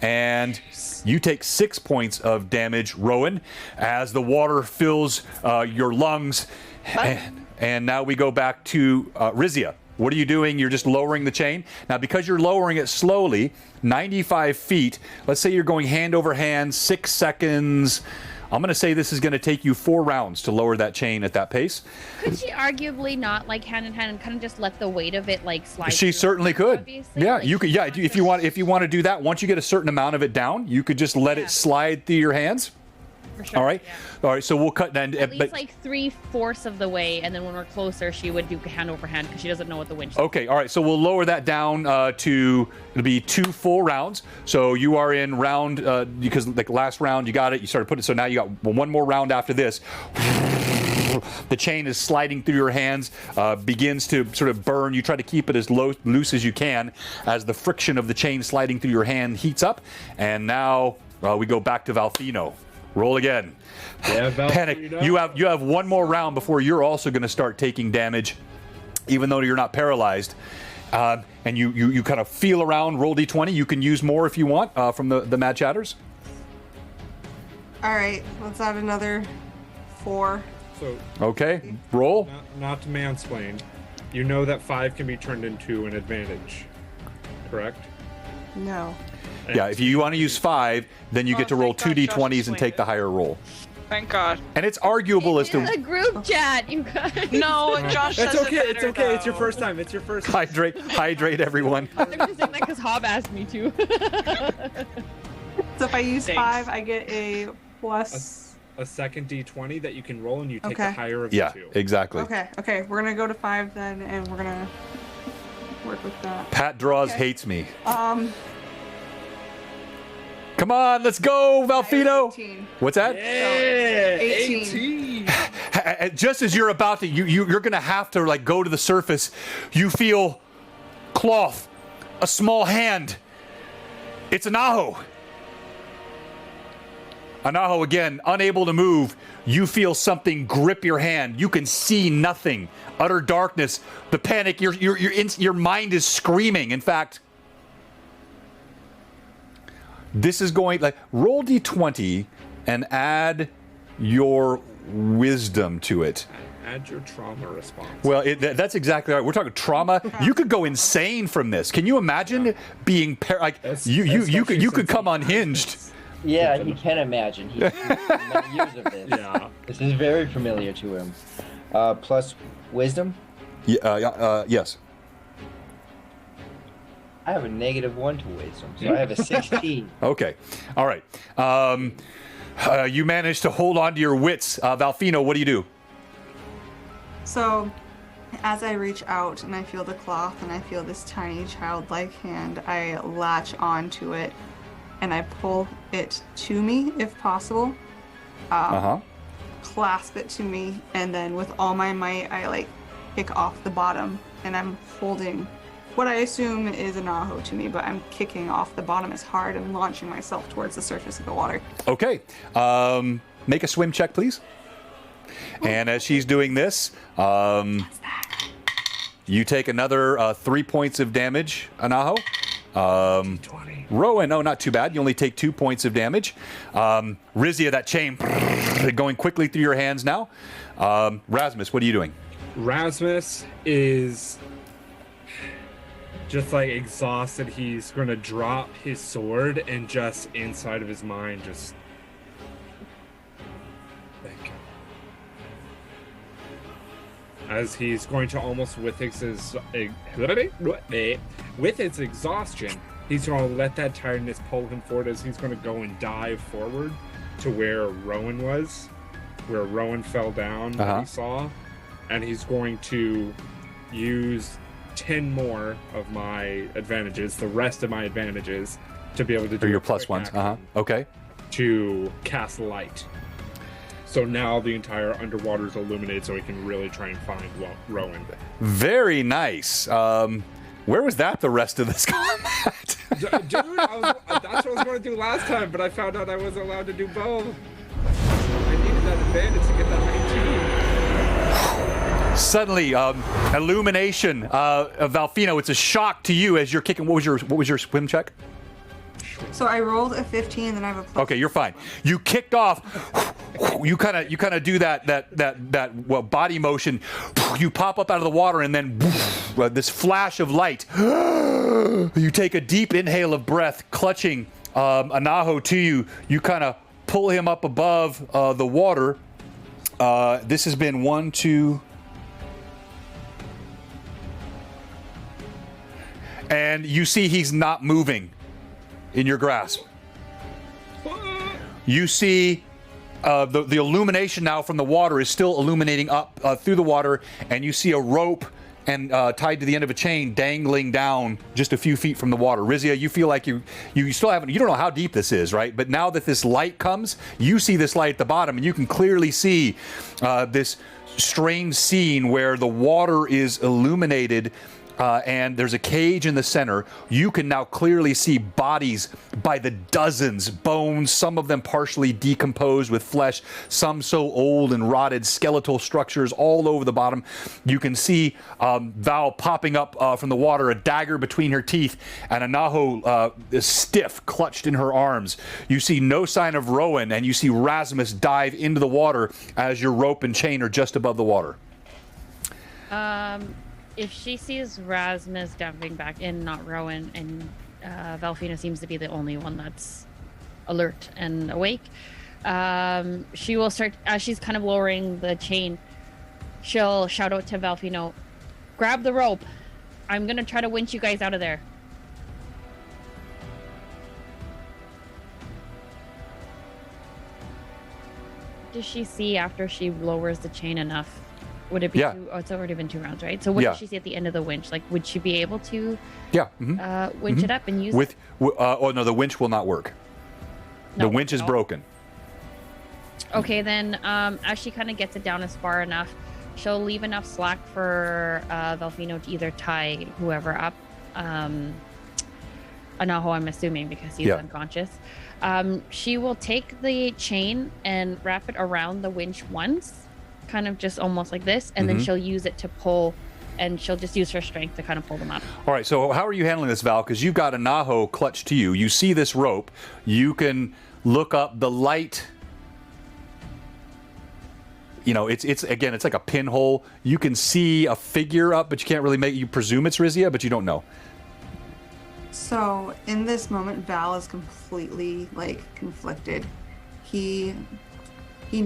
and you take 6 points of damage, Rowan, as the water fills your lungs. And now we go back to Rizia. What are you doing? You're just lowering the chain. Now, because you're lowering it slowly, 95 feet. Let's say you're going hand over hand, 6 seconds. I'm going to say this is going to take you 4 rounds to lower that chain at that pace. Could she arguably not like hand in hand and kind of just let the weight of it like slide? She through certainly her, could. obviously? Yeah, Like, you could. Yeah, if you want to do that, once you get a certain amount of it down, you could just let it slide through your hands. For sure, All right. yeah. All right. So we'll cut down. At least like 3/4 of the way, and then when we're closer, she would do hand over hand because she doesn't know what the wind is. Okay. All right. So we'll lower that down to it'll be 2 full rounds. So you are in round because like last round you got it. You started putting it. So now you got 1 more round after this. the chain is sliding through your hands, begins to sort of burn. You try to keep it as loose as you can as the friction of the chain sliding through your hand heats up. And now we go back to Valfino. Roll again. Yeah, Panic. You have one more round before you're also going to start taking damage, even though you're not paralyzed. And you kind of feel around. Roll d20. You can use more if you want from the Mad Chatters. All right, let's add another 4. So, Okay. Roll. not to mansplain, you know that 5 can be turned into an advantage, correct? No. Yeah. If you want to use 5, then you get to roll thank 2 God Josh d20s and take the higher roll. Thank God. And it's arguable as It's in to the group chat, you guys. No, Josh It's says okay. it It's better, okay. It's your though. first time. It's your first time. hydrate everyone. I'm just saying that because Hob asked me to. So if I use Thanks. 5, I get a plus. A second d20 that you can roll, and you take the Okay. higher of Yeah. the 2. Exactly. Okay, we're gonna go to 5 then, and we're gonna work with that. Pat draws Okay. hates me. Come Come on, let's go, Valfino. 18. What's that? Yeah, 18. Just as you're about to, you're gonna have to like go to the surface. You feel cloth, a small hand. It's Anaho. Anaho again, unable to move. You feel something grip your hand. You can see nothing. Utter darkness. The panic. Your mind is screaming. In fact, this is going like roll d20 and add your wisdom to it. Add your trauma response. Well, that's exactly right. We're talking trauma. You could go insane from this. Can you imagine being you could come unhinged. Yeah, you can imagine. He's many years of this. Yeah. This is very familiar to him. Plus wisdom. Yes. I have a -1 to wisdom, so I have a 16. Okay. All right. You managed to hold on to your wits. Valfino, what do you do? So, as I reach out and I feel the cloth and I feel this tiny childlike hand, I latch onto it and I pull it to me if possible. Clasp it to me, and then with all my might, I like kick off the bottom, and I'm holding what I assume is an aho to me, but I'm kicking off the bottom as hard and launching myself towards the surface of the water. Okay. Make a swim check, please. And as she's doing this, you take another 3 points of damage, Anaho. 20. Rowan, no, not too bad. You only take 2 points of damage. Rizia, that chain going quickly through your hands now. Rasmus, what are you doing? Rasmus is just like exhausted. He's gonna drop his sword and just inside of his mind just think. As he's going to almost with its exhaustion, he's going to let that tiredness pull him forward as he's going to go and dive forward to where Rowan was, where Rowan fell down that he saw, and he's going to use 10 more of my advantages, the rest of my advantages, to be able to do Or your a plus quick ones. action Okay. to cast light. So now the entire underwater is illuminated, so he can really try and find Rowan. Very nice. Where was that the rest of this combat? Dude, that's what I was going to do last time, but I found out I wasn't allowed to do both. I needed that advantage to get that 19. Suddenly, illumination. Valfino, it's a shock to you as you're kicking. What was your swim check? So I rolled a 15, then I have a plus. Okay, you're fine. You kicked off. You kind of do that body motion. You pop up out of the water, and then this flash of light. You take a deep inhale of breath, clutching Anaho to you. You kind of pull him up above the water. This has been 1, 2. And you see he's not moving in your grasp. You see the illumination now from the water is still illuminating up through the water, and you see a rope and tied to the end of a chain, dangling down just a few feet from the water. Rizia, you feel like you still haven't, you don't know how deep this is, right? But now that this light comes, you see this light at the bottom, and you can clearly see this strange scene where the water is illuminated. And there's a cage in the center. You can now clearly see bodies by the dozens, bones, some of them partially decomposed with flesh, some so old and rotted, skeletal structures all over the bottom. You can see Val popping up from the water, a dagger between her teeth, and Anaho stiff, clutched in her arms. You see no sign of Rowan, and you see Rasmus dive into the water as your rope and chain are just above the water. If she sees Rasmus diving back in, not Rowan, and Valfina seems to be the only one that's alert and awake, she will start, as she's kind of lowering the chain, she'll shout out to Valfino, grab the rope. I'm going to try to winch you guys out of there. Does she see after she lowers the chain enough? Would it be two? Oh, it's already been 2 rounds, right? So what does she see at the end of the winch? Like, would she be able to winch it up and use it? Oh, no, the winch will not work. No, the winch is broken. Okay, then as she kind of gets it down as far enough, she'll leave enough slack for Valfino to either tie whoever up. Anaho, I'm assuming, because he's unconscious. She will take the chain and wrap it around the winch once, kind of just almost like this, and then she'll use it to pull, and she'll just use her strength to kind of pull them up. All right, so how are you handling this, Val? Because you've got Anaho clutched to you. You see this rope. You can look up the light. You know, it's again, it's like a pinhole. You can see a figure up, but you can't really make. You presume it's Rizia, but you don't know. So in this moment, Val is completely conflicted. He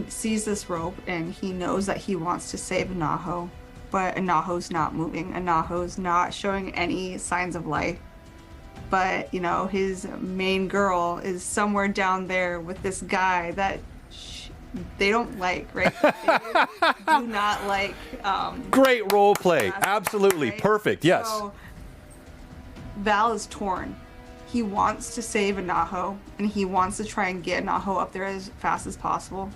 sees this rope and he knows that he wants to save Anaho, but Anaho's not moving. Anaho's not showing any signs of life. But, his main girl is somewhere down there with this guy that they don't like, right? They do not like. Great role play. Absolutely. Right? Perfect. Yes. So, Val is torn. He wants to save Anaho, and he wants to try and get Anaho up there as fast as possible.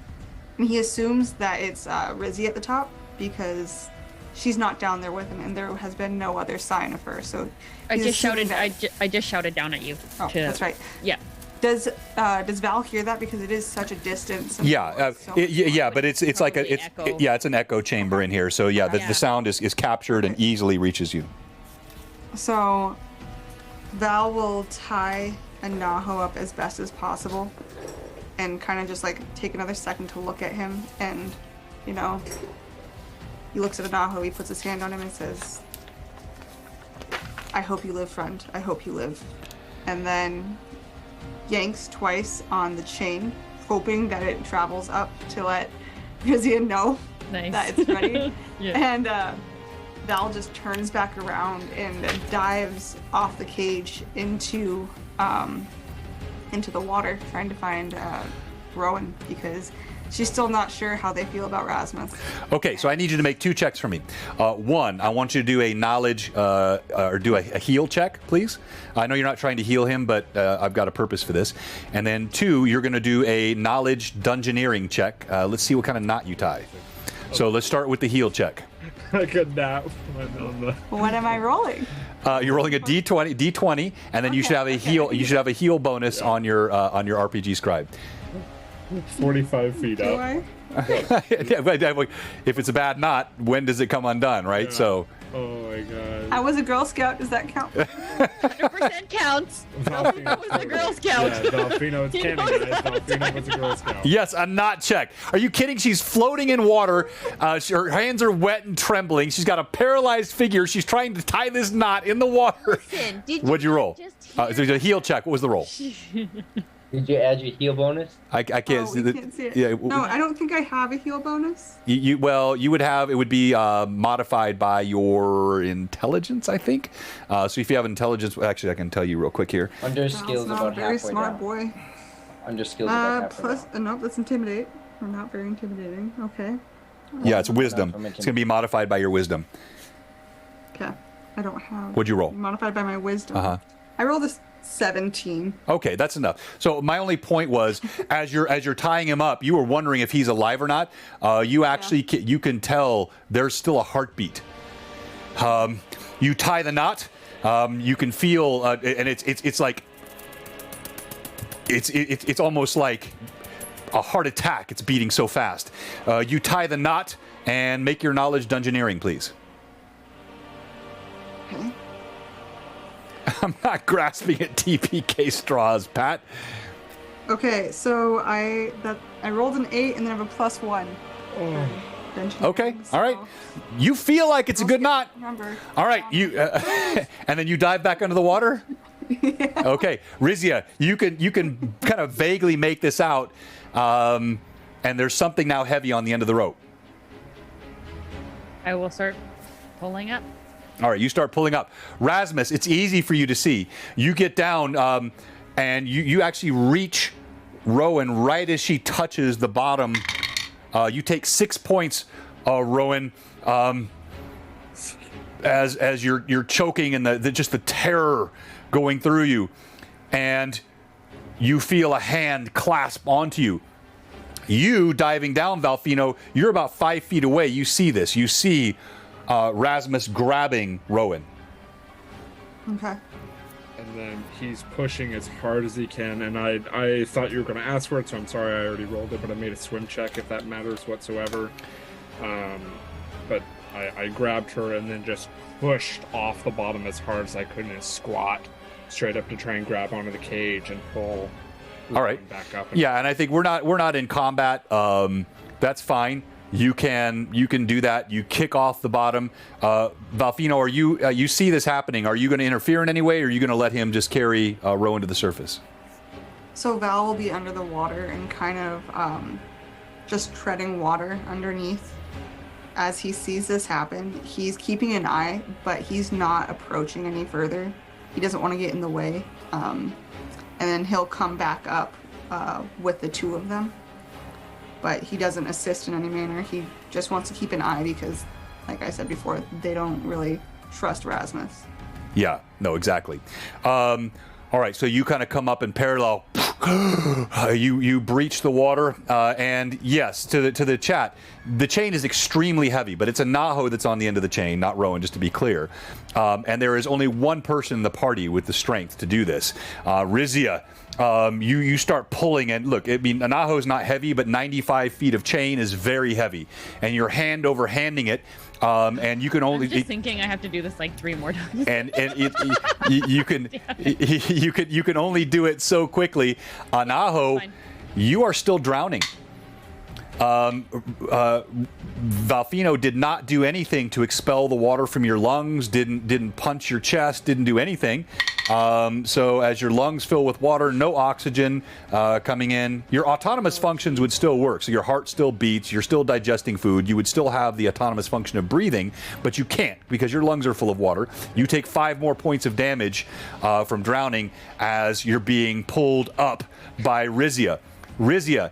And he assumes that it's Rizzy at the top because she's not down there with him, and there has been no other sign of her. So I just shouted. I just shouted down at you. Oh, that's right. Yeah. Does Val hear that because it is such a distance? Yeah, but it's like it's an echo chamber in here. So the sound is captured and easily reaches you. So Val will tie Anaho up as best as possible. And kind of just take another second to look at him, and he looks at Anaho, he puts his hand on him and says, I hope you live, friend. I hope you live. And then yanks twice on the chain, hoping that it travels up to let Rizia know that it's ready. And Val just turns back around and dives off the cage into the water, trying to find Rowan, because she's still not sure how they feel about Rasmus. Okay, so I need you to make 2 checks for me. One, I want you to do a knowledge or do a heal check, please. I know you're not trying to heal him, but I've got a purpose for this. And then 2, you're going to do a knowledge dungeoneering check. Let's see what kind of knot you tie. So let's start with the heal check. I could not. What am I rolling? You're rolling a d20, and then you should have a heal. You should have a heal bonus on your RPG scribe. 45 feet Do up. I? If it's a bad knot, when does it come undone, right? Yeah. So. Oh my god. I was a Girl Scout. Does that count? 100% counts. Valfino was a Girl Scout. Yeah, Valfino, it's canon, guys. Valfino was a Girl Scout. Yes, a knot check. Are you kidding? She's floating in water. Her hands are wet and trembling. She's got a paralyzed figure. She's trying to tie this knot in the water. Listen, What'd you roll? So a heal check. What was the roll? Did you add your heal bonus? I can't see we can't see it. Yeah, no, I don't think I have a heal bonus. you would have, it would be modified by your intelligence, I think. So if you have intelligence, actually I can tell you real quick here. Under skills Not about a very halfway smart down. boy. Under skills about halfway Plus, down. no, that's intimidate. Or not very intimidating. Okay. Yeah, it's wisdom. from It's going to be modified by your wisdom. Okay. I don't have. What'd you roll? Modified by my wisdom. Uh-huh. I rolled a 17. Okay, that's enough. So my only point was, as you're tying him up, you were wondering if he's alive or not. You actually you can tell there's still a heartbeat. You tie the knot. You can feel, and it's like it's almost like a heart attack. It's beating so fast. You tie the knot and make your knowledge dungeoneering, please. Okay. I'm not grasping at TPK straws, Pat. Okay, so I rolled an 8 and then I have a +1. Okay, all right. You feel like it's a good knot. Remember. All right, you and then you dive back under the water. Yeah. Okay, Rizia, you can kind of vaguely make this out, and there's something now heavy on the end of the rope. I will start pulling up. All right, you start pulling up. Rasmus, it's easy for you to see. You get down, and you actually reach Rowan right as she touches the bottom. You take 6 points, Rowan, as you're choking and just the terror going through you, and you feel a hand clasp onto you. You diving down, Valfino, you're about 5 feet away. You see this. You see Rasmus grabbing Rowan. Okay. And then he's pushing as hard as he can, and I thought you were going to ask for it, so I'm sorry I already rolled it, but I made a swim check if that matters whatsoever. But I grabbed her and then just pushed off the bottom as hard as I could and squat straight up to try and grab onto the cage and pull. All right. Back up. Yeah, and I think we're not in combat. That's fine. You can do that. You kick off the bottom. Valfino, are you see this happening? Are you going to interfere in any way, or are you going to let him just carry Rowan to the surface? So Val will be under the water and kind of just treading water underneath. As he sees this happen, he's keeping an eye, but he's not approaching any further. He doesn't want to get in the way. And then he'll come back up with the two of them. But he doesn't assist in any manner. He just wants to keep an eye because, like I said before, they don't really trust Rasmus. Yeah, no, exactly. All right, so you kind of come up in parallel. You breach the water, and yes, to the chat, the chain is extremely heavy, but it's a Naho that's on the end of the chain, not Rowan, just to be clear. And there is only one person in the party with the strength to do this. Rizia, you start pulling, and look, I mean, a Naho is not heavy, but 95 feet of chain is very heavy, and you're hand over handing it. And you can only. I'm just thinking I have to do this like 3 more times. And you can only do it so quickly. Anaho, you are still drowning. Valfino did not do anything to expel the water from your lungs. Didn't punch your chest. Didn't do anything. So as your lungs fill with water, no oxygen coming in, your autonomous functions would still work. So your heart still beats. You're still digesting food. You would still have the autonomous function of breathing, but you can't because your lungs are full of water. You take 5 more points of damage from drowning as you're being pulled up by Rizia. Rizia,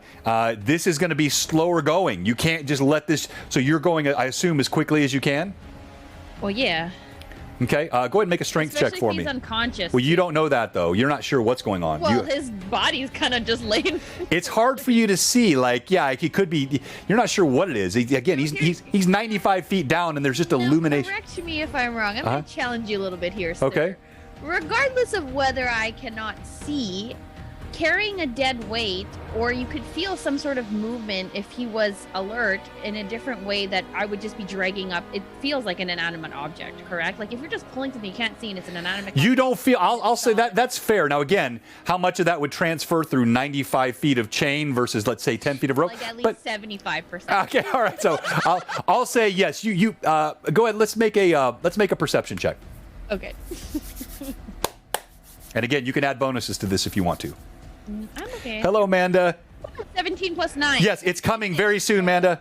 this is going to be slower going. You can't just let this. So you're going, I assume, as quickly as you can? Well, yeah. Okay, go ahead and make a strength check for if he's me. unconscious. Well, you don't know that, though. You're not sure what's going on. Well, his body's kind of just laying. It's hard for you to see. Like, yeah, he could be. You're not sure what it is. He's 95 feet down, and there's just illumination. Correct me if I'm wrong. I'm going to challenge you a little bit here, sir. Okay. Regardless of whether I cannot see, carrying a dead weight, or you could feel some sort of movement if he was alert in a different way that I would just be dragging up. It feels like an inanimate object, correct? Like if you're just pulling something you can't see and it's an inanimate object. You don't feel. I'll say that's fair. Now again, how much of that would transfer through 95 feet of chain versus, let's say, 10 feet of rope? Like at least 75%. Okay, all right. So I'll say yes. You go ahead. Let's make a perception check. Okay. And again, you can add bonuses to this if you want to. I'm okay. Hello, Amanda. 17 plus 9. Yes, it's coming very soon, Amanda.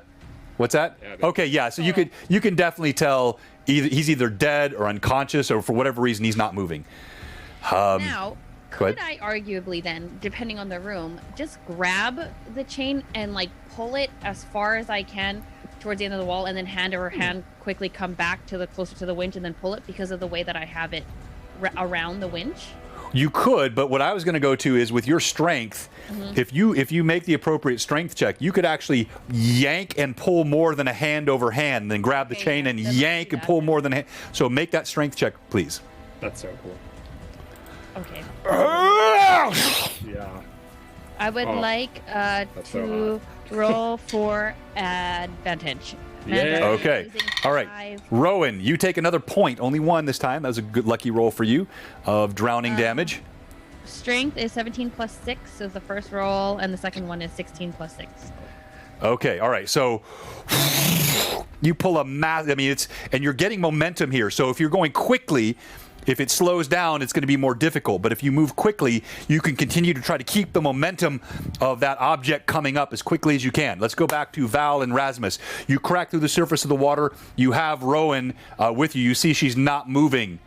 What's that? Yeah, Okay, yeah. So you can definitely tell he's either dead or unconscious, or for whatever reason he's not moving. Now, go ahead. could I arguably then, depending on the room, just grab the chain and like pull it as far as I can towards the end of the wall and then hand over hand quickly come back to the closer to the winch and then pull it because of the way that I have it around the winch? You could, but what I was going to go to is with your strength, if you make the appropriate strength check, you could actually yank and pull more than a hand over hand, then grab the chain and yank and pull more than a hand. So make that strength check, please. That's so cool. Okay. Yeah. I would like to roll for advantage. Yeah. Okay. All right. Rowan, you take another point. Only one this time. That was a good lucky roll for you of drowning damage. Strength is 17 plus 6 is the first roll, and the second one is 16 plus 6. Okay. All right. So you pull a massive. I mean, and you're getting momentum here. So if you're going quickly, if it slows down, it's going to be more difficult. But if you move quickly, you can continue to try to keep the momentum of that object coming up as quickly as you can. Let's go back to Val and Rasmus. You crack through the surface of the water. You have Rowan with you. You see she's not moving.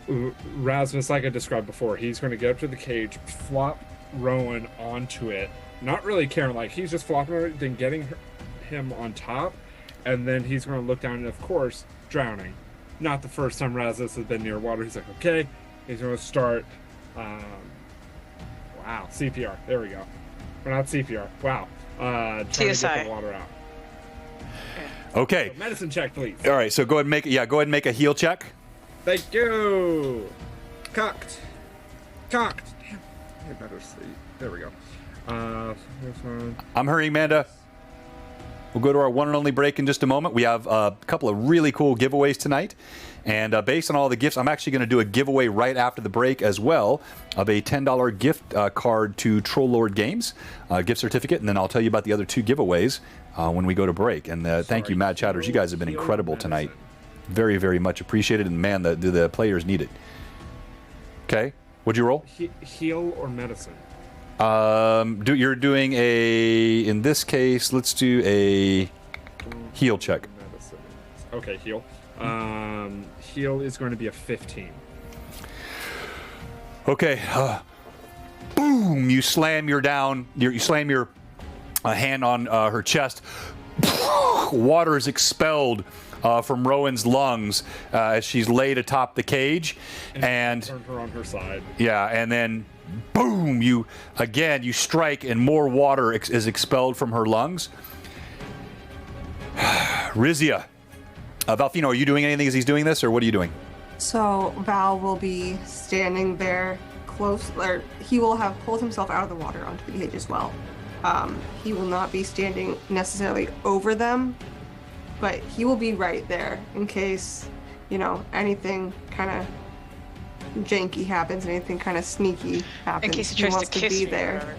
Rasmus, like I described before, he's going to get up to the cage, flop Rowan onto it. Not really caring. Like, he's just flopping it, then getting him on top. And then he's going to look down and, of course, drowning. Not the first time Rasmus has been near water. He's like, okay. He's going to start, wow, CPR. There we go. Or not CPR. Wow. Trying to get the water out. Okay. So medicine check, please. All right. So go ahead and make a heal check. Thank you. Cocked. Damn. I better sleep. There we go. This one. I'm hurrying, Amanda. We'll go to our one and only break in just a moment. We have a couple of really cool giveaways tonight. And based on all the gifts, I'm actually going to do a giveaway right after the break as well of a $10 gift card to Troll Lord Games, gift certificate. And then I'll tell you about the other two giveaways when we go to break. And thank you, Mad Chatters. You guys have been incredible tonight. Very, very much appreciated. And man, the players need it. Okay. What'd you roll? Heal or medicine? You're doing in this case, let's do a heal check. Medicine. Okay, heal. Heal is going to be a 15. Okay. Boom! You slam your hand on her chest. Water is expelled from Rowan's lungs as she's laid atop the cage, and turn her on her side. Yeah, and then boom! You strike, and more water is expelled from her lungs. Rizia, Valfino, are you doing anything as he's doing this, or what are you doing? So Val will be standing there close, or he will have pulled himself out of the water onto the cage as well. He will not be standing necessarily over them, but he will be right there in case, anything kind of janky happens, anything kind of sneaky happens. In case he tries to kiss be me there.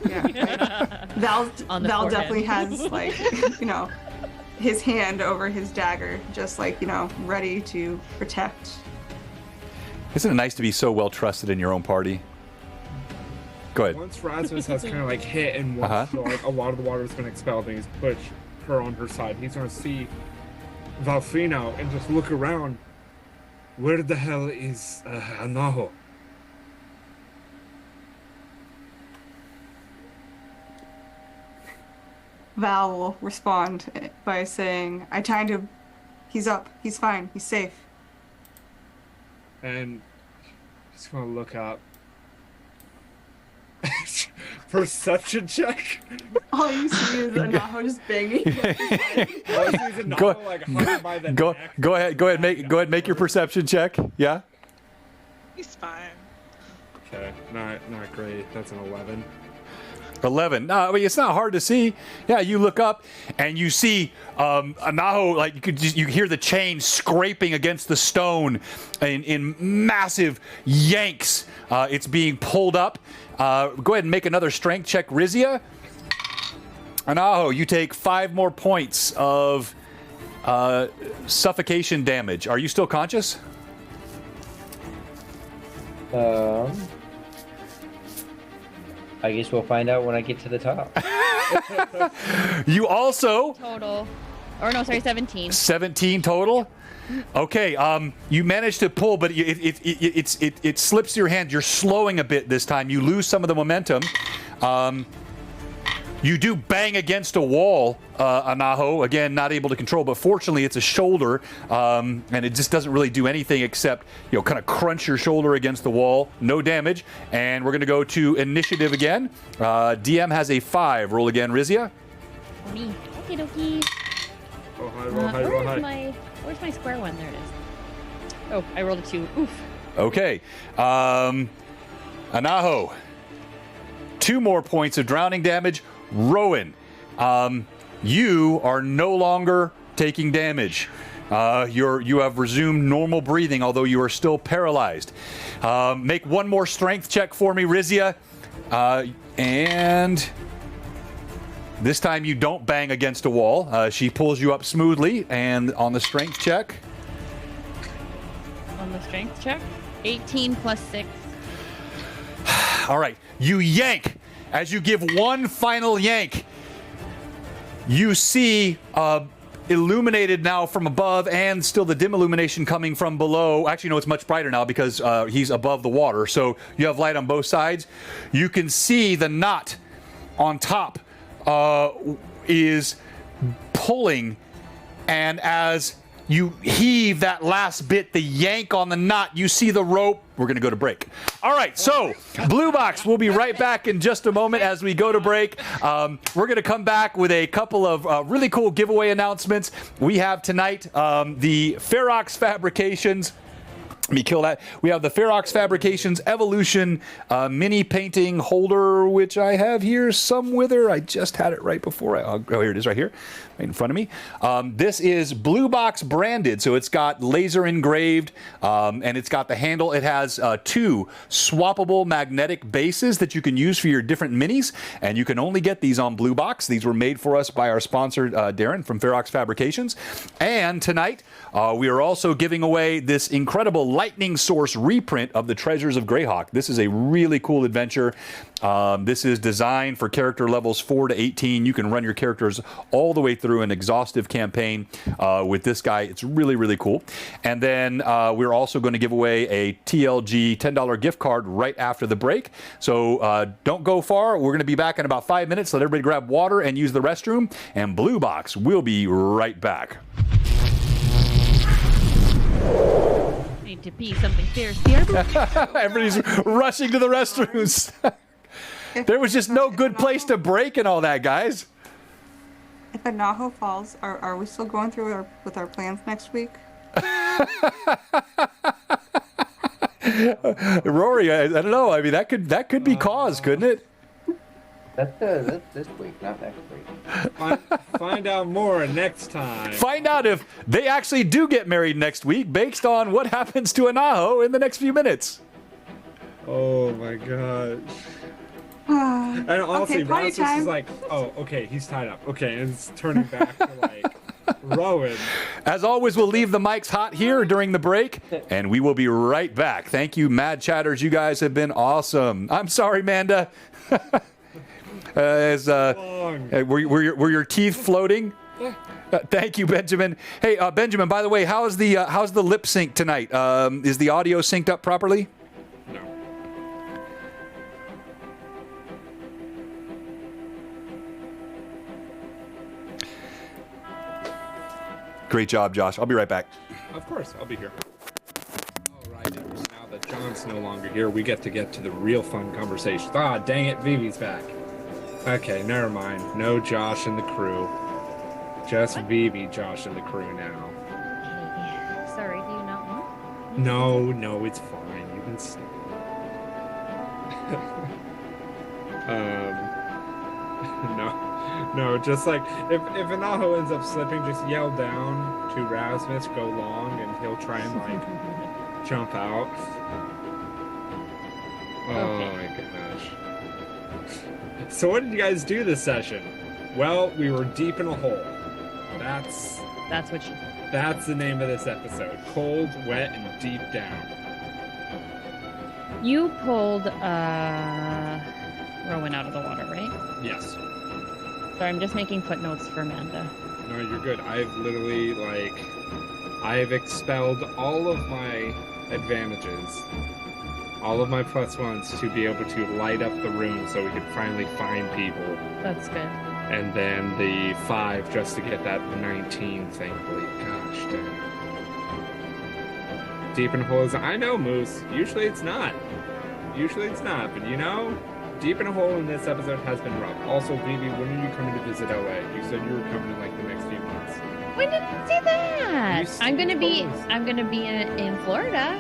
Yeah. Val definitely has his hand over his dagger, just ready to protect. Isn't it nice to be so well trusted in your own party? Go ahead. Once Rasmus has kind of hit and watched, a lot of the water has been expelled, and he's put her on her side, he's going to see Valfrino and just look around. Where the hell is Anaho? Val will respond by saying, I tied him. He's up. He's fine. He's safe. And he's going to look up. Perception check? All you see is Anaho just banging. Go ahead, make your perception check. Yeah? He's fine. Okay, not great. That's an 11. 11. No, I mean, it's not hard to see. Yeah, you look up and you see Anaho, you hear the chain scraping against the stone in massive yanks. It's being pulled up. Go ahead and make another strength check, Rizia. Anaho, you take 5 more points of suffocation damage. Are you still conscious? I guess we'll find out when I get to the top. You also... Total. Or no, sorry, 17. 17 total? Okay, you managed to pull, but it slips your hand. You're slowing a bit this time. You lose some of the momentum. You do bang against a wall, Anaho. Again, not able to control, but fortunately it's a shoulder, and it just doesn't really do anything except, kind of crunch your shoulder against the wall. No damage. And we're going to go to initiative again. DM has a 5. Roll again, Rizia. For me. Okie dokie. Oh, hi, roll high, roll high. Where's my square one? There it is. Oh, I rolled a 2. Oof. Okay. Anaho. 2 more points of drowning damage. Rowan, you are no longer taking damage. You have resumed normal breathing, although you are still paralyzed. Make one more strength check for me, Rizia. And this time you don't bang against a wall. She pulls you up smoothly, and on the strength check. On the strength check, 18 plus 6. All right, you yank. As you give one final yank, you see illuminated now from above and still the dim illumination coming from below. Actually, no, it's much brighter now because he's above the water. So you have light on both sides. You can see the knot on top is pulling, and as you heave that last bit, the yank on the knot, you see the rope. We're going to go to break. All right, so Blue Box, we'll be right back in just a moment as we go to break. We're going to come back with a couple of really cool giveaway announcements. We have tonight the Ferox Fabrications. Let me kill that. We have the Ferox Fabrications Evolution mini painting holder, which I have here somewhere. I just had it right before. Oh, here it is right here, right in front of me. This is Blue Box branded, so it's got laser engraved, and it's got the handle. It has 2 swappable magnetic bases that you can use for your different minis, and you can only get these on Blue Box. These were made for us by our sponsor, Darren from Ferox Fabrications. And tonight, we are also giving away this incredible Lightning Source reprint of the Treasures of Greyhawk. This is a really cool adventure. This is designed for character levels 4 to 18. You can run your characters all the way through an exhaustive campaign with this guy. It's really, really cool. And then we're also going to give away a TLG $10 gift card right after the break. So don't go far. We're going to be back in about 5 minutes. Let everybody grab water and use the restroom. And Blue Box will be right back. Need to pee something fierce here. Everybody's rushing to the restrooms. There was just no good place to break and all that, guys. If Anaho falls, are we still going through with our plans next week? Rory, I don't know. I mean, that could be cause, couldn't it? That's this week, not next week. Find out more next time. Find out if they actually do get married next week based on what happens to Anaho in the next few minutes. Oh my gosh. And honestly, okay, party Rasmus time. is like, oh, okay, he's tied up. Okay, and it's turning back to like Rowan. As always, we'll leave the mics hot here during the break, and we will be right back. Thank you, Mad Chatters. You guys have been awesome. I'm sorry, Manda. Were your teeth floating? Thank you, Benjamin. Hey, Benjamin. By the way, how's the lip sync tonight? Is the audio synced up properly? No. Great job, Josh. I'll be right back. Of course, I'll be here. All right, now that John's no longer here, we get to the real fun conversations. Ah, dang it, Vivi's back. Okay, never mind. No Josh and the crew. Just Vivi, Josh, and the crew now. Okay. Sorry, do you not want? No, it's fine. You can stay. No, just like if Anaho ends up slipping, just yell down to Rasmus, go long, and he'll try and like jump out. Oh my gosh. So what did you guys do this session? Well, we were deep in a hole. That's what she said. That's the name of this episode. Cold, wet, and deep down. You pulled Rowan out of the water, right? Yes. Sorry, I'm just making footnotes for Amanda. No, you're good. I've literally, I've expelled all of my advantages all of my +1s to be able to light up the room so we could finally find people. That's good. And then the 5 just to get that 19, thankfully. Gosh dang. Deep in a hole is... I know, Moose. Usually it's not. But you know, deep in a hole in this episode has been rough. Also, Vivi, when are you coming to visit LA? You said you were coming in like the next few months. When did you say that? You I'm gonna be supposed- in Florida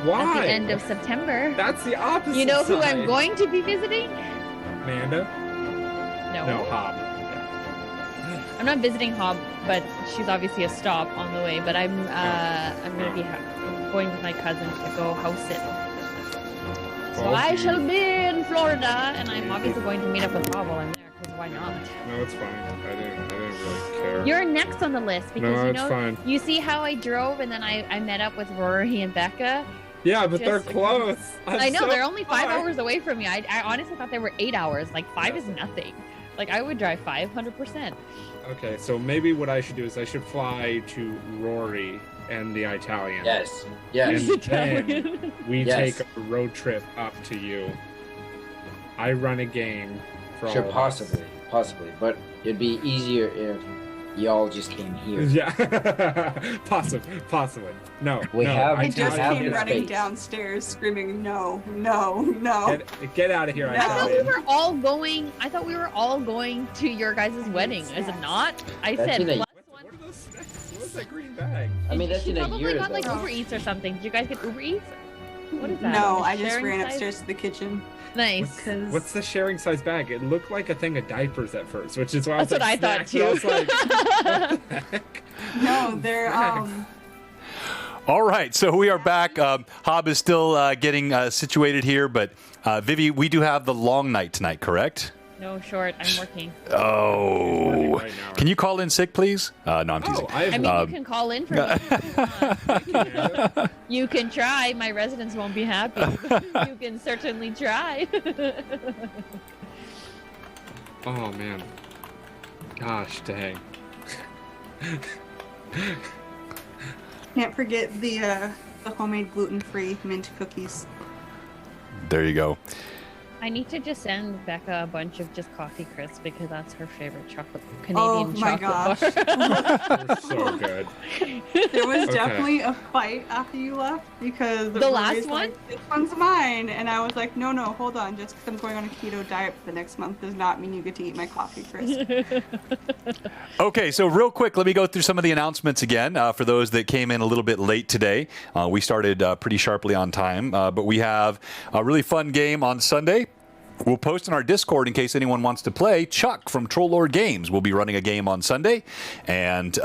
Why? at the end of September. That's the opposite. You know who side. I'm going to be visiting? Amanda? No. No, Hob. I'm not visiting Hob, but she's obviously a stop on the way. But I'm gonna be going with my cousin to go house sit. So Well, I you- shall be in Florida, and I'm obviously going to meet up with Hob while I'm there, because why not? No, it's fine. I didn't really care. You're next on the list because No, you it's know fine. you see how I drove and then I met up with Rory and Becca. Yeah, but they're Just- close. I know they're only 5 far. hours away from me. I honestly thought they were 8 hours. Like 5 is nothing. Like I would drive 500%. Okay, so maybe what I should do is I should fly to Rory and the Italian. Yes. And Yes. then we Yes. take a road trip up to you. I run a game for Sure, all of possibly. Possibly. But it'd be easier if y'all just came here. us. Yeah, possibly. No, We no, have- I We just have came the running space. downstairs screaming, no, no, no. Get out of here, No. I thought we Italian. were all going. I thought we were all going to your guys' wedding. Is it not? I That's said in a- plus What one. are those snacks? What's that green bag? I mean, that's she in a probably year got like though. Uber Eats or something. Did you guys get Uber Eats? What is that? No, A I just sharing ran size? upstairs to the kitchen. Nice. Because What's the sharing size bag? It looked like a thing of diapers at first, which is why That's I was what I like, thought snacks, and I too. was like, what the heck? no, they're All right, so we are back. Hob is still getting situated here, but Vivi, we do have the long night tonight, correct? No, short. I'm working. Oh. Right now, Can you call in sick, please? No, I'm teasing. Oh, I have I mean, Um, you can call in for me. if you want. You can try. My residents won't be happy. You can certainly try. Oh man. Gosh dang. can't forget the homemade gluten-free mint cookies. There you go. I need to just send Becca a bunch of just coffee crisps because that's her favorite chocolate Oh Canadian my chocolate gosh. bar. They're so good. There was Okay. definitely a fight after you left because The Rory's last like, one? this one's mine, and I was like, no, hold on. Just because I'm going on a keto diet for the next month does not mean you get to eat my coffee crisp. Okay, so real quick, let me go through some of the announcements again for those that came in a little bit late today. We started pretty sharply on time, but we have a really fun game on Sunday. We'll post in our Discord in case anyone wants to play. Chuck from Troll Lord Games will be running a game on Sunday, and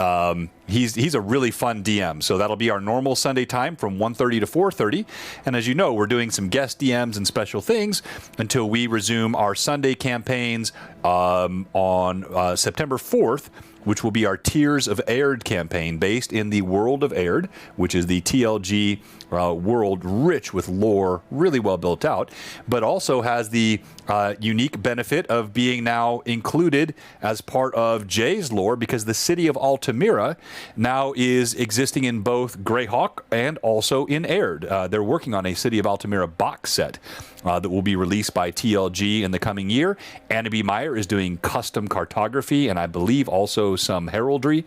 he's a really fun DM. So that'll be our normal Sunday time from 1:30 to 4:30. And as you know, we're doing some guest DMs and special things until we resume our Sunday campaigns on September 4th, which will be our Tears of Aird campaign based in the World of Aird, which is the TLG world rich with lore, really well built out, but also has the unique benefit of being now included as part of Jay's lore because the city of Altamira now is existing in both Greyhawk and also in Aird. They're working on a City of Altamira box set that will be released by TLG in the coming year. Annabee Meyer is doing custom cartography and I believe also some heraldry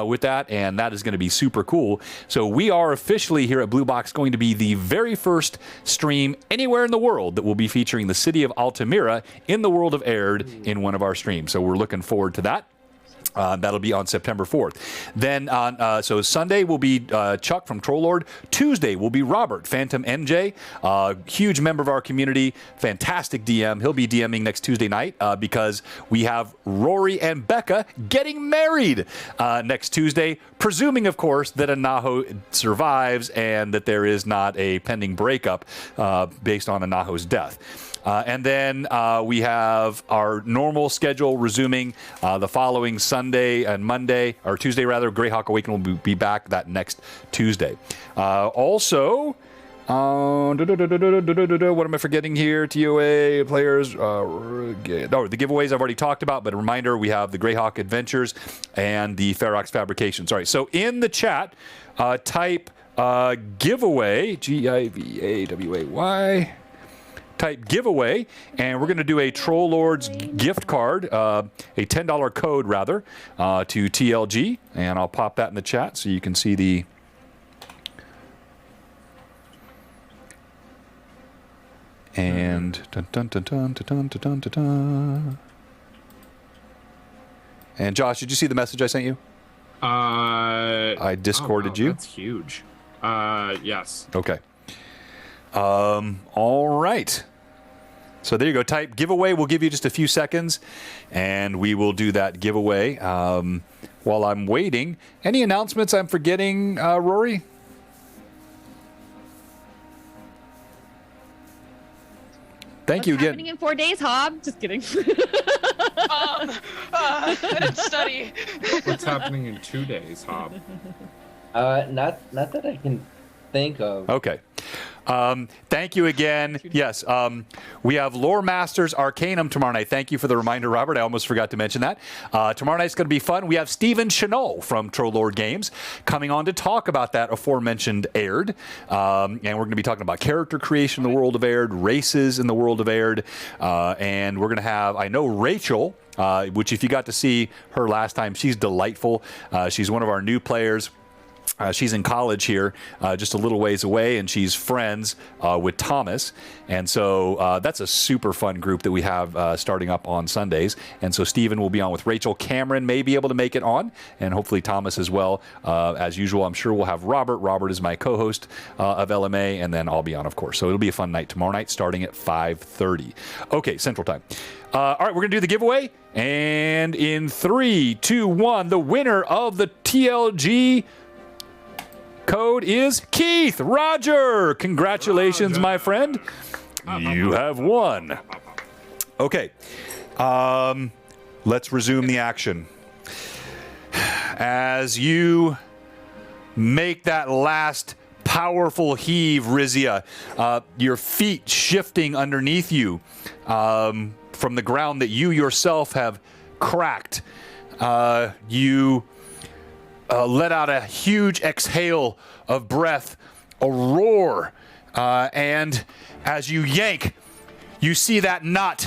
with that, and that is going to be super cool. So we are officially here at Blue Box going to be the very first stream anywhere in the world that will be featuring the city of Altamira in the world of Aird in one of our streams. So we're looking forward to that. That'll be on September 4th. Then so Sunday will be Chuck from Troll Lord. Tuesday will be Robert, Phantom NJ, huge member of our community, fantastic DM. He'll be DMing next Tuesday night because we have Rory and Becca getting married next Tuesday, presuming, of course, that Anaho survives and that there is not a pending breakup based on Anaho's death. And then we have our normal schedule resuming the following Sunday and Monday, or Tuesday rather. Greyhawk Awakening will be back that next Tuesday. Also, what am I forgetting here? TOA players. The giveaways I've already talked about, but a reminder, we have the Greyhawk Adventures and the Ferox Fabrications. All right, so in the chat, type giveaway, Giveaway. Type giveaway, and we're going to do a Troll Lords gift card, a $10 code rather, to TLG, and I'll pop that in the chat so you can see the. And dun dun dun dun dun dun dun dun dun. And Josh, did you see the message I sent you? I Discorded you. That's huge. Yes. Okay. All right. So there you go. Type giveaway. We'll give you just a few seconds, and we will do that giveaway. While I'm waiting, any announcements I'm forgetting, Rory? Thank you What's again. happening in 4 days, Hob? Just kidding. I didn't study. What's happening in 2 days, Hob? Not that I can think of. Okay. Thank you again. Yes, we have Lore Masters Arcanum tomorrow night. Thank you for the reminder, Robert. I almost forgot to mention that. Tomorrow night's going to be fun. We have Stephen Chenault from Troll Lord Games coming on to talk about that aforementioned Aird. And we're going to be talking about character creation in the world of Aird, races in the world of Aird. And we're going to have, I know, Rachel, which if you got to see her last time, she's delightful. She's one of our new players. She's in college here, just a little ways away, and she's friends with Thomas. And so that's a super fun group that we have starting up on Sundays. And so Stephen will be on with Rachel. Cameron may be able to make it on, and hopefully Thomas as well. As usual, I'm sure we'll have Robert. Robert is my co-host of LMA, and then I'll be on, of course. So it'll be a fun night tomorrow night starting at 5:30. Okay, Central Time. All right, we're going to do the giveaway. And in 3, 2, 1, the winner of the TLG code is Keith Roger. Congratulations, my friend. You have won. Okay. Let's resume the action. As you make that last powerful heave, Rizia, your feet shifting underneath you from the ground that you yourself have cracked, you let out a huge exhale of breath, a roar, and as you yank, you see that knot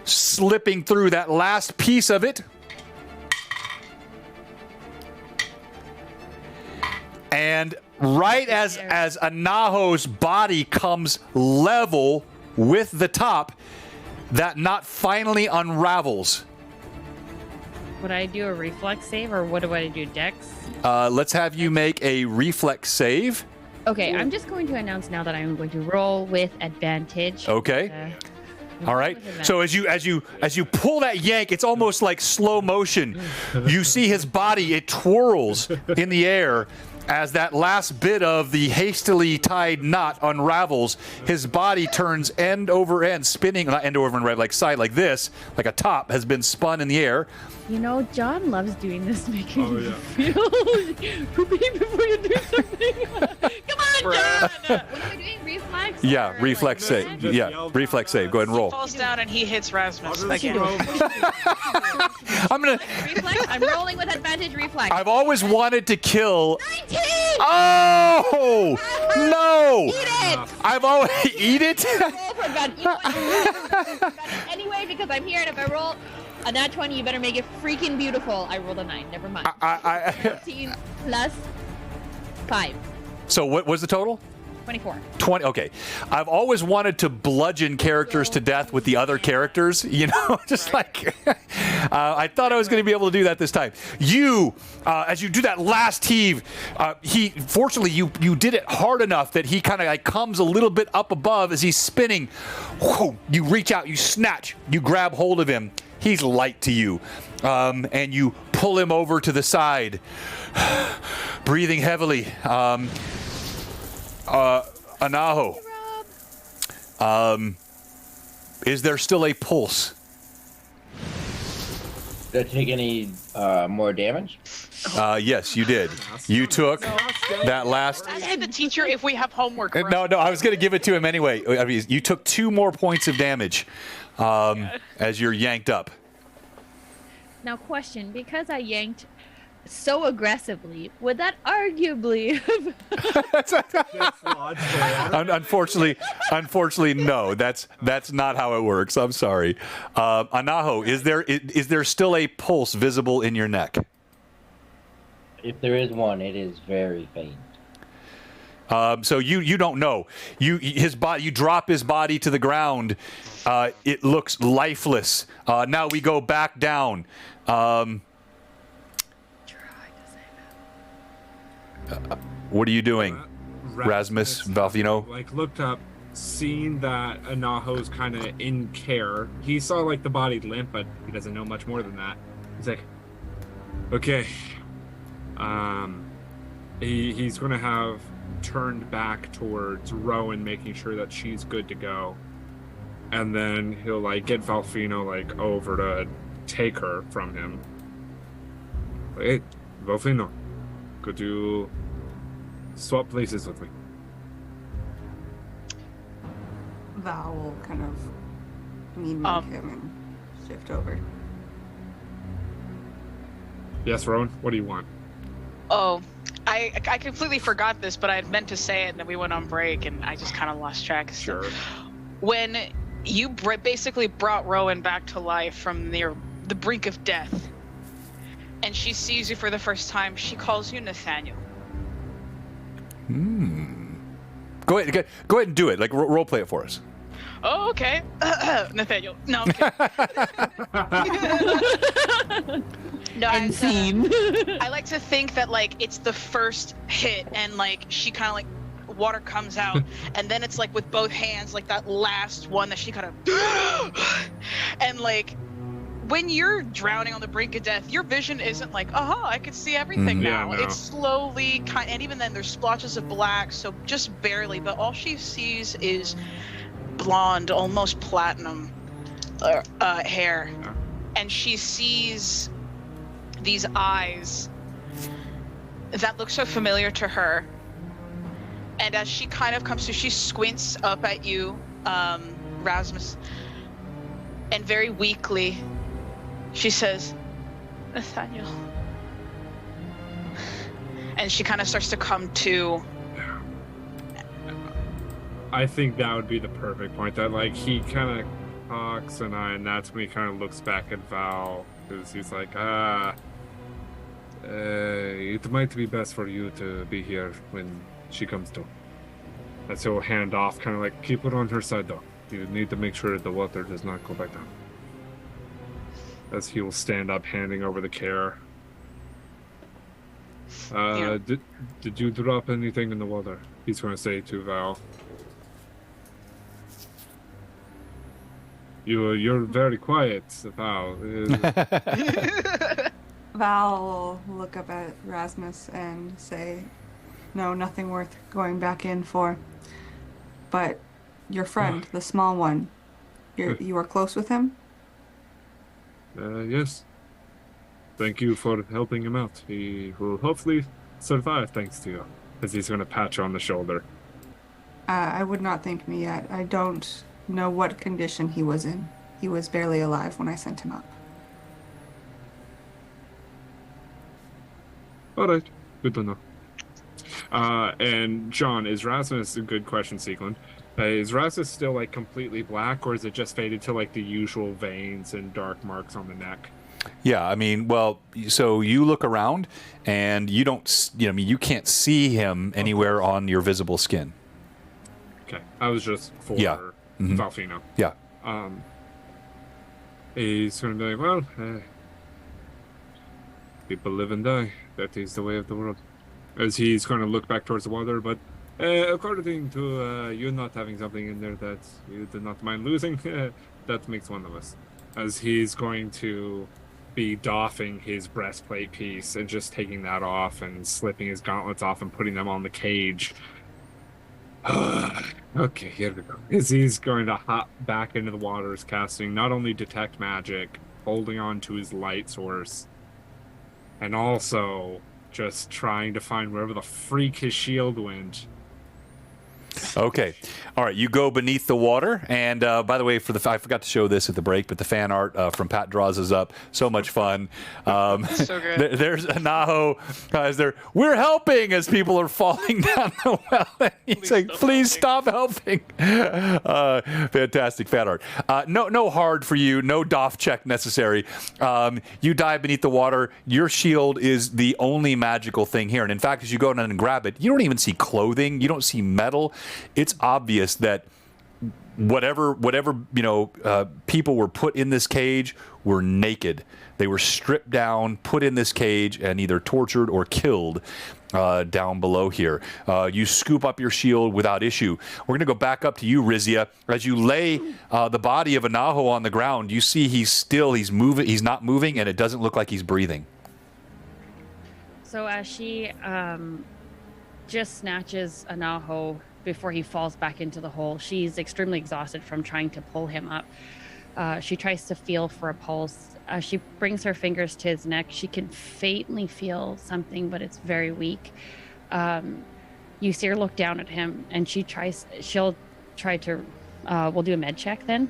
slipping through that last piece of it. And right as Anaho's body comes level with the top, that knot finally unravels. Would I do a reflex save, or what do I do, Dex? Let's have you make a reflex save. Okay, I'm just going to announce now that I'm going to roll with advantage. Okay. All right. So as you pull that yank, it's almost like slow motion. You see his body, it twirls in the air as that last bit of the hastily tied knot unravels. His body turns end over end, spinning, not end over end, right, like side, like this, like a top has been spun in the air. You know, John loves doing this, making you feel poopy before you do something. Come on, John! What am I doing? Reflex? Yeah, or, reflex like, save. Yeah, reflex save. Go ahead and roll. Falls down and he hits Rasmus again. I'm gonna. Reflex? I'm rolling with advantage reflex. I've always wanted to kill. 19! Oh no! Eat it! I've always eat it. Roll for advantage. You know what? Anyway, because I'm here, and if I roll a nat 20, you better make it freaking beautiful. I rolled a 9. Never mind. 13 plus 5. So what was the total? 24. 20. Okay. I've always wanted to bludgeon characters to death with the other characters, you know, just like I thought I was going to be able to do that this time. You, as you do that last heave, fortunately you did it hard enough that he kind of like comes a little bit up above as he's spinning. Whoa, you reach out, you snatch, you grab hold of him. He's light to you, and you pull him over to the side, breathing heavily. Anaho, is there still a pulse? Did I take any more damage? Yes, you did. You took that last. Ask the teacher if we have homework. No, I was going to give it to him anyway. I mean, you took 2 more points of damage as you're yanked up. Now, question: because I yanked so aggressively, would that arguably Unfortunately, no. That's not how it works. I'm sorry. Anaho, is there still a pulse visible in your neck? If there is one, it is very faint. So you don't know. You drop his body to the ground. It looks lifeless. Now we go back down. What are you doing, Rasmus Valfino? Like looked up, seen that Anaho's kind of in care. He saw like the body limp, but he doesn't know much more than that. He's like, okay. He's gonna have turned back towards Rowan, making sure that she's good to go, and then he'll like get Valfino like over to take her from him. Hey, Valfino, could you swap places with me? Val will kind of meet him and shift over. Yes, Rowan, what do you want? Oh, I completely forgot this, but I had meant to say it, and then we went on break, and I just kind of lost track. Sure. When you basically brought Rowan back to life from near the brink of death, and she sees you for the first time, she calls you Nathaniel. Go ahead and do it. Like role play it for us. Oh, okay. Nathaniel. No, I'm kidding. No, I like to think that like it's the first hit and like she kind of like water comes out and then it's like with both hands like that last one that she kind of and like when you're drowning on the brink of death, your vision isn't like, I can see everything now. Yeah, no. It's slowly and even then there's splotches of black, so just barely, but all she sees is blonde, almost platinum hair. Yeah. And she sees these eyes that look so familiar to her. And as she kind of comes to, she squints up at you, Rasmus, and very weakly, she says, Nathaniel. And she kind of starts to come to. I think that would be the perfect point. That like he kind of talks and that's when he kind of looks back at Val because he's like, it might be best for you to be here when she comes to. And so he'll hand off, kind of like keep it on her side though. You need to make sure the water does not go back down. As he will stand up, handing over the care. Did you drop anything in the water? He's going to say to Val. You're very quiet, Val. Val will look up at Rasmus and say, no, nothing worth going back in for. But your friend, the small one, you are close with him? Yes. Thank you for helping him out. He will hopefully survive thanks to you. As he's going to pat you on the shoulder. I would not thank me yet. I don't know what condition he was in. He was barely alive when I sent him up. All right. Good to know. And John, is Rasmus, a good question, Sequin. Is Rasmus still like completely black, or is it just faded to like the usual veins and dark marks on the neck? Yeah, I mean, well, so you look around and you don't, you can't see him anywhere on your visible skin. Okay, I was just for Valfino. Yeah. He's going to be like, well, people live and die. That is the way of the world. As he's going to look back towards the water, but according to you not having something in there that you do not mind losing, that makes one of us. As he's going to be doffing his breastplate piece and just taking that off and slipping his gauntlets off and putting them on the cage. Okay, here we go. As he's going to hop back into the waters, casting not only detect magic, holding on to his light source, and also just trying to find wherever the freak his shield went. Okay. All right. You go beneath the water. And by the way, I forgot to show this at the break, but the fan art from Pat Draws is up. So much fun. So good. There's Anaho as we're helping as people are falling down the well. And he's like, please stop helping. Fantastic fan art. No hard for you. No doff check necessary. You dive beneath the water. Your shield is the only magical thing here. And in fact, as you go down and grab it, you don't even see clothing. You don't see metal. It's obvious that whatever people were put in this cage were naked. They were stripped down, put in this cage, and either tortured or killed down below here. You scoop up your shield without issue. We're going to go back up to you, Rizia. As you lay the body of Anaho on the ground, you see he's moving. He's not moving, and it doesn't look like he's breathing. So as she just snatches Anaho before he falls back into the hole, she's extremely exhausted from trying to pull him up. She tries to feel for a pulse. She brings her fingers to his neck. She can faintly feel something, but it's very weak. You see her look down at him, and she'll try to, we'll do a med check then.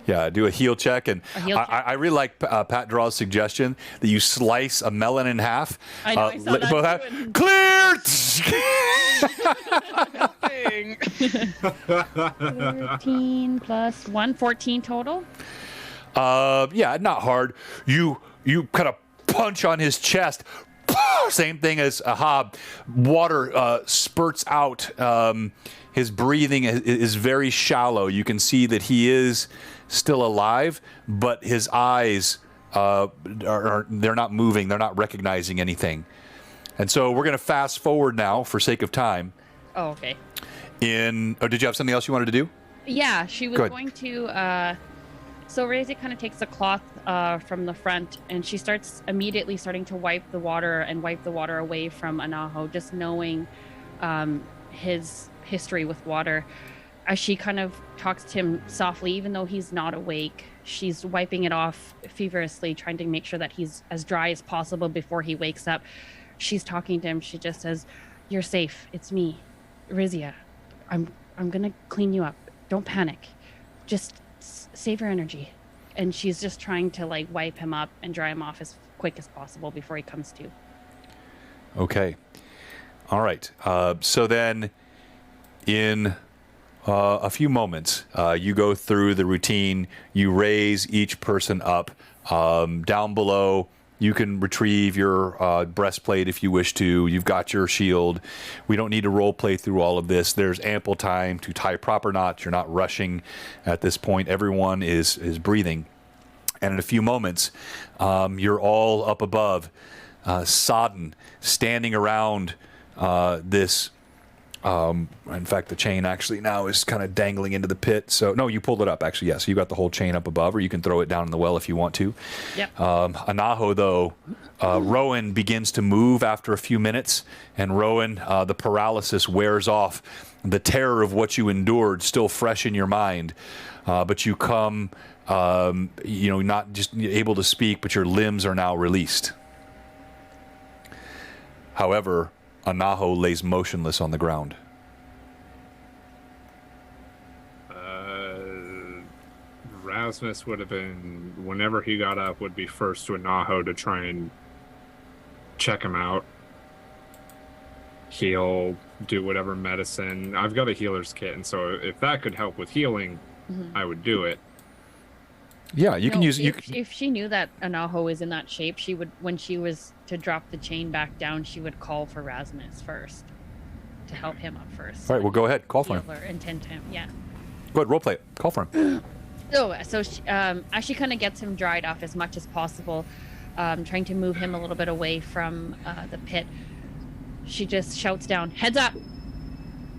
Yeah, do a heal check. And I really like Pat Draw's suggestion that you slice a melon in half. I know, I saw that too. Clear! 13 plus 1, 14 total. Yeah, not hard. You kind of punch on his chest. Same thing as Ahab. Water spurts out. His breathing is very shallow. You can see that he is still alive, but his eyes they're not moving. They're not recognizing anything. And so we're going to fast forward now for sake of time. Oh, okay. Did you have something else you wanted to do? Yeah, she was going to. So Razy kind of takes the cloth from the front, and she immediately starting to wipe the water away from Anaho, just knowing his history with water. As she kind of talks to him softly, even though he's not awake, she's wiping it off feverishly, trying to make sure that he's as dry as possible before he wakes up. She's talking to him. She just says, "You're safe. It's me, Rizia. I'm gonna clean you up. Don't panic. Just save your energy." And she's just trying to wipe him up and dry him off as quick as possible before he comes to. Okay. All right. So then in a few moments, you go through the routine. You raise each person up. Down below, you can retrieve your breastplate if you wish to. You've got your shield. We don't need to role play through all of this. There's ample time to tie proper knots. You're not rushing at this point. Everyone is breathing. And in a few moments, you're all up above, sodden, standing around this. In fact, the chain actually now is kind of dangling into the pit. So, no, you pulled it up, actually, yes. So you got the whole chain up above, or you can throw it down in the well if you want to. Yep. Anaho, though, Rowan begins to move after a few minutes, and Rowan, the paralysis wears off. The terror of what you endured still fresh in your mind, but you come, not just able to speak, but your limbs are now released. However, Anaho lays motionless on the ground. Rasmus would have been, whenever he got up, would be first to Anaho to try and check him out. Heal, do whatever medicine. I've got a healer's kit, and so if that could help with healing, I would do it. Yeah, you can use. If she knew that Anaho is in that shape, she would, when she was to drop the chain back down, she would call for Rasmus first to help him up first. All right, well, go ahead, call for him. And tend to him, yeah. Go ahead, role play it. Call for him. So she, as she kind of gets him dried off as much as possible, trying to move him a little bit away from the pit, she just shouts down, "Heads up,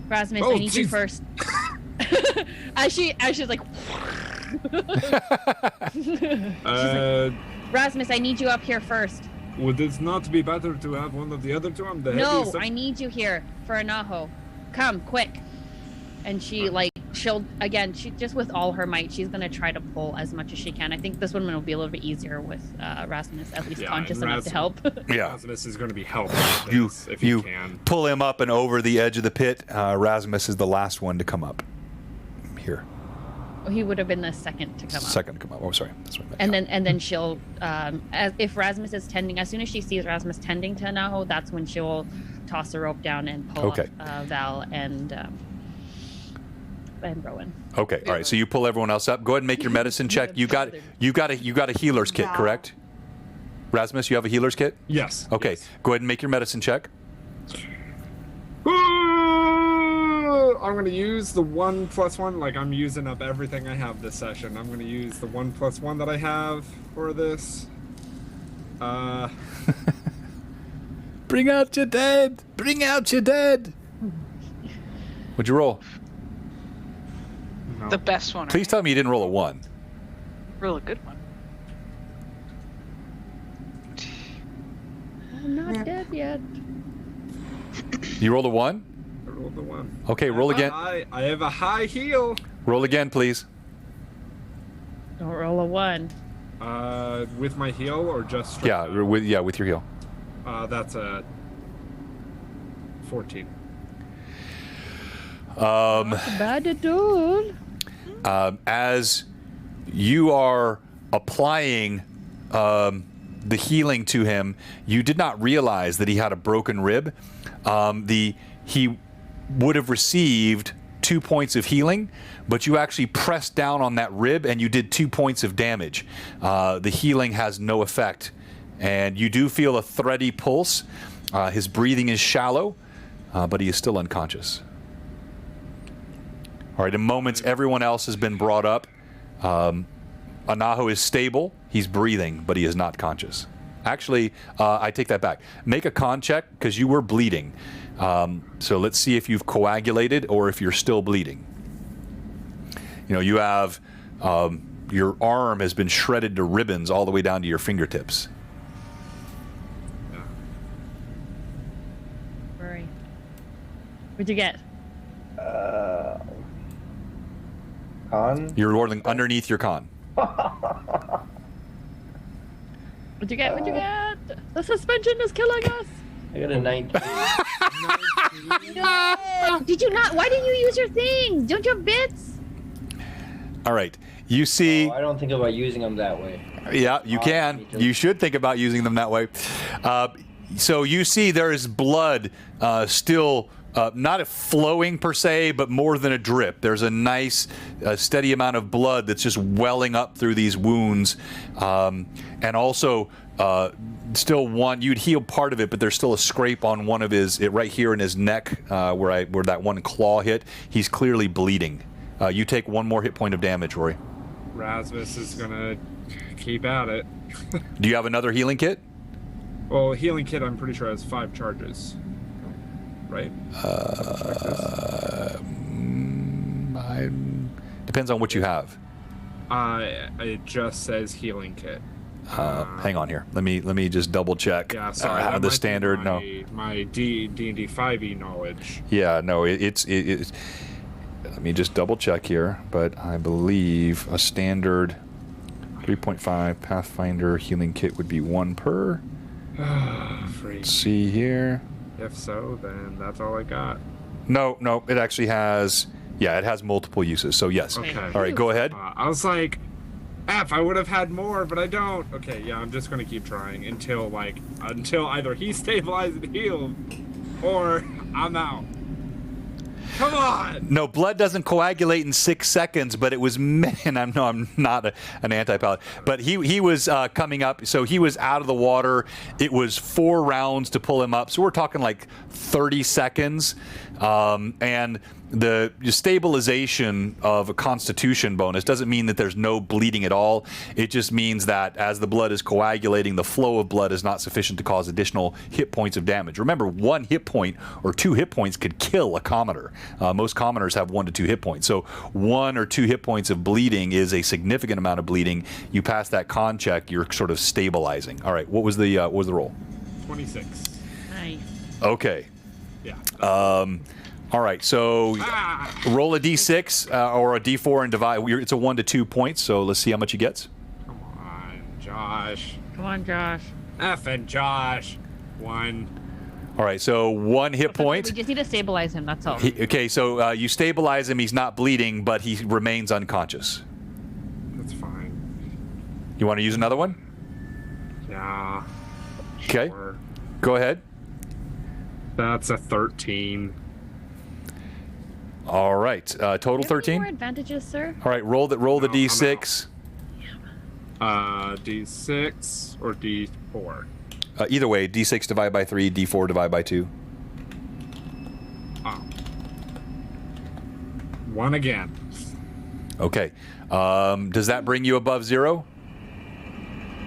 Rasmus! I need you first." as she's like. Rasmus, I need you up here first. Would it not be better to have one of the other two? No, I need you here for Anaho. Come, quick. And she she'll again. She just with all her might, she's gonna try to pull as much as she can. I think this one will be a little bit easier with Rasmus at least conscious enough to help. Yeah. Rasmus is going to be helping You if he can. pull him up and over the edge of the pit. Rasmus is the last one to come up. Here. He would have been the second to come up. Second to come up. Oh, sorry. That's what I meant. And then she'll, if Rasmus is tending, as soon as she sees Rasmus tending to Naho, that's when she'll toss the rope down and pull Okay. up Val and Rowan. Okay. All right. So you pull everyone else up. Go ahead and make your medicine check. You got a healer's kit, Val. correct? Rasmus, you have a healer's kit? Yes. Okay. yes. Go ahead and make your medicine check. I'm going to use the 1+1. Like, I'm using up everything I have this session. I'm going to use the 1+1 that I have for this. Bring out your dead. Bring out your dead. What'd you roll? No. The best one. Please tell me you didn't roll a 1. Really good one. I'm not Yeah. dead yet. You rolled a 1? I rolled the 1. Okay, roll again. I have a high heal. Roll again, please. Don't roll a 1. With my heal or just straight Yeah, up? with your heal. That's a 14. Bad at all. As you are applying the healing to him, you did not realize that he had a broken rib. He would have received 2 points of healing, but you actually pressed down on that rib and you did 2 points of damage. The healing has no effect, and you do feel a thready pulse. His breathing is shallow, but he is still unconscious. All right, in moments, everyone else has been brought up. Anaho is stable. He's breathing, but he is not conscious. Actually, I take that back. Make a con check, because you were bleeding. So let's see if you've coagulated or if you're still bleeding. You know, you have, your arm has been shredded to ribbons all the way down to your fingertips. Worry. What'd you get? Con? You're rolling underneath your con. What'd you get? What'd you get? The suspension is killing us. I got a 19. Did you not? Why didn't you use your thing? Don't you have bits? All right, you see... I don't think about using them that way. Yeah, you can. me too. You should think about using them that way. So you see there is blood still not flowing per se, but more than a drip. There's a nice, steady amount of blood that's just welling up through these wounds. And also, still one, you'd heal part of it, but there's still a scrape on one of his, right here in his neck, where that one claw hit. He's clearly bleeding. You take one more hit point of damage, Rory. Rasmus is going to keep at it. Do you have another healing kit? Well, healing kit, I'm pretty sure has 5 charges. Right? Depends on what you have. It just says healing kit. Hang on here. Let me just double check. Yeah, sorry. that The might be standard. my D&D 5e knowledge. Yeah, no. It's. Let me just double check here. But I believe a standard 3.5 Pathfinder healing kit would be 1 per. Free. Let's see here. If so, then that's all I got. No. It actually has. Yeah, it has multiple uses. So yes. Okay. All right, go ahead. I was like, F, I would have had more, but I don't. Okay, yeah, I'm just gonna keep trying until either he stabilized and healed, or I'm out. Come on! No, blood doesn't coagulate in 6 seconds, but it was, man, I'm not an anti-pilot, but he was coming up, so he was out of the water. It was 4 rounds to pull him up, so we're talking like 30 seconds, and the stabilization of a constitution bonus doesn't mean that there's no bleeding at all. It just means that as the blood is coagulating, the flow of blood is not sufficient to cause additional hit points of damage. Remember, 1 hit point or 2 hit points could kill a commoner. Most commoners have 1 to 2 hit points. So 1 or 2 hit points of bleeding is a significant amount of bleeding. You pass that con check, you're sort of stabilizing. All right, what was the roll? 26. Nice. Okay. Yeah. All right, so roll a d6 or a d4 and divide. It's a 1 to 2 points, so let's see how much he gets. Come on, Josh. Come on, Josh. Effing Josh. 1. All right, so 1 hit We point. just need to stabilize him. That's all. Okay, so you stabilize him. He's not bleeding, but he remains unconscious. That's fine. You want to use another one? Yeah. Okay, Sure. go ahead. That's a 13. All right, total Do you have any 13. more advantages, sir? All right, roll the No, I'm d6. D6 or D4? Either way, d6 divide by 3, d4 divide by 2. Oh. 1 again. Okay, does that bring you above 0?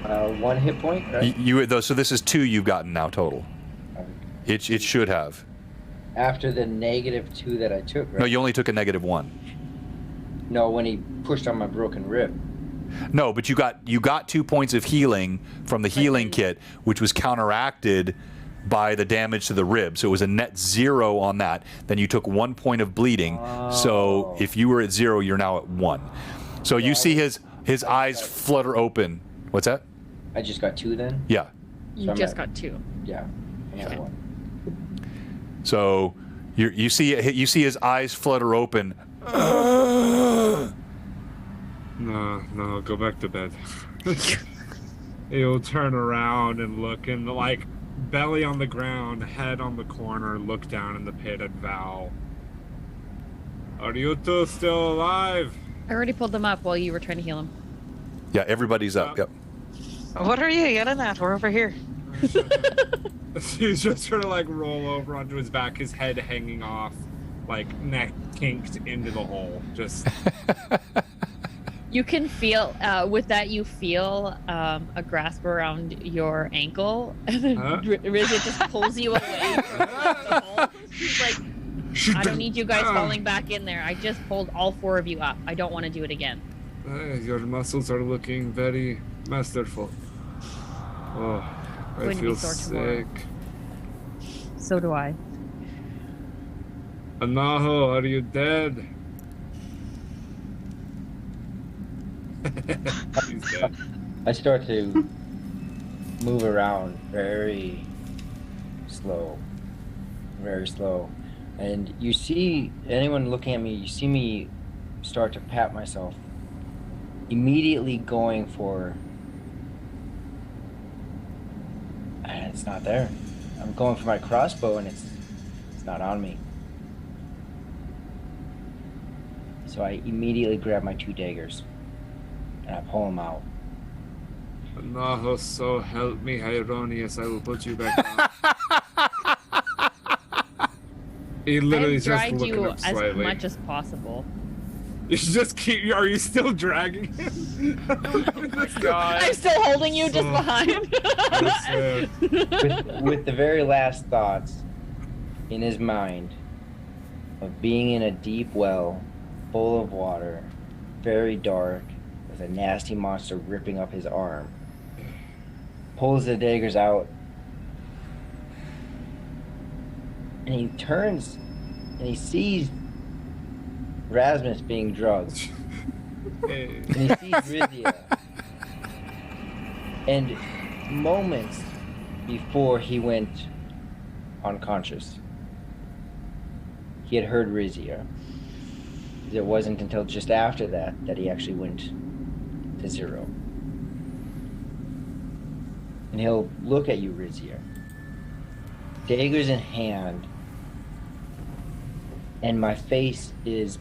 1 hit point, right? So this is 2 you've gotten now total. It should have. After the -2 that I took, right? No, you only took a -1. No, when he pushed on my broken rib. No, but you got 2 points of healing from the healing kit, which was counteracted by the damage to the rib. So it was a net 0 on that. Then you took 1 point of bleeding. So if you were at 0, you're now at 1. So you see his eyes flutter open. What's that? I just got 2 then? Yeah. You I'm just at- got 2. Yeah. I'm at 1. So you see his eyes flutter open. No, go back to bed. He'll turn around and look and like belly on the ground, head on the corner, look down in the pit at Val. Are you two still alive? I already pulled them up while you were trying to heal him. Yeah, everybody's up. Yep. What are you yelling at? We're over here. He's just sort of like roll over onto his back, his head hanging off, like neck kinked into the hole. Just You can feel, with that, you feel a grasp around your ankle, and then Rizia just pulls you away from the hole. She's like, I don't need you guys falling back in there. I just pulled all 4 of you up. I don't want to do it again. Your muscles are looking very masterful. Oh, I Going to be feel sore tomorrow. sick. So do I. Anaho, are you dead? He's dead. I start to move around very slow. Very slow. And you see, anyone looking at me, you see me start to pat myself. Immediately going for... And it's not there. I'm going for my crossbow and it's not on me. So I immediately grab my 2 daggers and I pull them out. Anaho, so help me, Hieronius, I will put you back down. He literally I've just dragged looking you up as slightly. much as possible. You should just keep. Are you still dragging him? God. I'm still holding you just Oh. behind. with the very last thoughts in his mind of being in a deep well full of water, very dark, with a nasty monster ripping up his arm, pulls the daggers out, and he turns and he sees Rasmus being drugged, and he sees Rizia. And moments before he went unconscious, he had heard Rizia. It wasn't until just after that that he actually went to 0. And he'll look at you, Rizia, daggers in hand, and my face is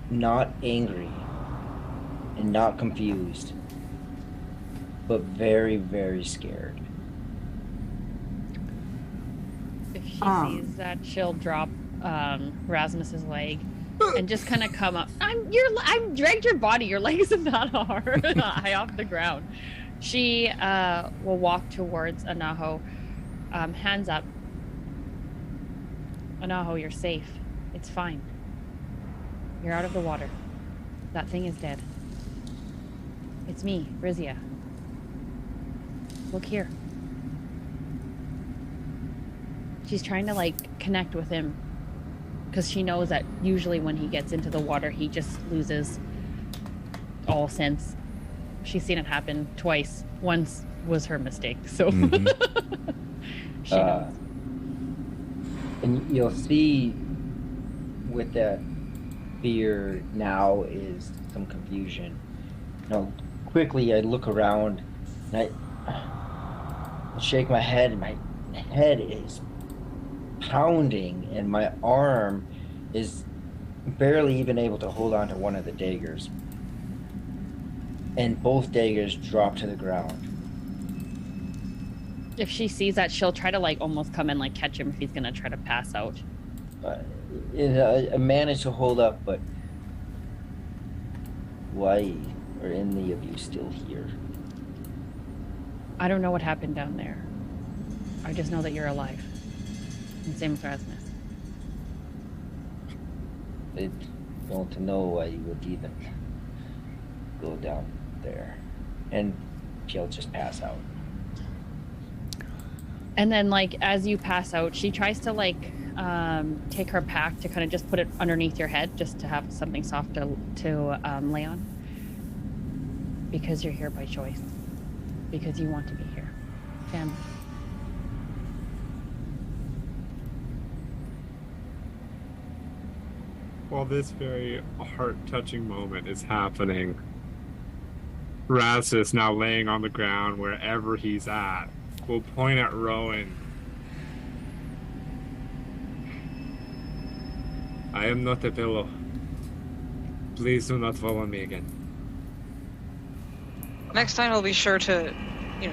not angry and not confused, but very, very scared. If she Um. sees that, she'll drop Rasmus's leg and just kind of come up. I've dragged your body. Your legs are not hard, high off the ground. She will walk towards Anaho, hands up. Anaho, you're safe. It's fine. You're out of the water. That thing is dead. It's me, Rizia. Look here. She's trying to like connect with him because she knows that usually when he gets into the water, he just loses all sense. She's seen it happen twice. Once was her mistake, so she knows. And you'll see with that fear now is some confusion. Quickly I look around and I shake my head, and my head is pounding and my arm is barely even able to hold on to one of the daggers. And both daggers drop to the ground. If she sees that, she'll try to like almost come and like catch him if he's gonna try to pass out. I managed to hold up, but why are any of you still here? I don't know what happened down there. I just know that you're alive. And same with Rasmus. I don't know why you would even go down there. And she'll just pass out. And then, like, as you pass out, she tries to, like, take her pack to kind of just put it underneath your head, just to have something soft to lay on. Because you're here by choice. Because you want to be here. Family. While this very heart-touching moment is happening, Rasmus, now laying on the ground wherever he's at, will point at Rowan. I am not a pillow. Please do not follow me again. Next time I'll be sure to,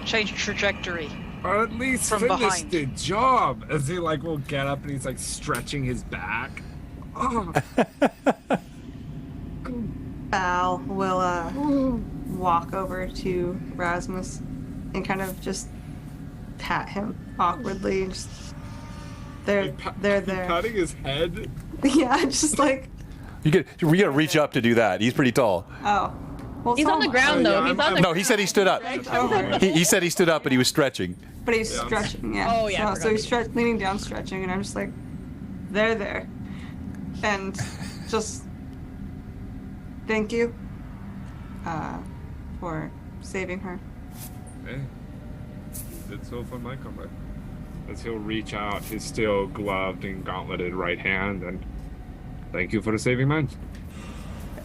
change your trajectory. Or at least From finish behind. the job. As he will get up and he's stretching his back. Oh. Val will walk over to Rasmus and kind of just pat him awkwardly and just they're there. Patting his head. Yeah, just like We gotta reach up to do that. He's pretty tall. oh. Well, He's on the ground, though. yeah, He's on the No, ground. he said he stood up. Over. He said he stood up, but he was stretching. But he's stretching, yeah. Oh, yeah, I So he's forgot. leaning down, stretching, and I'm just like, they're there. And just thank you for saving her. Hey, you did so for my comeback. As he'll reach out his still gloved and gauntleted right hand and thank you for saving mine.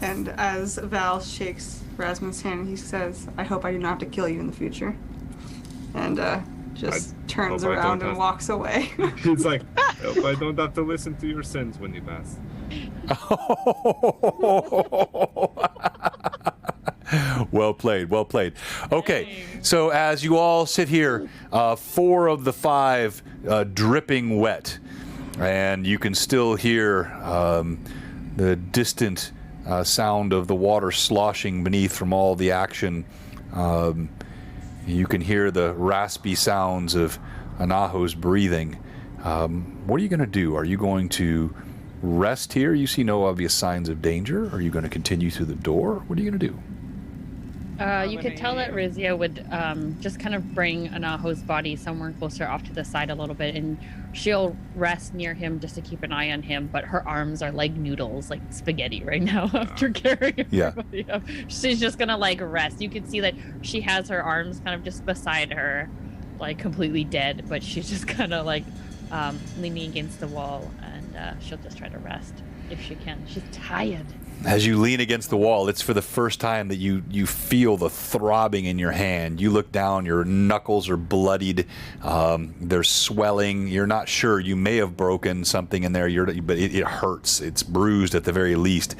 And as Val shakes Rasmus' hand, he says, I hope I do not have to kill you in the future. And just turns hope I around don't and have- walks away. He's like, hope I don't have to listen to your sins when you pass. Well played, well played. Okay, so as you all sit here, 4 of the 5 dripping wet, and you can still hear the distant sound of the water sloshing beneath from all the action. You can hear the raspy sounds of Anaho's breathing. What are you going to do? Are you going to rest here? You see no obvious signs of danger. Are you going to continue through the door? What are you going to do? You could tell that Rizia would just kind of bring Anaho's body somewhere closer off to the side a little bit, and she'll rest near him just to keep an eye on him, but her arms are like noodles, like spaghetti right now after carrying everybody up. She's just gonna rest. You can see that she has her arms kind of just beside her, like completely dead, but she's just kind of leaning against the wall, and she'll just try to rest if she can. She's tired. As you lean against the wall, it's for the first time that you feel the throbbing in your hand. You look down, your knuckles are bloodied, they're swelling. You're not sure. You may have broken something in there, but it hurts. It's bruised at the very least.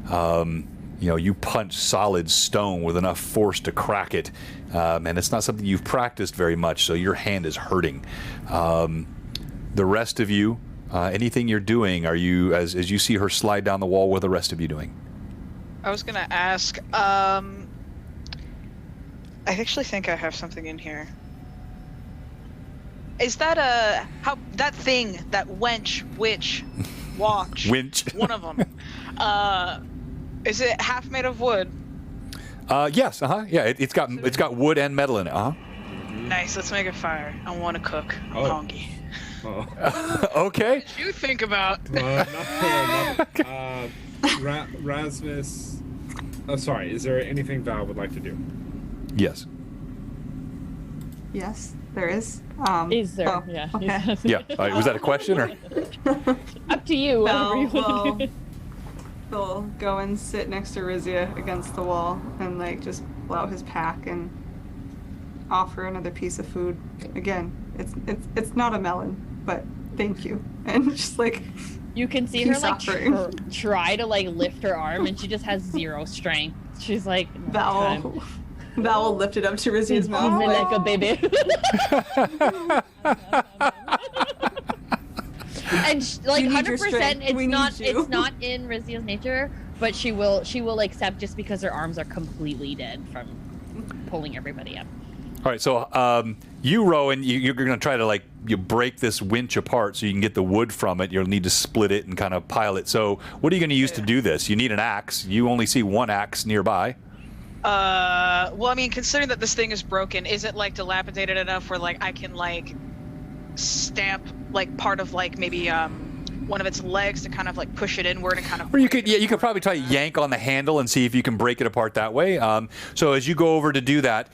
You punch solid stone with enough force to crack it, and it's not something you've practiced very much, so your hand is hurting. The rest of you, anything you're doing, are you, as you see her slide down the wall, what are the rest of you doing? I was gonna ask, I actually think I have something in here. Is that that thing, that wench, witch, watch, Winch. one of them, is it half made of wood? Yes, yeah, it's got wood and metal in it, Nice, let's make a fire. I want to cook. I'm hungry. Oh. Okay. What did you think about? Rasmus. Oh, sorry. Is there anything Val would like to do? Yes. Yes, there is. Is there? Oh, Yeah. okay. Yeah. Was that a question or? Up to you. Whatever you want to do. He'll go and sit next to Rizia against the wall and like just pull out his pack and offer another piece of food. Again, it's not a melon, but thank you. And just like You can see her Peace like offering. try to like lift her arm, and she just has 0 strength. She's like, Val will lift it up to Rizia's mouth. "Eat me like a baby." And like You need your 100%, strength. We need you. it's not in Rizia's nature, but she will accept just because her arms are completely dead from pulling everybody up. All right, so you, Rowan, you're going to try to you break this winch apart so you can get the wood from it. You'll need to split it and kind of pile it. So what are you going to use to do this? You need an axe. You only see one axe nearby. Well, I mean, considering that this thing is broken, is it like dilapidated enough where like I can like stamp like part of like maybe one of its legs to kind of like push it inward and kind of. Or you could, you could probably try to yank on the handle and see if you can break it apart that way. So as you go over to do that,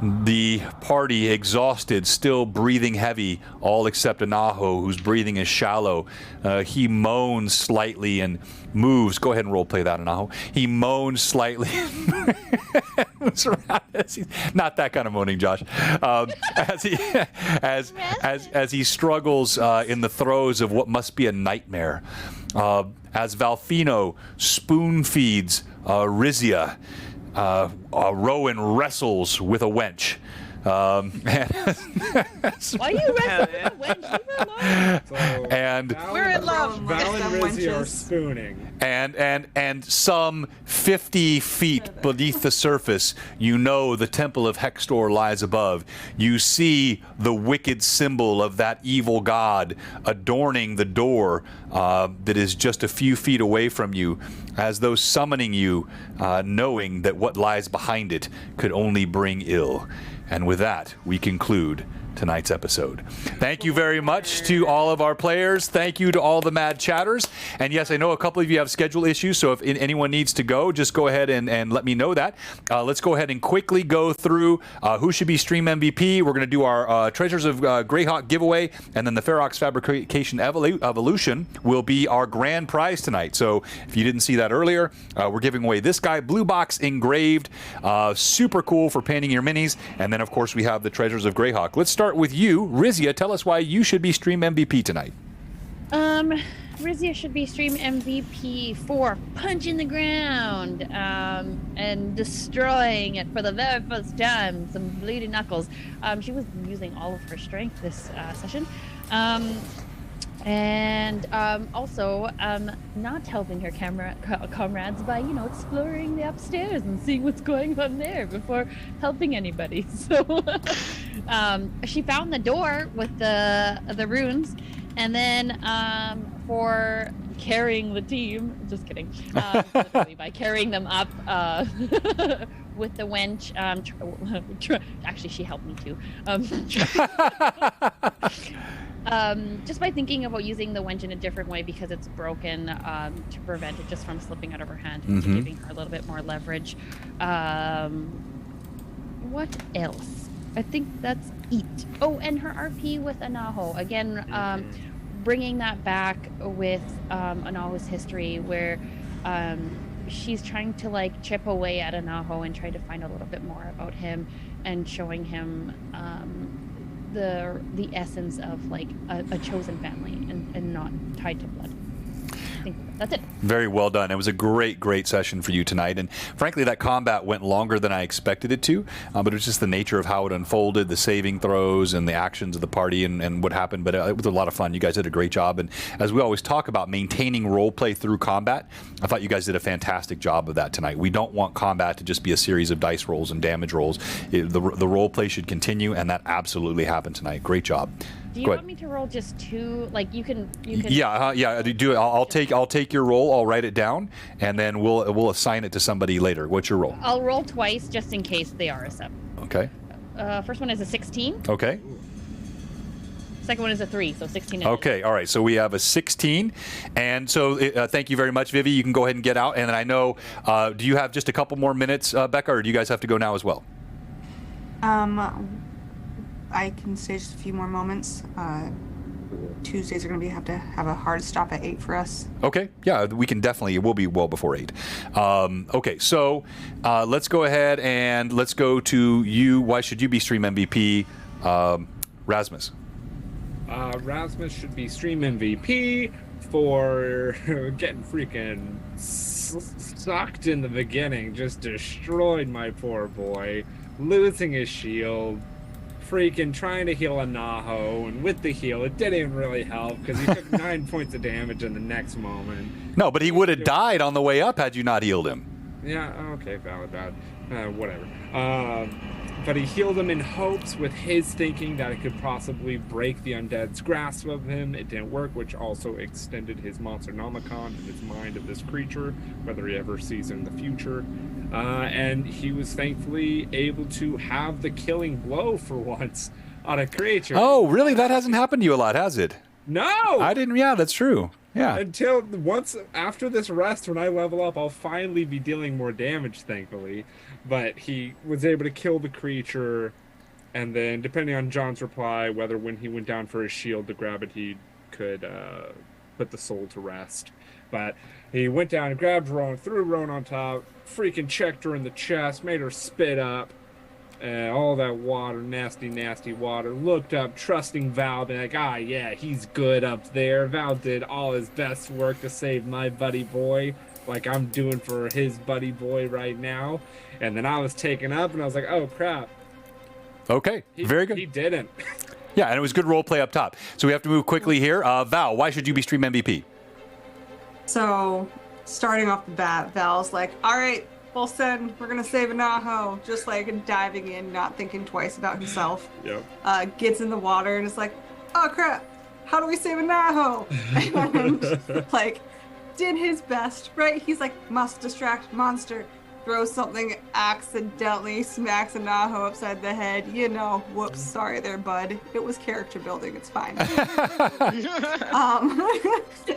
the party, exhausted, still breathing heavy, all except Anaho, whose breathing is shallow. He moans slightly and moves. Go ahead and role play that, Anaho. He moans slightly. Moves around not that kind of moaning, Josh. As he struggles in the throes of what must be a nightmare. As Valfino spoon feeds Rizia. Rowan wrestles with a wench. Why are you wrestling with a wench? Leave her alone. So And We're in love. Val and Some Rizzy are wenches. spooning. and some 50 feet beneath the surface, you know the temple of Hextor lies above. You see the wicked symbol of that evil god adorning the door that is just a few feet away from you, as though summoning you, knowing that what lies behind it could only bring ill. And with that, we conclude tonight's episode. Thank you very much to all of our players. Thank you to all the mad chatters. And yes, I know a couple of you have schedule issues, so if anyone needs to go, just go ahead and let me know that. Let's go ahead and quickly go through who should be Stream MVP. We're going to do our Treasures of Greyhawk giveaway, and then the Ferox Fabrication Evolution will be our grand prize tonight. So if you didn't see that earlier, we're giving away this guy, Blue Box Engraved. Super cool for painting your minis. And then, of course, we have the Treasures of Greyhawk. Let's start with you. Rizia, tell us why you should be Stream MVP tonight. Rizia should be Stream MVP for punching the ground and destroying it for the very first time. Some bleeding knuckles. She was using all of her strength this session. And also not helping her comrades by, exploring the upstairs and seeing what's going on there before helping anybody. So she found the door with the runes, and then for carrying the team, just kidding, literally by carrying them up with the wench. Actually, she helped me too. Just by thinking about using the wench in a different way because it's broken, to prevent it just from slipping out of her hand, and giving her a little bit more leverage. What else? I think that's it. Oh, and her RP with Anaho. Again, bringing that back with Anaho's history, where she's trying to chip away at Anaho and try to find a little bit more about him, and showing him the essence of a chosen family and not tied to blood. I think that's it. Very well done. It was a great session for you tonight. And frankly, that combat went longer than I expected it to, but it was just the nature of how it unfolded, the saving throws and the actions of the party and what happened. But it was a lot of fun. You guys did a great job. And as we always talk about maintaining role play through combat, I thought you guys did a fantastic job of that tonight. We don't want combat to just be a series of dice rolls and damage rolls. The role play should continue, and that absolutely happened tonight. Great job. Do you want me to roll just two? You can. Yeah. Do it. I'll take your roll. I'll write it down, and then we'll assign it to somebody later. What's your roll? I'll roll twice just in case they are a 7. Okay. First one is a 16. Okay. Second one is a 3, so 16 inches. Okay, all right. So we have a 16, and so thank you very much, Vivi. You can go ahead and get out. And I know, do you have just a couple more minutes, Becca, or do you guys have to go now as well? I can stay just a few more moments. Tuesdays are going to have to have a hard stop at 8 for us. Okay, yeah, we can definitely. It will be well before 8. Okay, so let's go ahead and let's go to you. Why should you be stream MVP, Rasmus? Rasmus should be stream MVP for getting freaking sucked in the beginning. Just destroyed my poor boy, losing his shield. Freaking trying to heal a Naho, and with the heal, it didn't even really help because he took 9 points of damage in the next moment. No, but he would have died on the way up had you not healed him. Yeah, okay, valid. Whatever. But he healed him in hopes with his thinking that it could possibly break the undead's grasp of him. It didn't work, which also extended his monster nomicon and his mind of this creature, whether he ever sees it in the future. And he was thankfully able to have the killing blow for once on a creature. Oh, really? That hasn't happened to you a lot, has it? No! I didn't. Yeah, that's true. Yeah. Until once after this rest, when I level up, I'll finally be dealing more damage, thankfully. But he was able to kill the creature, and then depending on John's reply, whether when he went down for his shield to grab it, he could put the soul to rest. But he went down and grabbed Roan, threw Roan on top, freaking checked her in the chest, made her spit up. All that water, nasty, nasty water. Looked up, trusting Val, being like, yeah, he's good up there. Val did all his best work to save my buddy boy, like I'm doing for his buddy boy right now. And then I was taken up, and I was like, oh, crap. Okay, very good. He didn't. Yeah, and it was good role play up top. So we have to move quickly here. Val, why should you be stream MVP? So, starting off the bat, Val's like, all right, full send, we're going to save a Naho. Just like diving in, not thinking twice about himself. Yep. Gets in the water and is like, oh crap, how do we save a Naho? And like, did his best, right? He's like, must distract monster. Throws something, accidentally smacks a Naho upside the head. You know, whoops, sorry there, bud. It was character building, it's fine.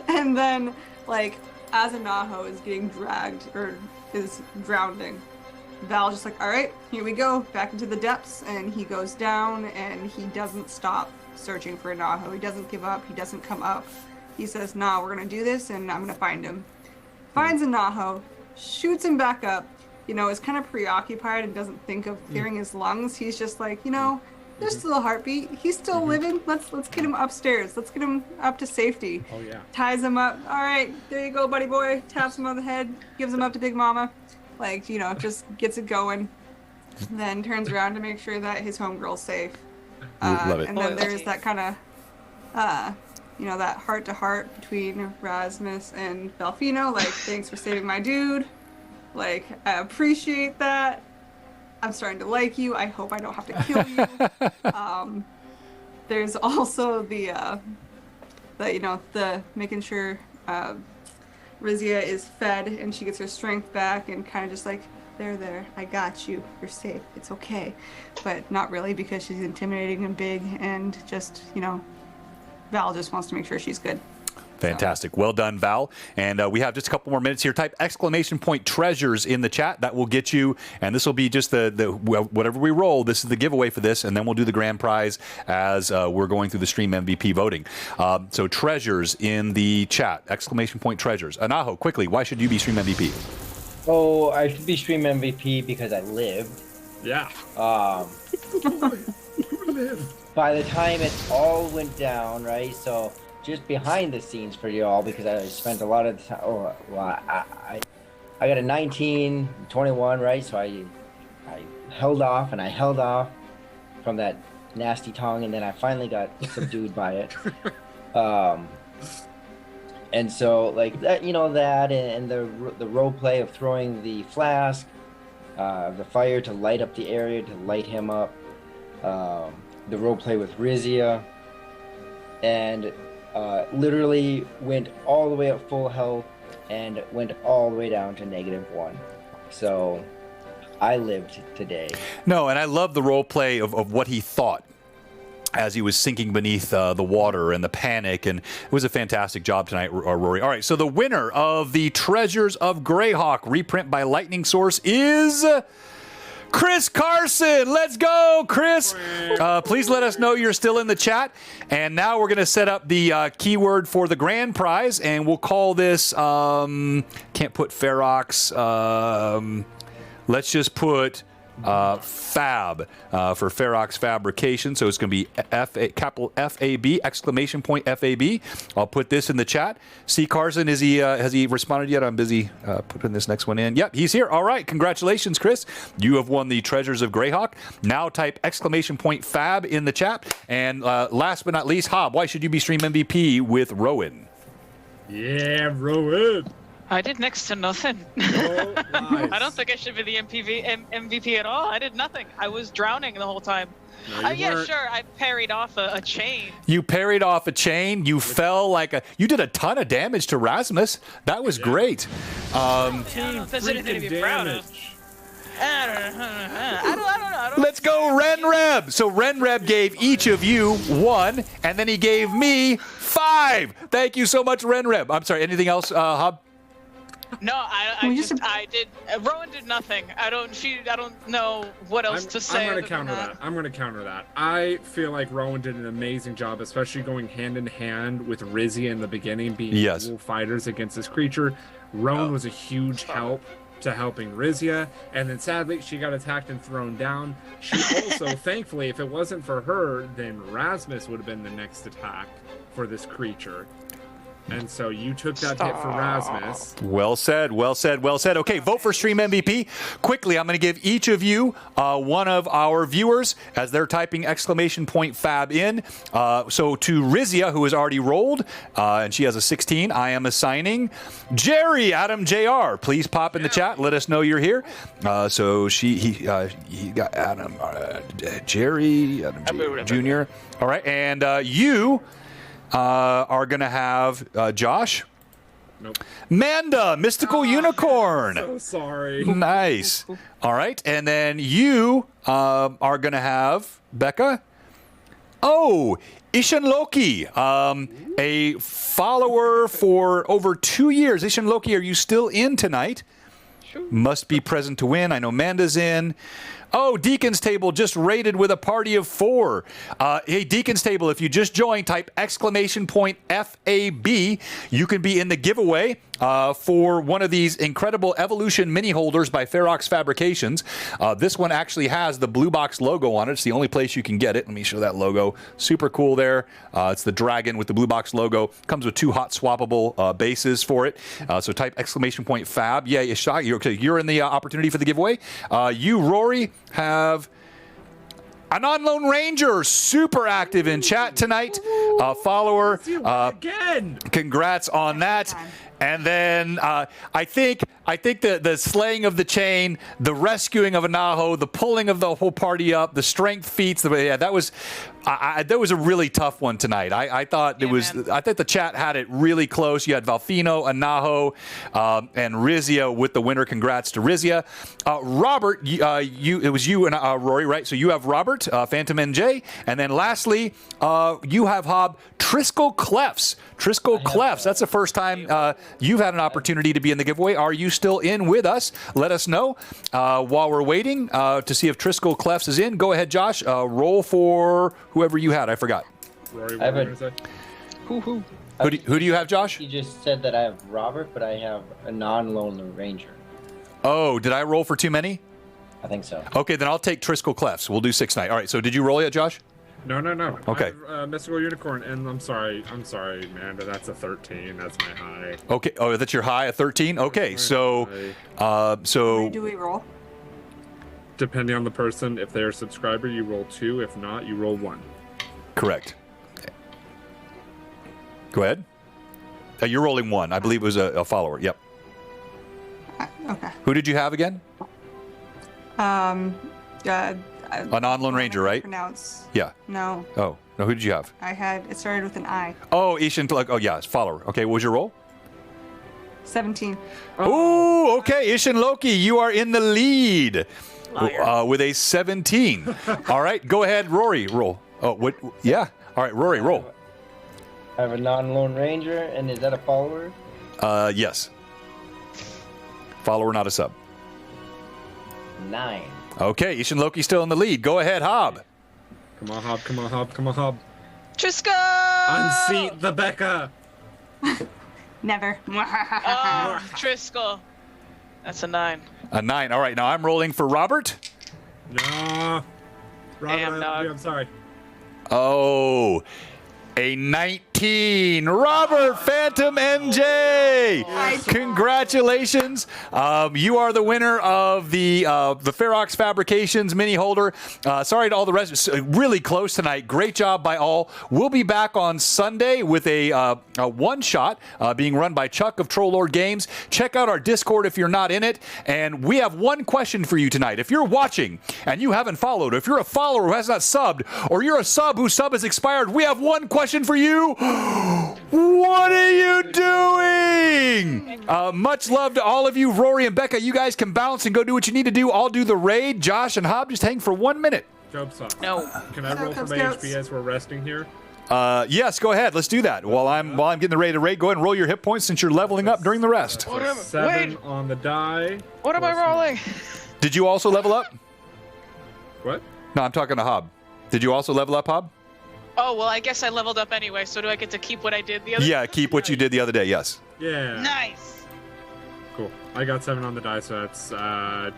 And then, like, as a Naho is getting dragged, or is drowning, Val's just like, all right, here we go, back into the depths, and he goes down, and he doesn't stop searching for a Naho. He doesn't give up, he doesn't come up. He says, nah, we're gonna do this, and I'm gonna find him. Finds a Naho, shoots him back up, you know, is kind of preoccupied and doesn't think of clearing his lungs. He's just like, you know, there's still a heartbeat. He's still living. Let's get him upstairs. Let's get him up to safety. Oh, yeah. Ties him up. All right, there you go, buddy boy. Taps him on the head, gives him up to Big Mama. Like, you know, just gets it going. Then turns around to make sure that his homegirl's safe. Love it. And then there's that kind of, you know, that heart-to-heart between Rasmus and Belfino. Like, thanks for saving my dude. Like, I appreciate that. I'm starting to like you. I hope I don't have to kill you. There's also the you know, the making sure Rizia is fed and she gets her strength back and kind of just like, there, I got you. You're safe. It's okay. But not really, because she's intimidating and big, and just, you know, Val just wants to make sure she's good. Fantastic. Well done, Val. And we have just a couple more minutes here. Type !treasures in the chat. That will get you. And this will be just the whatever we roll. This is the giveaway for this. And then we'll do the grand prize as we're going through the stream MVP voting. So treasures in the chat. !treasures. Anaho, quickly, why should you be stream MVP? Oh, I should be stream MVP because I lived. Yeah. By the time it all went down, right? So just behind the scenes for y'all, because I spent a lot of time. Oh, well, I got a 19, 21, right? So I held off and I held off from that nasty tongue, and then I finally got subdued by it. And so like that, you know, that and the role play of throwing the flask, the fire to light up the area, to light him up, the role play with Rizia, and literally went all the way up full health and went all the way down to -1. So I lived today. No, and I love the role play of what he thought. as he was sinking beneath the water and the panic. And it was a fantastic job tonight, Rory. All right, so the winner of the Treasures of Greyhawk reprint by Lightning Source is Chris Carson. Let's go, Chris. Please let us know you're still in the chat. And now we're going to set up the keyword for the grand prize, and we'll call this, can't put Ferox, let's just put Fab for Ferox Fabrication. So it's going to be capital F-A-B, exclamation point F-A-B. I'll put this in the chat. See, Carson, has he responded yet? I'm busy putting this next one in. Yep, he's here. All right. Congratulations, Chris. You have won the Treasures of Greyhawk. Now type exclamation point Fab in the chat. And last but not least, Hob, why should you be Stream MVP with Rowan? Yeah, Rowan. I did next to nothing. Oh, nice. I don't think I should be the MVP at all. I did nothing. I was drowning the whole time. No, Yeah, weren't. sure. I parried off a chain. You parried off a chain. You fell like a. You did a ton of damage to Rasmus. That was great. I don't know if there's anything to be proud of. I don't know. Let's go, Renreb. So Renreb gave each of you 1, and then he gave me 5. Thank you so much, Renreb. I'm sorry. Anything else, Hob? No, I did. Rowan did nothing. I don't know what else to say. I'm going to counter that. I feel like Rowan did an amazing job, especially going hand in hand with Rizzy in the beginning, being dual fighters against this creature. Rowan was a huge help to helping Rizia, and then sadly she got attacked and thrown down. She also, thankfully, if it wasn't for her, then Rasmus would have been the next attack for this creature. And so you took that hit for Rasmus. Well said, well said, well said. Okay, vote for Stream MVP. Quickly, I'm going to give each of you one of our viewers as they're typing exclamation point Fab in. So to Rizia, who has already rolled, and she has a 16, I am assigning Jerry, Adam JR. Please pop in the chat. Let us know you're here. So he got Adam, Jerry, Adam Jr. All right, and you are going to have Josh. Nope. Manda, Mystical Unicorn. So sorry. Nice. All right. And then you are going to have Becca. Oh, Ishan Loki, a follower for over 2 years. Ishan Loki, are you still in tonight? Sure. Must be present to win. I know Manda's in. Oh, Deacon's Table just raided with a party of 4. Hey, Deacon's Table, if you just joined, type exclamation point FAB. You can be in the giveaway for one of these incredible Evolution mini holders by Ferox Fabrications. This one actually has the blue box logo on it. It's the only place you can get it. Let me show that logo. Super cool there. It's the dragon with the blue box logo. Comes with 2 hot swappable bases for it. So type exclamation point Fab. Yeah, you're in the opportunity for the giveaway. You, Rory, have Anon Lone Ranger, super active in chat tonight. Follower. Again. Congrats on that. And then I think the slaying of the chain, the rescuing of Anaho, the pulling of the whole party up, the strength feats. That was a really tough one tonight. I thought I think the chat had it really close. You had Valfino, Anaho, and Rizia with the winner. Congrats to Rizia. Robert, it was you and Rory, right? So you have Robert, Phantom NJ, and then lastly you have Hob, Triskel Clefs. Triskel Clefs. That's the first time you've had an opportunity to be in the giveaway. Are you still in with us? Let us know. While we're waiting to see if Triskel Clefs is in, go ahead, Josh. Roll for whoever you had. I forgot. Rory, what were you gonna say? Who do you have, Josh? You just said that I have Robert, but I have a non-Lone Ranger. Oh, did I roll for too many? I think so. Okay, then I'll take Triskel Clefs. We'll do 6 tonight. All right, so did you roll yet, Josh? No. Okay. I have, Mystical Unicorn, and I'm sorry, Amanda. That's a 13. That's my high. Okay. Oh, that's your high, a 13? Okay, so Where do we roll? Depending on the person, if they're a subscriber, you roll 2. If not, you roll 1. Correct. Go ahead. You're rolling 1. I believe it was a follower. Yep. Okay. Who did you have again? A non-Lone Ranger, right? Pronounce. Yeah. No, Oh, no, who did you have? it started with an I. Oh, Ishan. Oh, yeah, it's follower. Okay, what was your roll? 17. Oh, okay. Ishan Loki, you are in the lead with a 17. All right, go ahead, Rory. Roll. Oh, what? Yeah. All right, Rory, roll. I have a non-lone ranger, and is that a follower? Yes. Follower, not a sub. 9. Okay, Ishin Loki still in the lead. Go ahead, Hob. Come on, Hob. Come on, Hob. Come on, Hob. Trisco! Unseat the Becca. Never. Oh, Trisco. That's a 9. A 9. All right, now I'm rolling for Robert. No. Robert, Damn, dog. I'm sorry. Oh, a 19. Robert Phantom MJ. Congratulations. You are the winner of the Ferox Fabrications mini holder. Sorry to all the rest. It's really close tonight. Great job by all. We'll be back on Sunday with a one-shot being run by Chuck of Troll Lord Games. Check out our Discord if you're not in it. And we have one question for you tonight. If you're watching and you haven't followed, if you're a follower who has not subbed, or you're a sub whose sub has expired, we have one question for you. What are you doing? Much love to all of you. Rory and Becca, you guys can bounce and go do what you need to do. I'll do the raid. Josh and Hob, just hang for 1 minute. Job sauce. No. Can I roll for my HP as we're resting here? Yes, go ahead. Let's do that. While I'm getting the ready to raid, go ahead and roll your hit points since you're leveling up during the rest. What am- 7 wait. on the die. What am I rolling? Did you also level up? What? No, I'm talking to Hob. Did you also level up, Hob? Oh, well, I guess I leveled up anyway, so do I get to keep what I did the other Yeah, keep what you did the other day, yes. Yeah. Nice. Cool. I got 7 on the die, so that's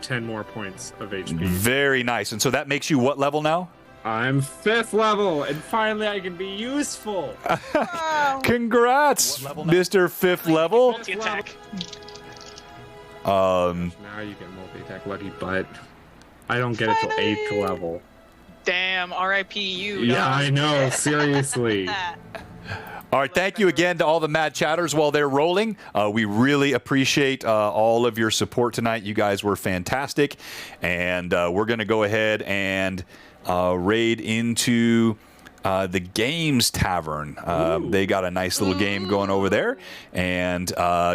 10 more points of HP. Very nice. And so that makes you what level now? I'm 5th level, and finally I can be useful. Wow. Congrats, Mr. 5th level. Multi-attack. Now you get multi-attack, lucky butt. I don't get it till 8th level. Damn, RIP you. Yeah, dog. I know, seriously. All right, thank you again to all the Mad Chatters while they're rolling. We really appreciate all of your support tonight. You guys were fantastic. And we're going to go ahead and raid into the Games Tavern. They got a nice little game going over there. And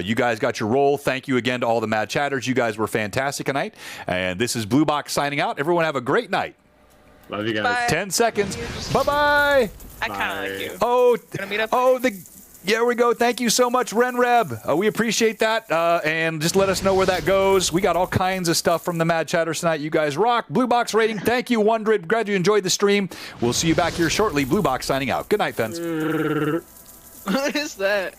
you guys got your roll. Thank you again to all the Mad Chatters. You guys were fantastic tonight. And this is Blue Box signing out. Everyone have a great night. Love you guys. Bye. 10 seconds. Bye-bye. I kind of like you. Oh, Gonna meet up? there we go. Thank you so much, Renreb. We appreciate that. And just let us know where that goes. We got all kinds of stuff from the Mad Chatters tonight. You guys rock. Blue Box rating. Thank you, Wondred. Glad you enjoyed the stream. We'll see you back here shortly. Blue Box signing out. Good night, fans. What is that?